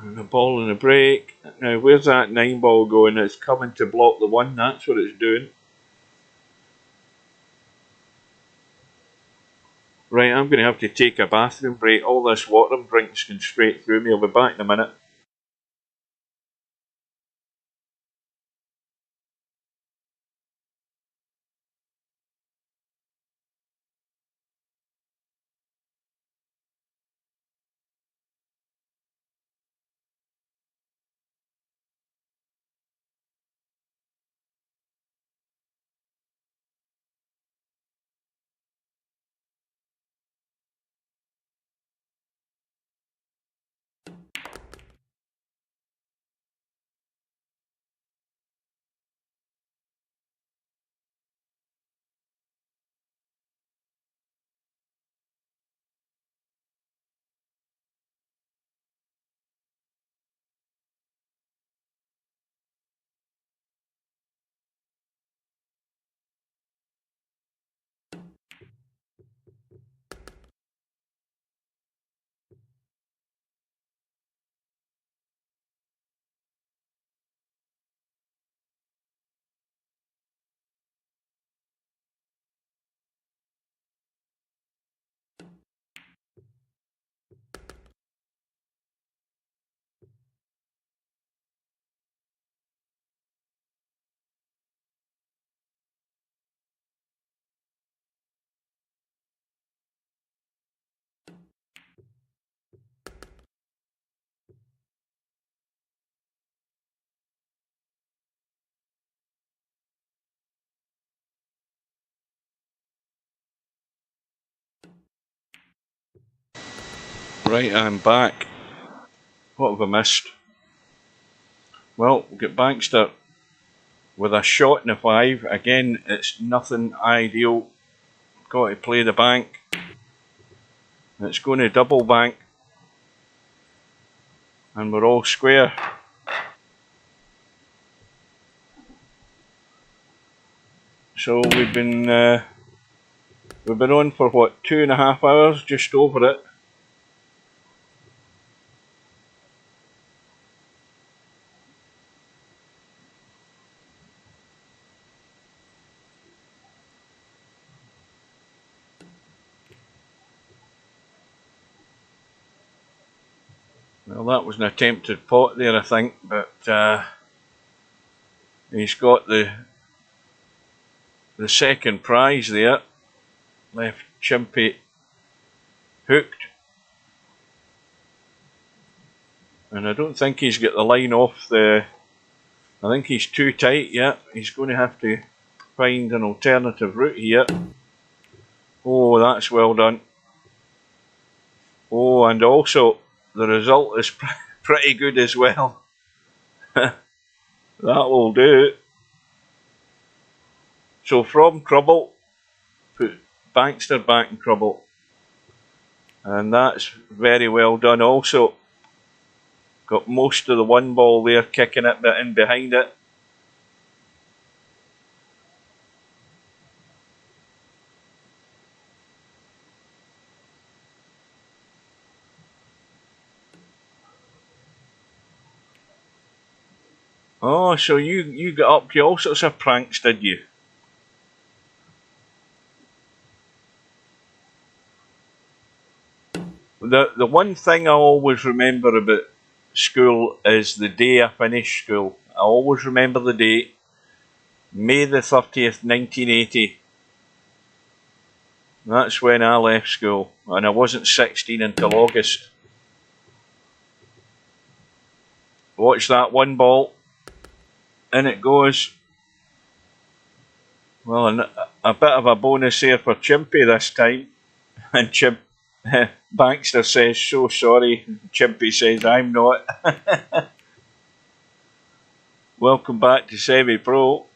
And the ball in the break. Now, where's that 9-ball going? It's coming to block the 1. That's what it's doing. Right, I'm going to have to take a bathroom break. All this water I'm drinking's going straight through me. I'll be back in a minute. Right, I'm back. What have I missed? Well, we'll get Bankster with a shot in the 5. Again, it's nothing ideal. Got to play the bank. It's going to double bank. And we're all square. So we've been on for what, 2.5 hours, just over it. Well, that was an attempted pot there, I think, but he's got the second prize there. Left Chimpy hooked. And I don't think he's got the line off the... I think he's too tight, yeah. He's going to have to find an alternative route here. Oh, that's well done. Oh, and also the result is pretty good as well. That will do. So from trouble, put Bankster back in trouble. And that's very well done also. Got most of the 1-ball there, kicking it in behind it. Oh, so you got up to all sorts of pranks, did you? The one thing I always remember about school is the day I finished school. I always remember the date, May the 30th, 1980. That's when I left school, and I wasn't 16 until August. Watch that one ball, in it goes. Well, a bit of a bonus here for Chimpy this time. And Baxter says, so sorry. Chimpy says, I'm not. Welcome back to Semi-Pro.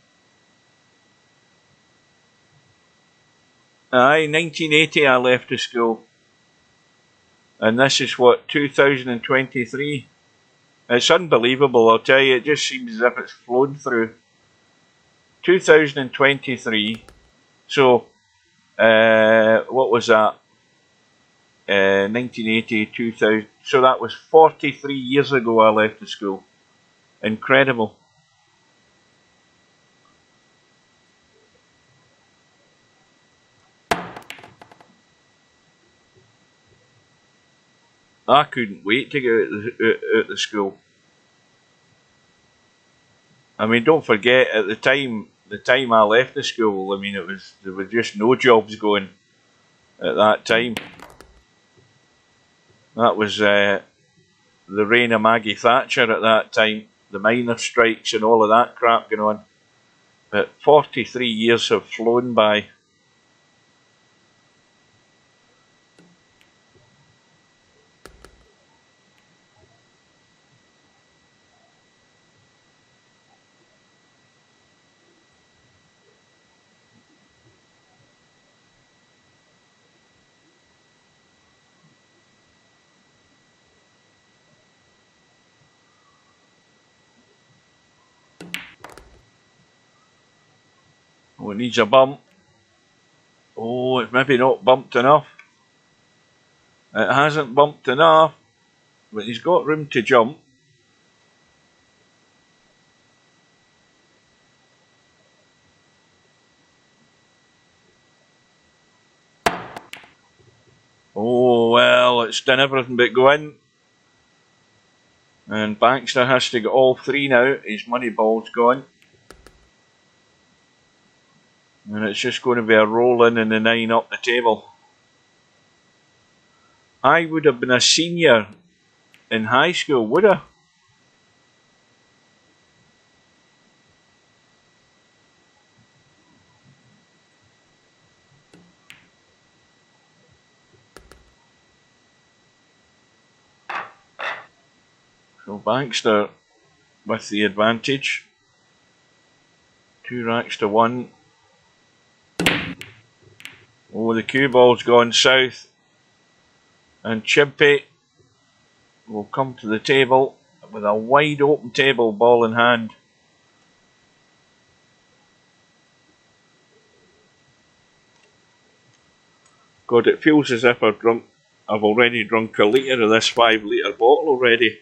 Aye, 1980 I left the school. And this is what, 2023? It's unbelievable, I'll tell you. It just seems as if it's flown through. 2023. So, what was that? 1980, 2000. So that was 43 years ago I left the school. Incredible. I couldn't wait to get out of the school. I mean, don't forget, at the time I left the school, I mean, there were just no jobs going at that time. That was the reign of Maggie Thatcher at that time, the miners' strikes and all of that crap going on. But 43 years have flown by. Oh, it needs a bump. Oh, it's maybe not bumped enough. It hasn't bumped enough, but he's got room to jump. Oh, well, it's done everything but go in. And Baxter has to get all three now. His money ball's gone. And it's just going to be a roll in and a 9 up the table. I would have been a senior in high school, would I? So Baxter with the advantage. 2 racks to 1. Oh, the cue ball's gone south. And Chimpy will come to the table with a wide open table, ball in hand. God, it feels as if I've already drunk a litre of this 5 litre bottle already.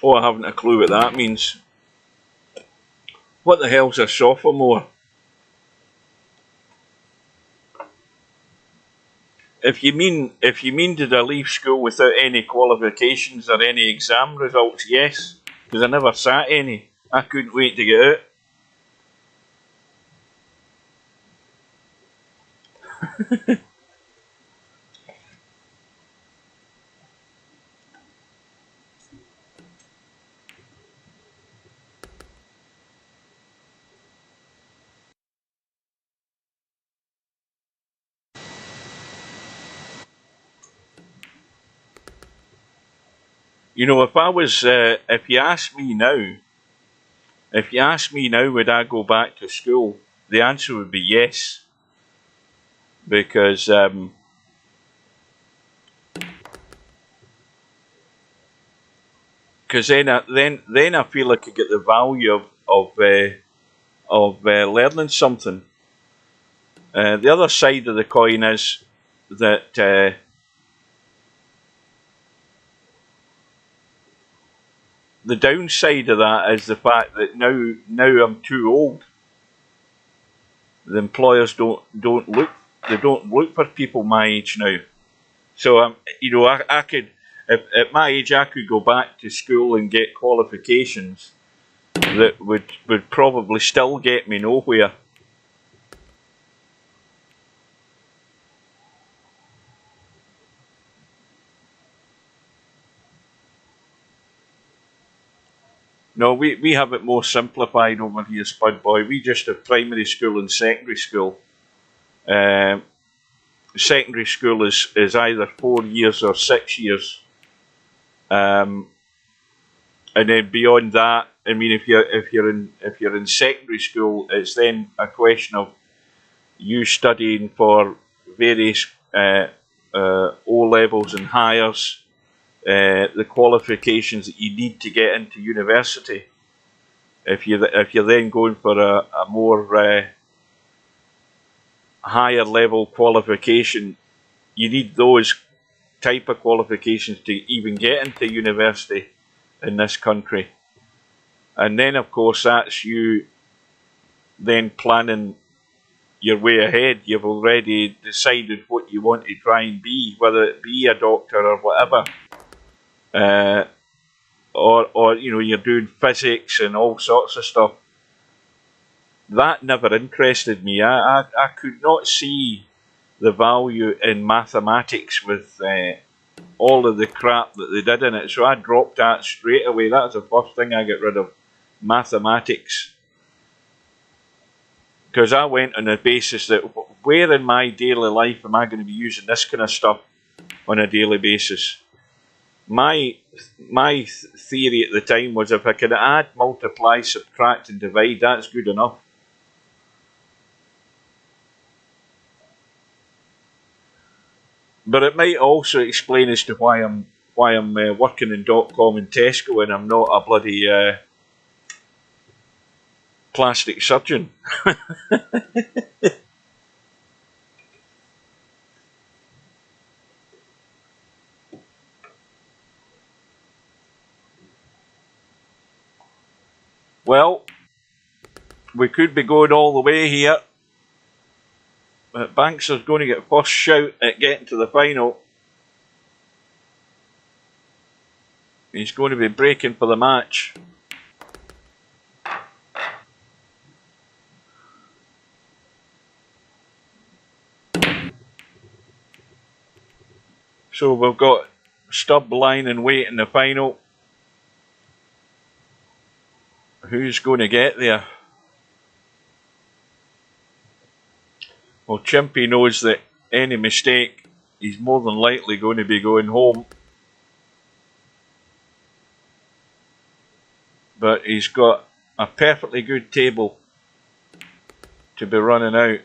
Oh, I haven't a clue what that means. What the hell's a sophomore? If you mean did I leave school without any qualifications or any exam results, yes, because I never sat any. I couldn't wait to get out. You know, if you ask me now, would I go back to school? The answer would be yes, because then I feel like I get the value of learning something. The other side of the coin is that the downside of that is the fact that now I'm too old. The employers don't look for people my age now. So I could, at my age, I could go back to school and get qualifications that would probably still get me nowhere. No, we have it more simplified over here, Spud Boy. We just have primary school and secondary school. Secondary school is either 4 years or 6 years, and then beyond that, I mean, if you're in secondary school, it's then a question of you studying for various O levels and highers. The qualifications that you need to get into university. If you're then going for a more higher level qualification, you need those type of qualifications to even get into university in this country. And then, of course, that's you then planning your way ahead. You've already decided what you want to try and be, whether it be a doctor or whatever. Or you're doing physics and all sorts of stuff. That never interested me. I could not see the value in mathematics with all of the crap that they did in it, so I dropped that straight away. That was the first thing I got rid of, mathematics. Because I went on the basis that where in my daily life am I going to be using this kind of stuff on a daily basis? My theory at the time was if I could add, multiply, subtract and divide, that's good enough. But it might also explain as to why I'm working in .com and Tesco and I'm not a bloody plastic surgeon. Well, we could be going all the way here. But Banks is going to get first shout at getting to the final. He's going to be breaking for the match. So we've got Stubb, Line and Weight in the final. Who's going to get there? Well, Chimpy knows that any mistake, he's more than likely going to be going home. But he's got a perfectly good table to be running out.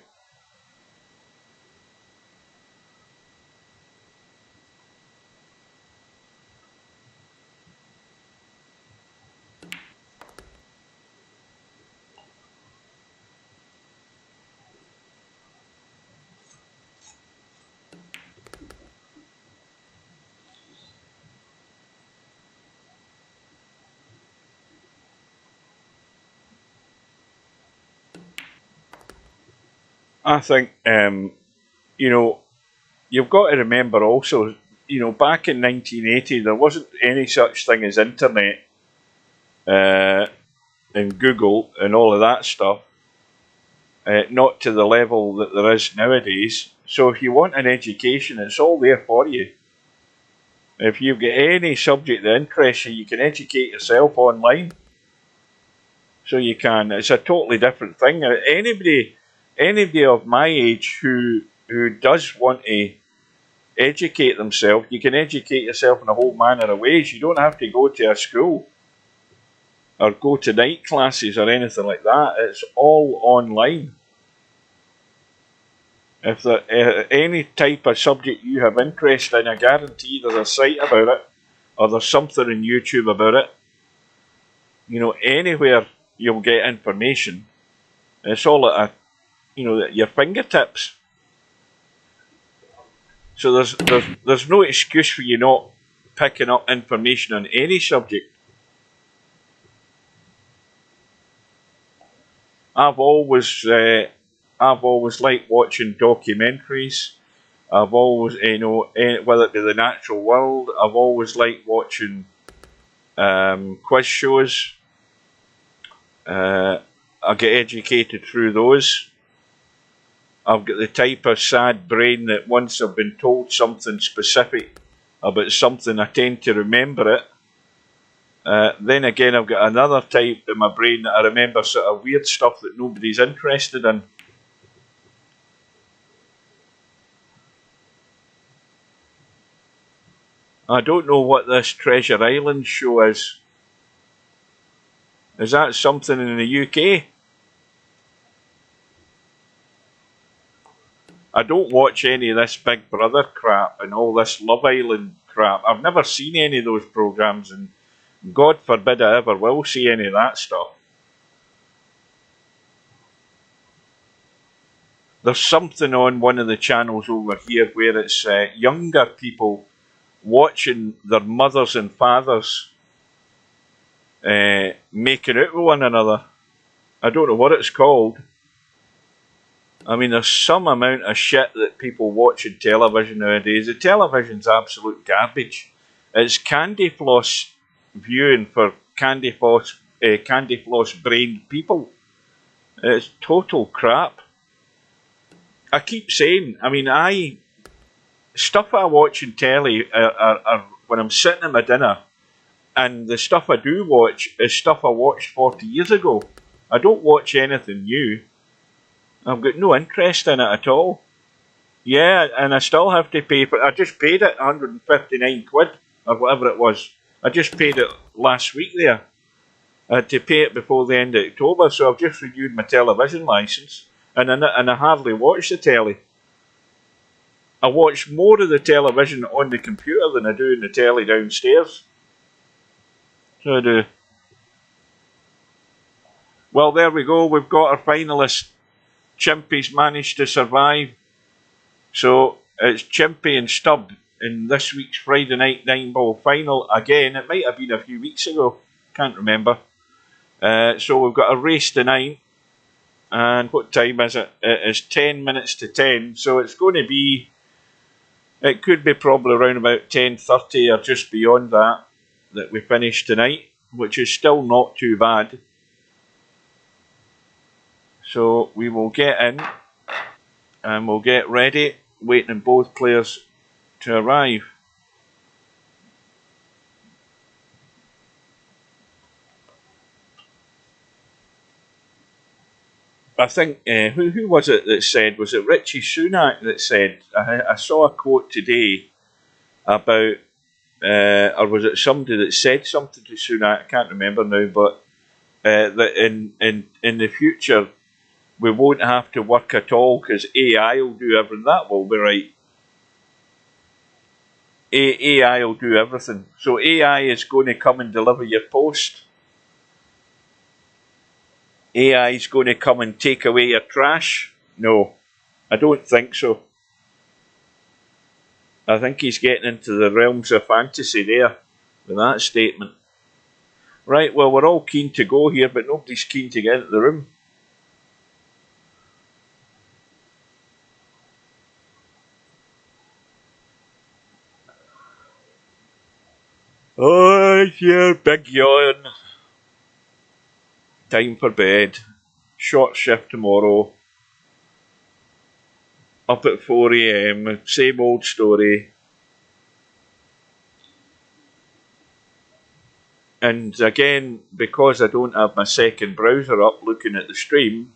I think, you've got to remember also, back in 1980, there wasn't any such thing as internet and Google and all of that stuff, not to the level that there is nowadays. So if you want an education, it's all there for you. If you've got any subject that interests you, you can educate yourself online. So you can. It's a totally different thing. Anybody of my age who does want to educate themselves, you can educate yourself in a whole manner of ways. You don't have to go to a school or go to night classes or anything like that. It's all online. If there any type of subject you have interest in, I guarantee there's a site about it, or there's something on YouTube about it. Anywhere you'll get information. It's all at your fingertips. So there's no excuse for you not picking up information on any subject. I've always liked watching documentaries. I've always, whether it be the natural world, I've always liked watching quiz shows. I get educated through those. I've got the type of sad brain that once I've been told something specific about something, I tend to remember it. Then again, I've got another type in my brain that I remember sort of weird stuff that nobody's interested in. I don't know what this Treasure Island show is. Is that something in the UK? I don't watch any of this Big Brother crap and all this Love Island crap. I've never seen any of those programmes, and God forbid I ever will see any of that stuff. There's something on one of the channels over here where it's younger people watching their mothers and fathers making out with one another. I don't know what it's called. I mean, there's some amount of shit that people watch in television nowadays. The television's absolute garbage. It's candy floss viewing for candy floss brained people. It's total crap. I keep saying, I mean, stuff I watch in telly are when I'm sitting at my dinner, and the stuff I do watch is stuff I watched 40 years ago. I don't watch anything new. I've got no interest in it at all. Yeah, and I still have to pay for it. I just paid it 159 quid, or whatever it was. I just paid it last week there. I had to pay it before the end of October, so I've just renewed my television licence, and I hardly watch the telly. I watch more of the television on the computer than I do in the telly downstairs. So I do. Well, there we go. We've got our finalists. Chimpy's managed to survive. So it's Chimpy and Stubb in this week's Friday Night 9-ball final. Again, it might have been a few weeks ago. Can't remember. So we've got a race to 9. And what time is it? It is 10 minutes to 10. So it's going to be... It could be probably around about 10:30 or just beyond that we finish tonight, which is still not too bad. So we will get in and we'll get ready, waiting on both players to arrive. I think, who was it that said, was it Richie Sunak that said, I saw a quote today about, or was it somebody that said something to Sunak, I can't remember now, but that in the future we won't have to work at all because AI will do everything. That will be right. AI will do everything. So AI is going to come and deliver your post. AI is going to come and take away your trash? No, I don't think so. I think he's getting into the realms of fantasy there with that statement. Right, well, we're all keen to go here, but nobody's keen to get into the room. Oh, yeah, big yawn. Time for bed. Short shift tomorrow. Up at 4 AM. Same old story. And again, because I don't have my second browser up looking at the stream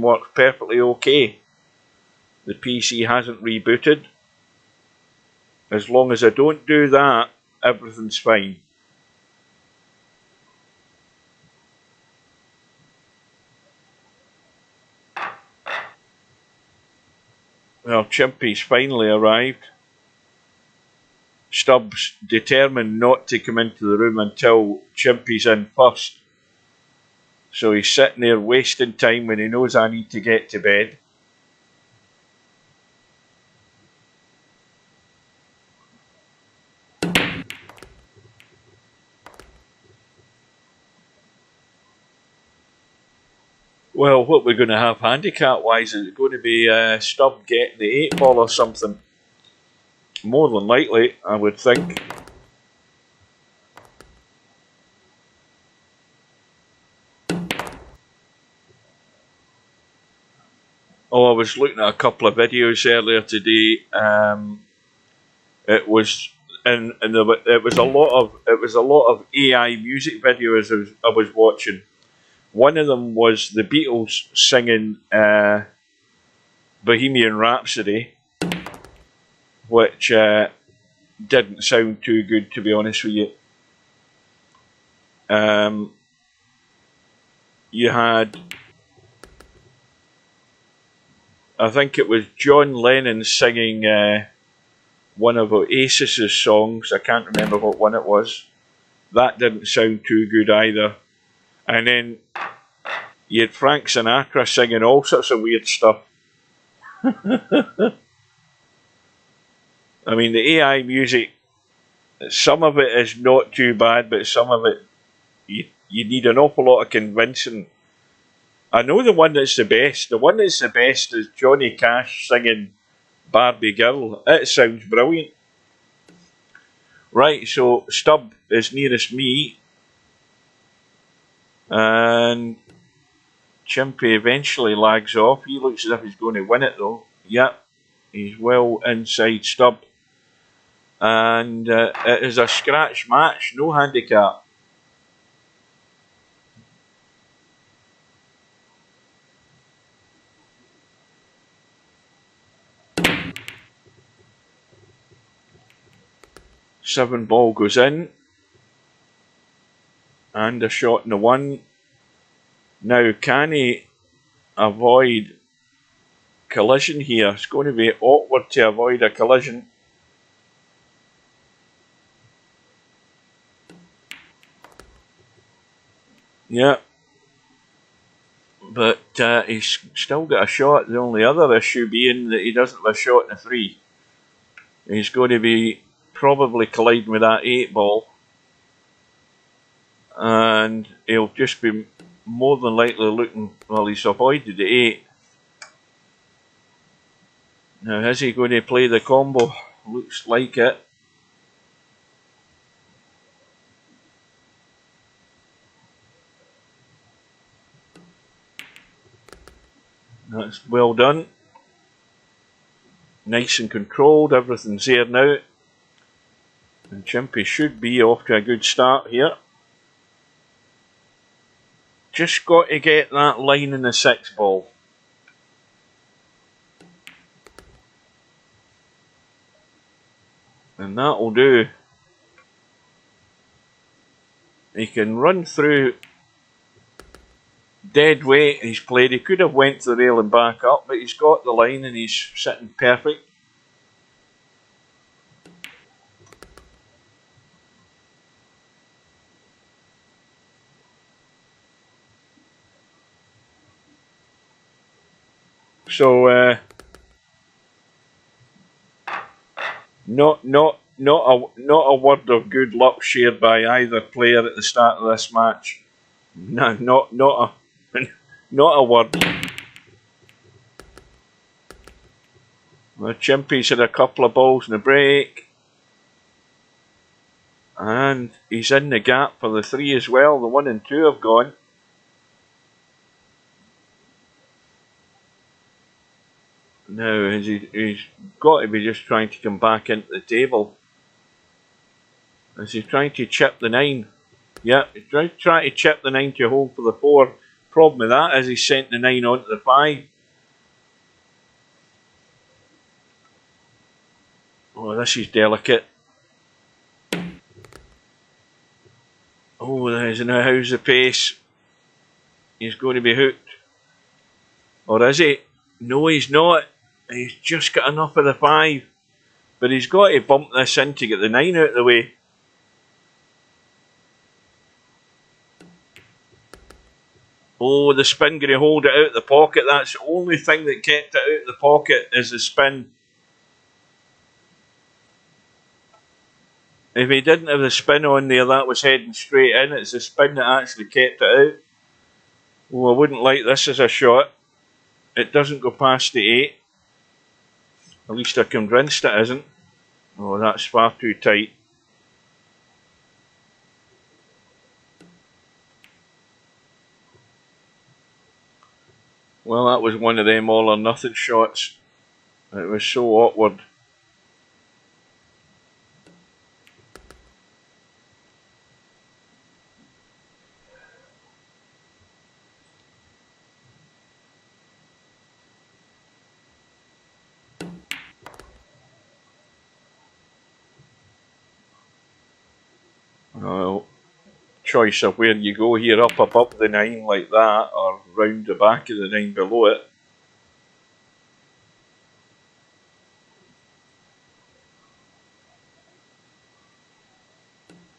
works perfectly okay. The PC hasn't rebooted. As long as I don't do that, everything's fine. Well, Chimpy's finally arrived. Stubbs determined not to come into the room until Chimpy's in first. So he's sitting there wasting time when he knows I need to get to bed. Well, what we're going to have handicap-wise, is it going to be Stubb getting the 8 ball or something? More than likely, I would think. Oh, I was looking at a couple of videos earlier today. It was it was a lot of AI music videos I was watching. One of them was the Beatles singing Bohemian Rhapsody, which didn't sound too good, to be honest with you. You had, I think it was John Lennon singing one of Oasis's songs. I can't remember what one it was. That didn't sound too good either. And then you had Frank Sinatra singing all sorts of weird stuff. I mean, the AI music, some of it is not too bad, but some of it, you need an awful lot of convincing. I know the one that's the best. The one that's the best is Johnny Cash singing Barbie Girl. It sounds brilliant. Right, so Stubb is nearest me. And Chimpy eventually lags off. He looks as if he's going to win it though. Yep, he's well inside Stubb. And it is a scratch match, no handicap. Seven ball goes in. And a shot in the 1. Now, can he avoid collision here? It's going to be awkward to avoid a collision. Yeah. But he's still got a shot. The only other issue being that he doesn't have a shot in a 3. He's going to be probably colliding with that 8 ball. And he'll just be more than likely looking, well, he's avoided the 8. Now, is he going to play the combo? Looks like it. That's well done. Nice and controlled, everything's there now. And Chimpy should be off to a good start here. Just got to get that line in the 6 ball. And that'll do. He can run through dead weight. He's played. He could have went to the rail and back up, but he's got the line and he's sitting perfect. So not a word of good luck shared by either player at the start of this match. No, not a word. The Chimpy's had a couple of balls in the break. And he's in the gap for the 3 as well. The 1 and 2 have gone. Now he's got to be just trying to come back into the table. Is he trying to chip the 9? Yeah, he's trying to chip the 9 to hold for the 4. Problem with that is he's sent the 9 onto the 5. Oh, this is delicate. Oh, there's now how's the pace? He's going to be hooked. Or is he? No, he's not. He's just got enough of the 5. But he's got to bump this in to get the 9 out of the way. Oh, the spin going to hold it out of the pocket. That's the only thing that kept it out of the pocket is the spin. If he didn't have the spin on there, that was heading straight in. It's the spin that actually kept it out. Oh, I wouldn't like this as a shot. It doesn't go past the 8. At least I'm convinced it isn't. Oh, that's far too tight. Well, that was one of them all or nothing shots. It was so awkward. Well, choice of where you go here, up above the 9 like that, or round the back of the 9 below it.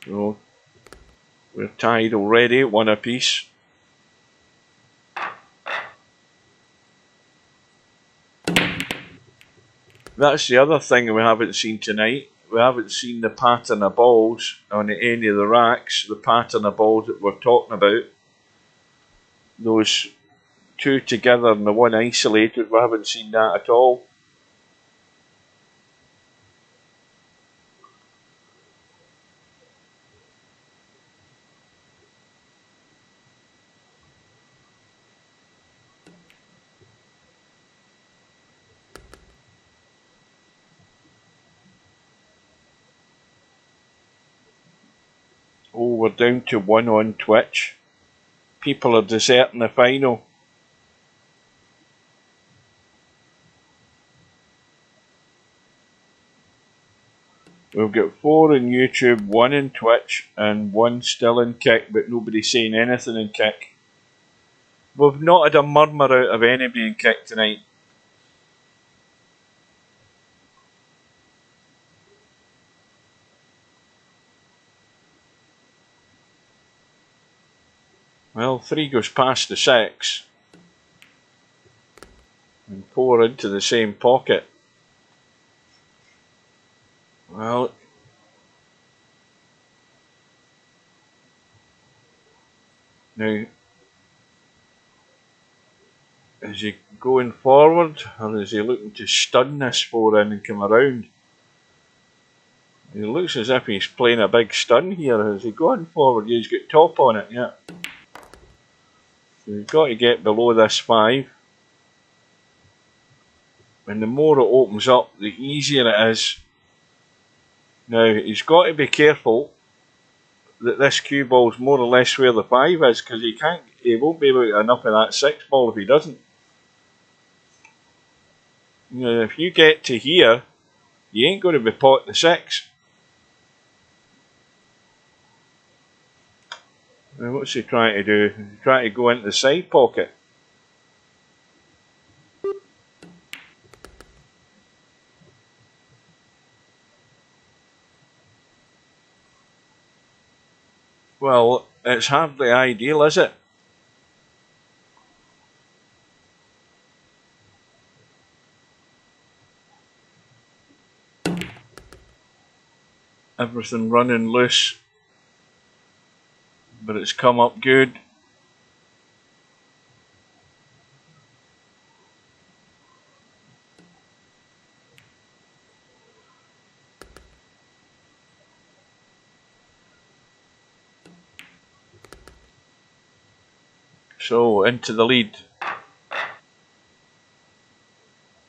So we're tied already, 1 apiece. That's the other thing we haven't seen tonight. We haven't seen the pattern of balls on any of the racks, the pattern of balls that we're talking about. Those 2 together and the 1 isolated, we haven't seen that at all. Oh, we're down to 1 on Twitch. People are deserting the final. We've got 4 in YouTube, 1 in Twitch, and 1 still in Kick, but nobody's saying anything in Kick. We've not had a murmur out of anybody in Kick tonight. Well, 3 goes past the 6. And 4 into the same pocket. Well, now, is he going forward, or is he looking to stun this 4 in and come around? He looks as if he's playing a big stun here. Is he going forward? Yeah, he's got top on it, yeah. So he's got to get below this 5. And the more it opens up, the easier it is. Now, he's got to be careful that this cue ball's more or less where the 5 is, because he won't be able to get enough of that 6 ball if he doesn't. You know, if you get to here, you ain't going to be potting the 6. Now, what's he trying to do? He's trying to go into the side pocket. Well, it's hardly ideal, is it? Everything running loose. But it's come up good. So, into the lead.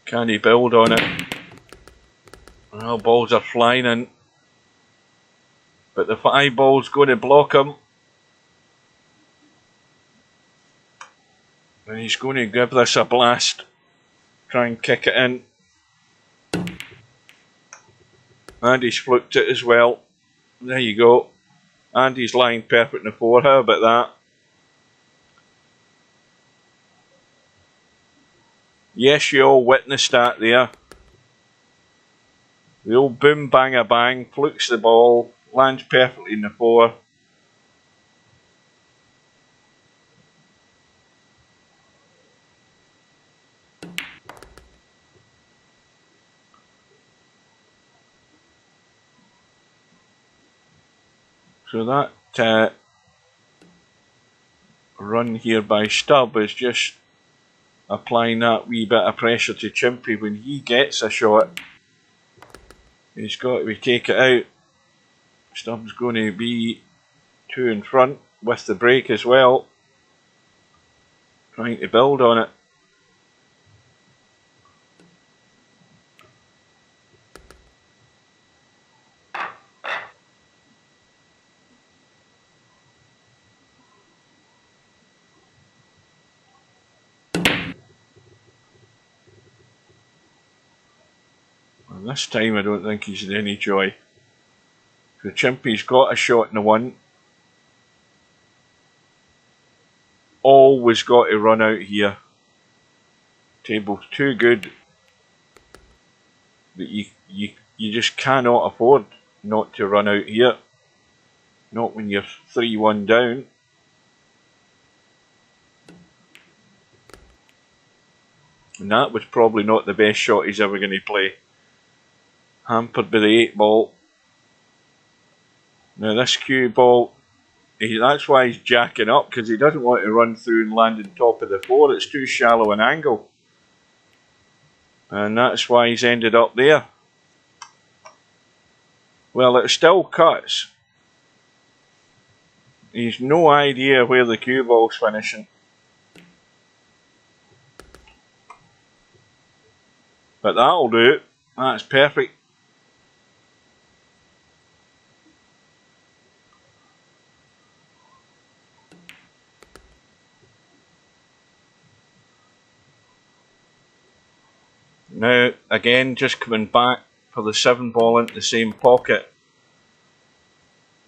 Can he build on it? Well, balls are flying in. But the 5 ball's going to block him. And he's going to give this a blast. Try and kick it in. And he's fluked it as well. There you go. And he's lying perfect in the 4. How about that? Yes, you all witnessed that there. The old boom bang a bang, flukes the ball, lands perfectly in the 4. So that run here by Stubb is just applying that wee bit of pressure to Chimpy. When he gets a shot, he's got to take it out. Stubb's going to be 2 in front with the break as well, trying to build on it. And this time I don't think he's in any joy. The Chimpy's got a shot in the 1. Always got to run out here. Table's too good that you just cannot afford not to run out here. Not when you're 3-1 down. And that was probably not the best shot he's ever going to play. Hampered by the 8 ball. Now this cue ball, that's why he's jacking up, because he doesn't want to run through and land on top of the 4. It's too shallow an angle. And that's why he's ended up there. Well, it still cuts. He's no idea where the cue ball's finishing. But that'll do. That's perfect. Now, again, just coming back for the 7 ball into the same pocket.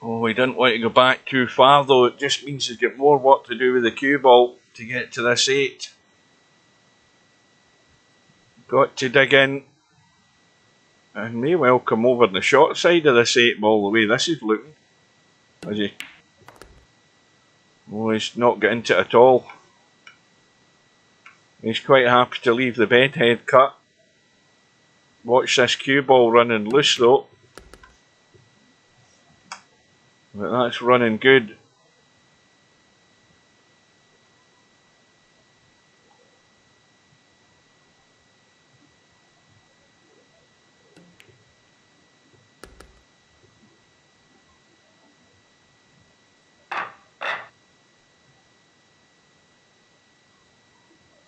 Oh, he didn't want to go back too far though. It just means he's got more work to do with the cue ball to get to this 8. Got to dig in. And may well come over the short side of this 8 ball the way this is looking. Has he? Oh, he's not getting into it at all. He's quite happy to leave the bed head cut. Watch this cue ball running loose though. But that's running good.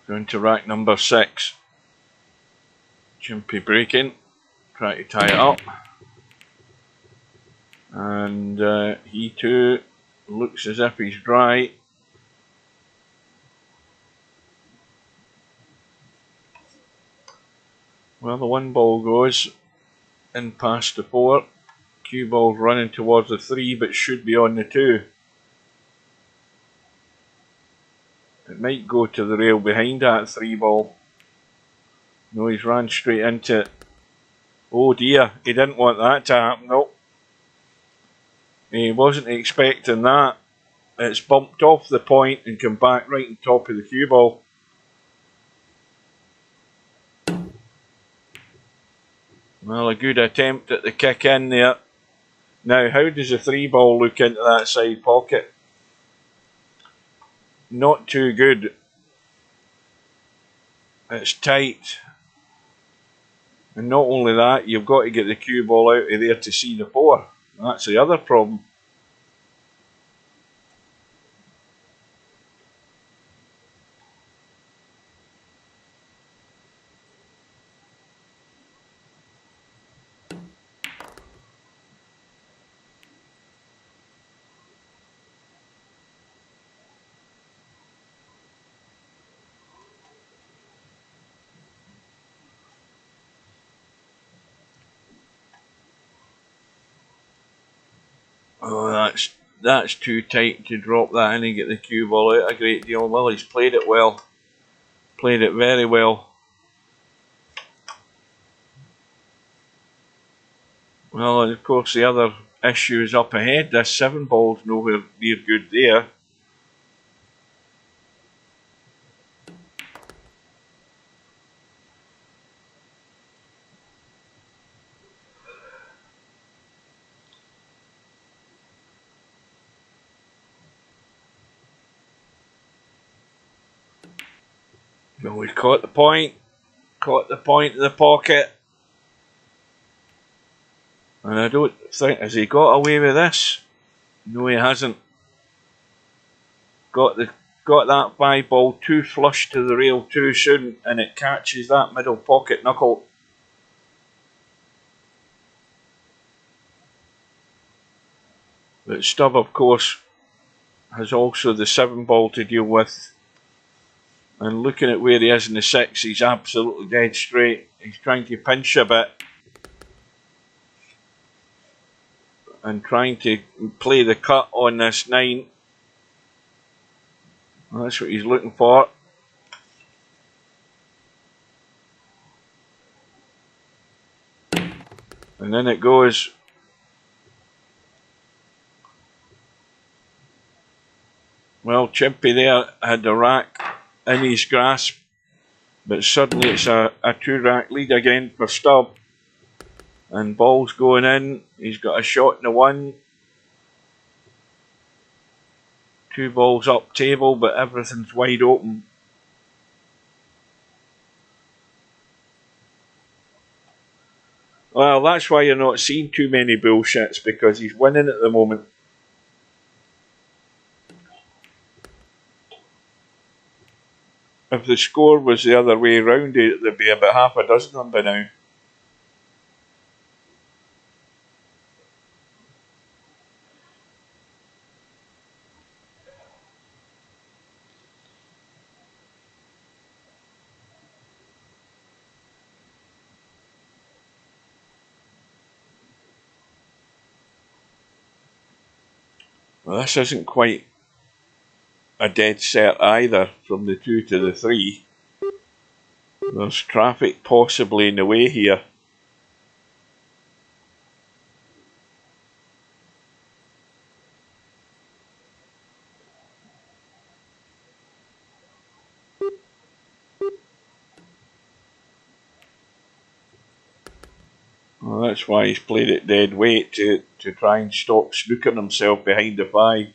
Going to rack number 6. Chimpy breaking. Try to tie it up. And he too looks as if he's dry. Well, the 1 ball goes in past the 4. Cue ball's running towards the 3 but should be on the 2. It might go to the rail behind that 3 ball. No, he's ran straight into it. Oh dear, he didn't want that to happen. Nope. He wasn't expecting that. It's bumped off the point and come back right on top of the cue ball. Well, a good attempt at the kick in there. Now, how does the 3 ball look into that side pocket? Not too good. It's tight. And not only that, you've got to get the cue ball out of there to see the 4. That's the other problem. Oh, that's too tight to drop that in and get the cue ball out a great deal. Well, he's played it well. Played it very well. Well, and of course the other issue is up ahead. This 7 ball's nowhere near good there. No, he's caught the point. Caught the point of the pocket. And I don't think, has he got away with this? No, he hasn't. Got that 5-ball too flush to the rail too soon, and it catches that middle pocket knuckle. But Stubb, of course, has also the 7-ball to deal with. And looking at where he is in the 6, he's absolutely dead straight. He's trying to pinch a bit. And trying to play the cut on this 9. Well, that's what he's looking for. And then it goes. Well, Chimpy there had the rack in his grasp, but suddenly it's a 2-rack lead again for Stubb. And ball's going in. He's got a shot in the 1. 2 balls up table, but everything's wide open. Well, that's why you're not seeing too many bullshits, because he's winning at the moment. If the score was the other way around, there'd be about half a dozen of them by now. Well, this isn't quite a dead set either from the 2 to the 3. There's traffic possibly in the way here. Well, that's why he's played it dead weight to try and stop snooking himself behind the 5.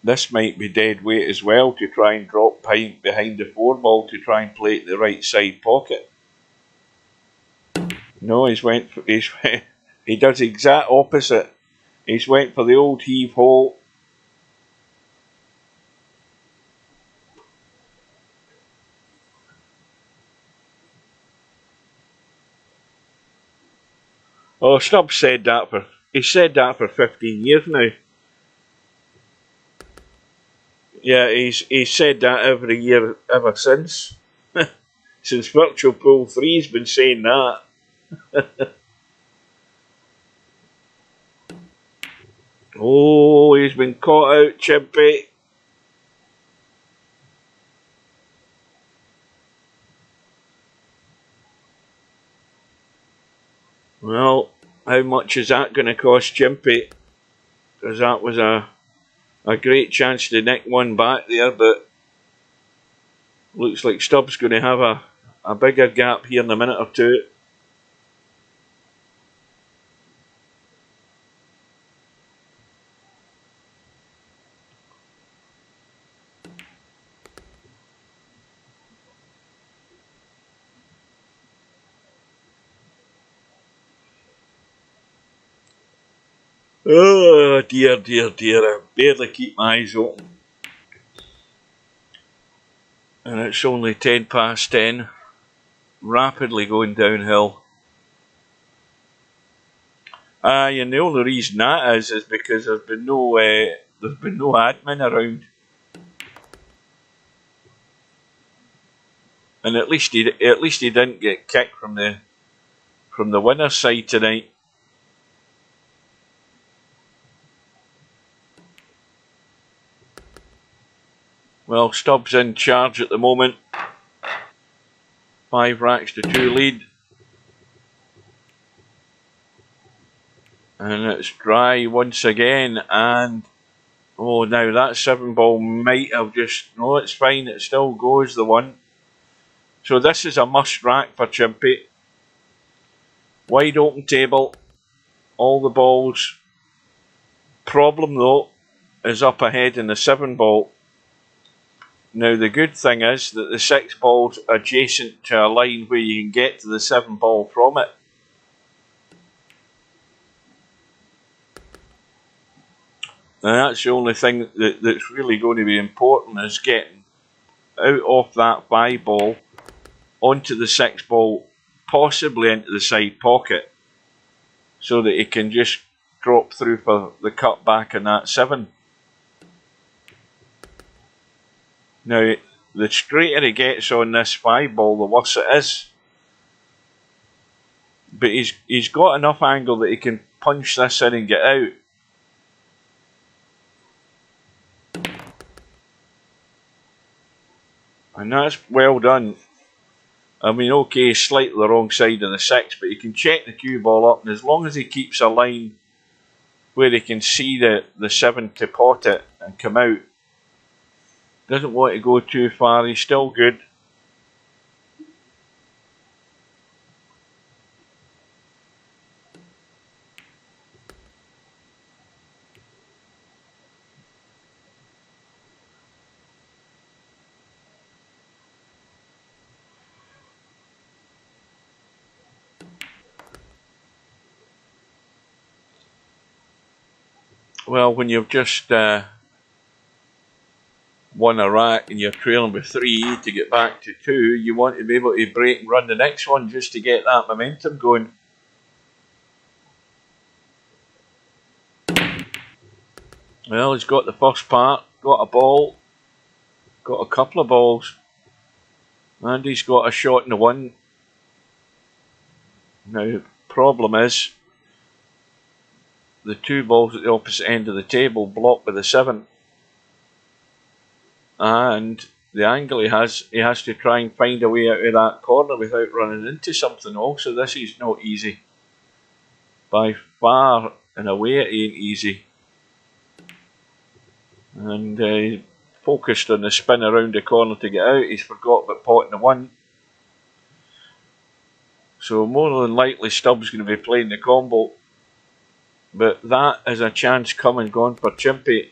This might be dead weight as well to try and drop behind the 4-ball to try and play it the right side pocket. No, he does the exact opposite. He's went for the old heave hole. Oh, Stubb said that for 15 years now. Yeah, he's said that every year ever since. Since Virtual Pool 3's been saying that. Oh, he's been caught out, Chimpy. Well, how much is that going to cost Chimpy? Because that was a great chance to nick one back there, but looks like Stubb's going to have a bigger gap here in a minute or two. Oh dear, dear, dear, I barely keep my eyes open. And it's only 10 past 10, rapidly going downhill. And the only reason that is because there's been no admin around. And at least he didn't get kicked from the winner's side tonight. Well, Stubb's in charge at the moment. 5 racks to 2 lead. And it's dry once again. And oh, now that 7-ball might have just... No, it's fine. It still goes, the 1. So this is a must rack for Chimpy. Wide open table. All the balls. Problem though, is up ahead in the 7 ball. Now the good thing is that the 6 ball's adjacent to a line where you can get to the 7 ball from it. And that's the only thing that's really going to be important, is getting out of that 5 ball onto the 6 ball, possibly into the side pocket, so that it can just drop through for the cut back in that 7. Now, the straighter he gets on this 5 ball, the worse it is. But he's got enough angle that he can punch this in and get out. And that's well done. I mean, okay, slightly the wrong side of the 6, but he can check the cue ball up, and as long as he keeps a line where he can see the 7 to pot it and come out, doesn't want to go too far, he's still good. Well, when you've just won a rack and you're trailing with 3 to get back to 2, you want to be able to break and run the next one just to get that momentum going. Well, he's got the first part, got a ball, got a couple of balls, and he's got a shot in the 1. Now, problem is, the 2 balls at the opposite end of the table blocked by the 7. And the angle he has to try and find a way out of that corner without running into something also. This is not easy. By far and away it ain't easy. And focused on the spin around the corner to get out. He's forgot about potting the 1. So more than likely Stubbs going to be playing the combo. But that is a chance come and gone for Chimpy.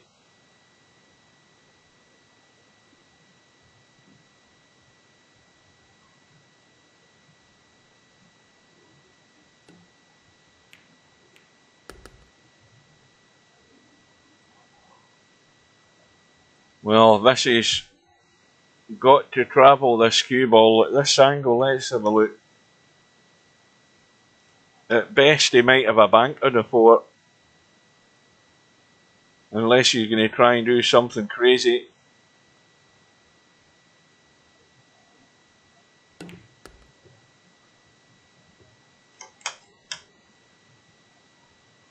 Well, this is got to travel this cue ball at this angle. Let's have a look. At best, he might have a bank on the 4. Unless you're going to try and do something crazy.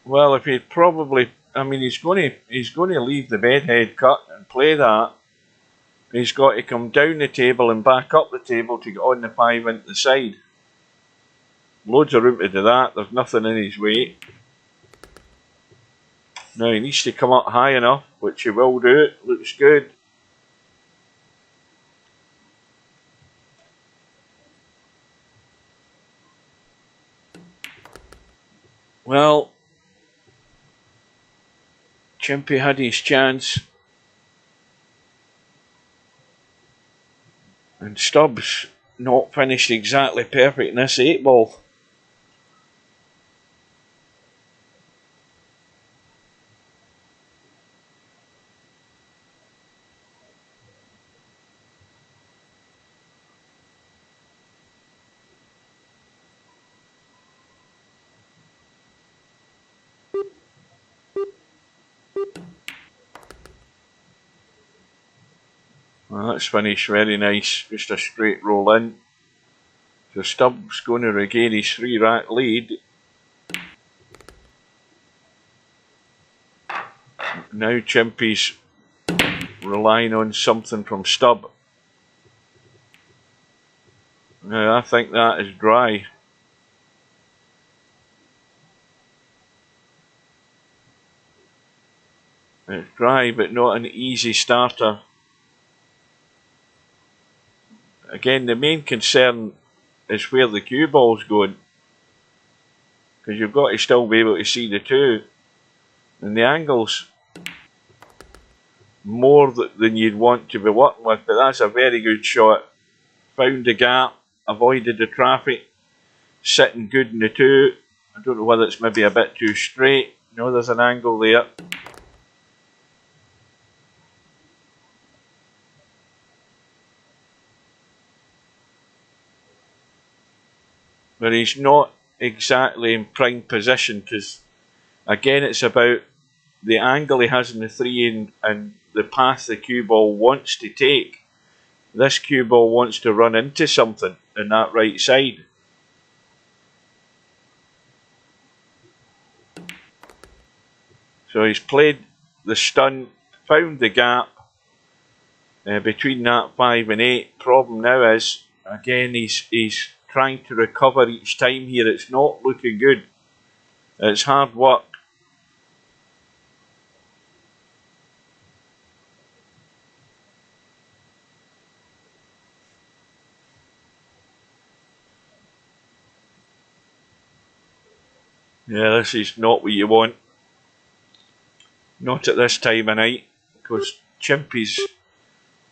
Well, if he'd probably, I mean, he's going to leave the bedhead cut and play that. He's got to come down the table and back up the table to get on the 5 into the side. Loads of room to do that. There's nothing in his way. Now he needs to come up high enough, which he will do. It looks good. Well, Chimpy had his chance. And Stubbs not finished exactly perfect in this 8 ball. Well, that's finished very nice, just a straight roll in. So Stubbs going to regain his 3 rack lead. Now Chimpy's relying on something from Stubb. Now I think that is dry. It's dry but not an easy starter. Again, the main concern is where the cue ball's going, because you've got to still be able to see the 2, and the angles more than you'd want to be working with, but that's a very good shot. Found the gap, avoided the traffic, sitting good in the two. I don't know whether it's maybe a bit too straight. No, there's an angle there. But he's not exactly in prime position, because again it's about the angle he has in the three and the path the cue ball wants to take. This cue ball wants to run into something in that right side. So he's played the stun, found the gap between that 5 and 8. Problem now is, again, he's trying to recover each time here. It's not looking good. It's hard work. Yeah, this is not what you want. Not at this time of night, because Chimpy's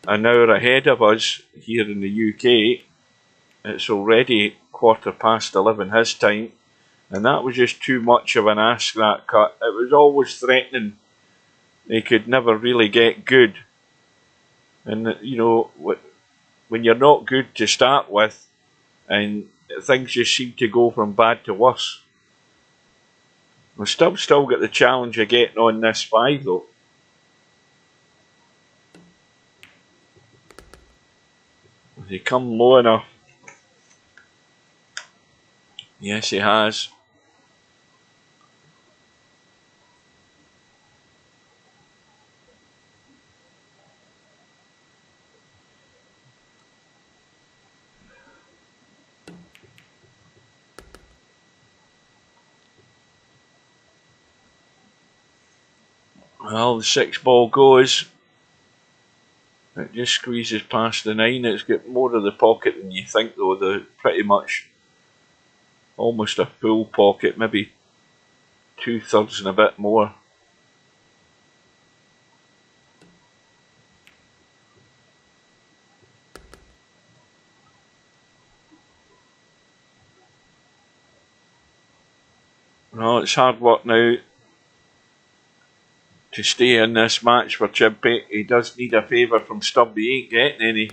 an hour ahead of us here in the UK. It's already 11:15 his time, and that was just too much of an ask, that cut. It was always threatening. He could never really get good. And, you know, when you're not good to start with, and things just seem to go from bad to worse. We've still got the challenge of getting on this 5 though. Has he come low enough? Yes, he has. Well, the 6 ball goes. It just squeezes past the 9. It's got more of the pocket than you think though. The pretty much almost a full pocket, maybe 2/3 and a bit more. Well, it's hard work now to stay in this match for Chimpy. He does need a favour from Stubb. He ain't getting any.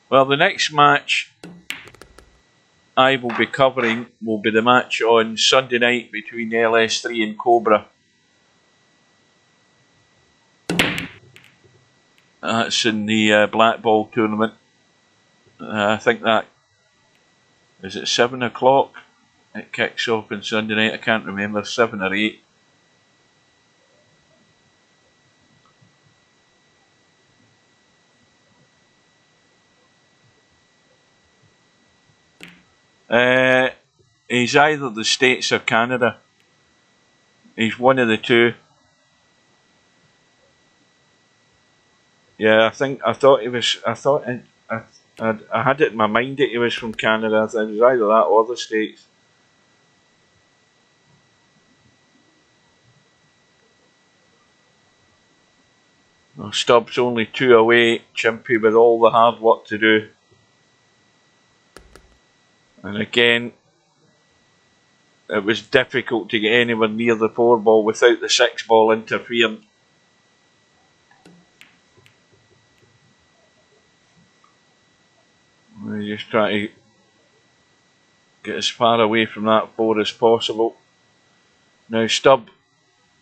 Well, the next match I will be covering will be the match on Sunday night between LS3 and Cobra. That's in the black ball tournament. I think that is at 7 o'clock. It kicks off on Sunday night. I can't remember, 7 or 8. He's either the States or Canada. He's one of the two. Yeah, I thought he was. I had it in my mind that he was from Canada. I thought it was either that or the States. Well, Stubbs only 2 away. Chimpy with all the hard work to do. And again, it was difficult to get anywhere near the 4 ball without the 6 ball interfering. We just try to get as far away from that 4 as possible. Now Stubb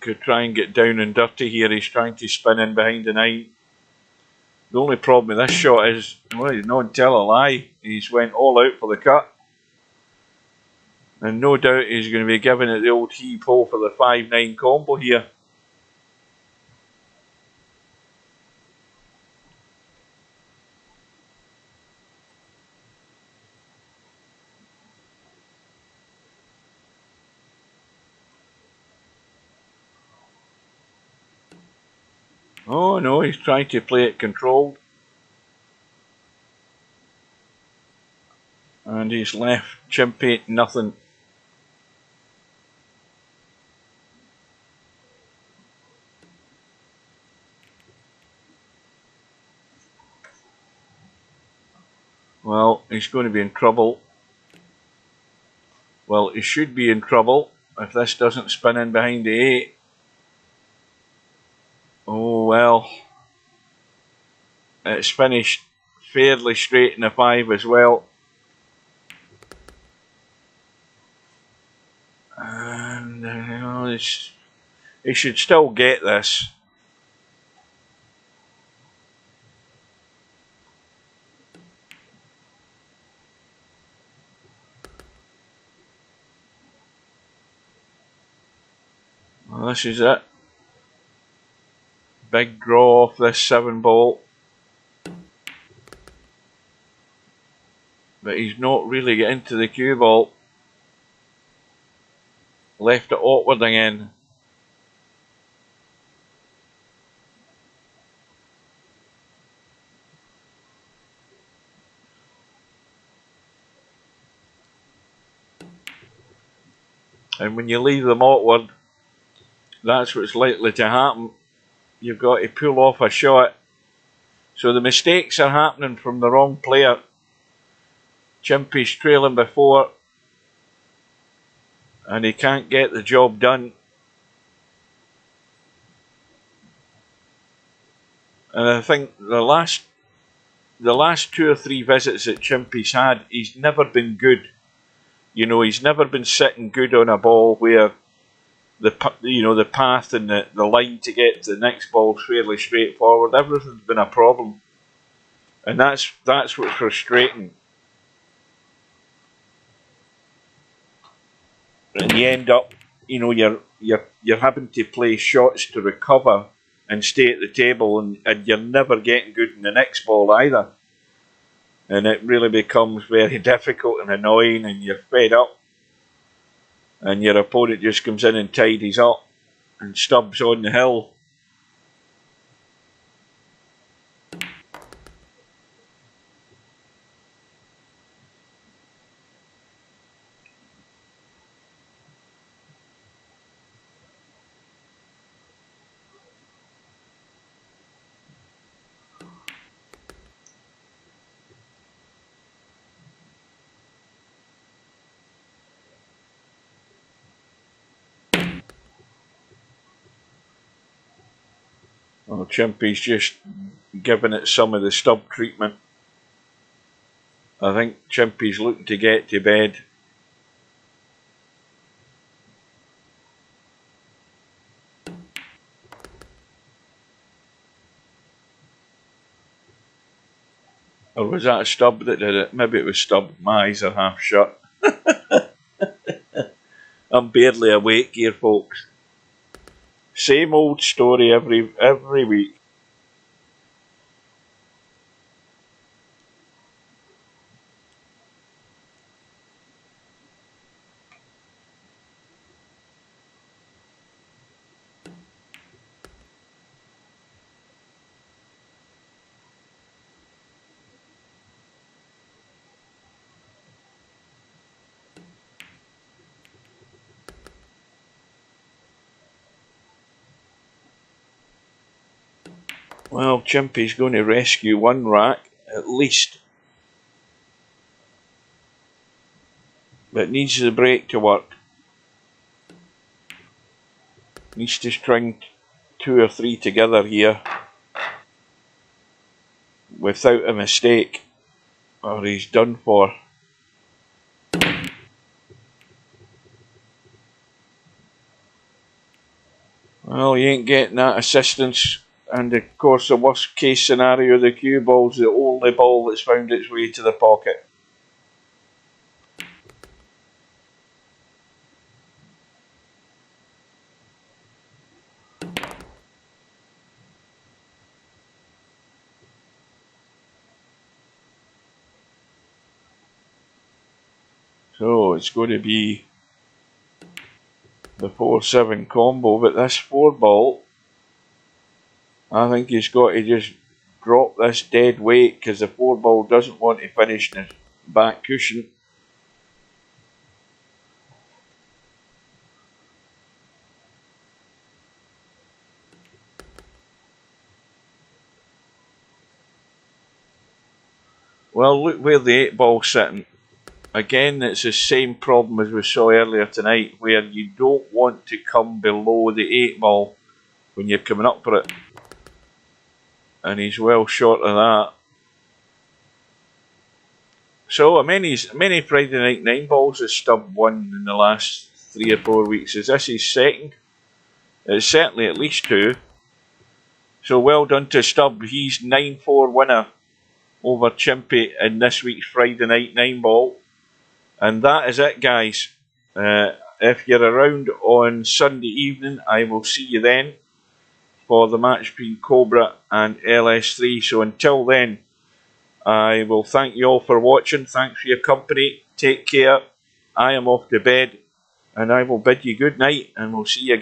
could try and get down and dirty here. He's trying to spin in behind the 9. The only problem with this shot is, well, he's not tell a lie. He's went all out for the cut. And no doubt he's going to be giving it the old heave-ho for the 5-9 combo here. Oh no, he's trying to play it controlled. And he's left Chimpy nothing. Well, he's going to be in trouble. Well, he should be in trouble if this doesn't spin in behind the 8. Oh well. It's finished fairly straight in the 5 as well. And he should still get this. Well, this is it. Big draw off this 7 ball. But he's not really getting to the cue ball. Left it awkward again. And when you leave them awkward, that's what's likely to happen. You've got to pull off a shot. So the mistakes are happening from the wrong player. Chimpy's trailing before, and he can't get the job done. And I think the last 2 or 3 visits that Chimpy's had, he's never been good. You know, he's never been sitting good on a ball where the path and the line to get to the next ball is fairly straightforward. Everything's been a problem, and that's what's frustrating. And you end up, you know, you're having to play shots to recover and stay at the table, and you're never getting good in the next ball either. And it really becomes very difficult and annoying, and you're fed up. And your opponent just comes in and tidies up, and Stubbs on the hill. Well, Chimpy's just giving it some of the stub treatment. I think Chimpy's looking to get to bed. Or was that a Stub that did it? Maybe it was Stub. My eyes are half shut. I'm barely awake here, folks. Same old story every week. Well, Chimpy's going to rescue 1 rack, at least. But needs the break to work. Needs to string 2 or 3 together here without a mistake, or he's done for. Well, he ain't getting that assistance. And of course, the worst case scenario, the cue ball's the only ball that's found its way to the pocket. So it's going to be the 4-7 combo, but this 4 ball I think he's got to just drop this dead weight because the 4-ball doesn't want to finish in his back cushion. Well, look where the 8-ball's sitting. Again, it's the same problem as we saw earlier tonight, where you don't want to come below the 8-ball when you're coming up for it. And he's well short of that. So, many Friday night 9-balls has Stubb won in the last 3 or 4 weeks. Is this his second? It's certainly at least 2. So, well done to Stubb. He's 9-4 winner over Chimpy in this week's Friday night 9-ball. And that is it, guys. If you're around on Sunday evening, I will see you then for the match between Cobra and LS3. So until then, I will thank you all for watching. Thanks for your company. Take care. I am off to bed, and I will bid you good night, and we'll see you again.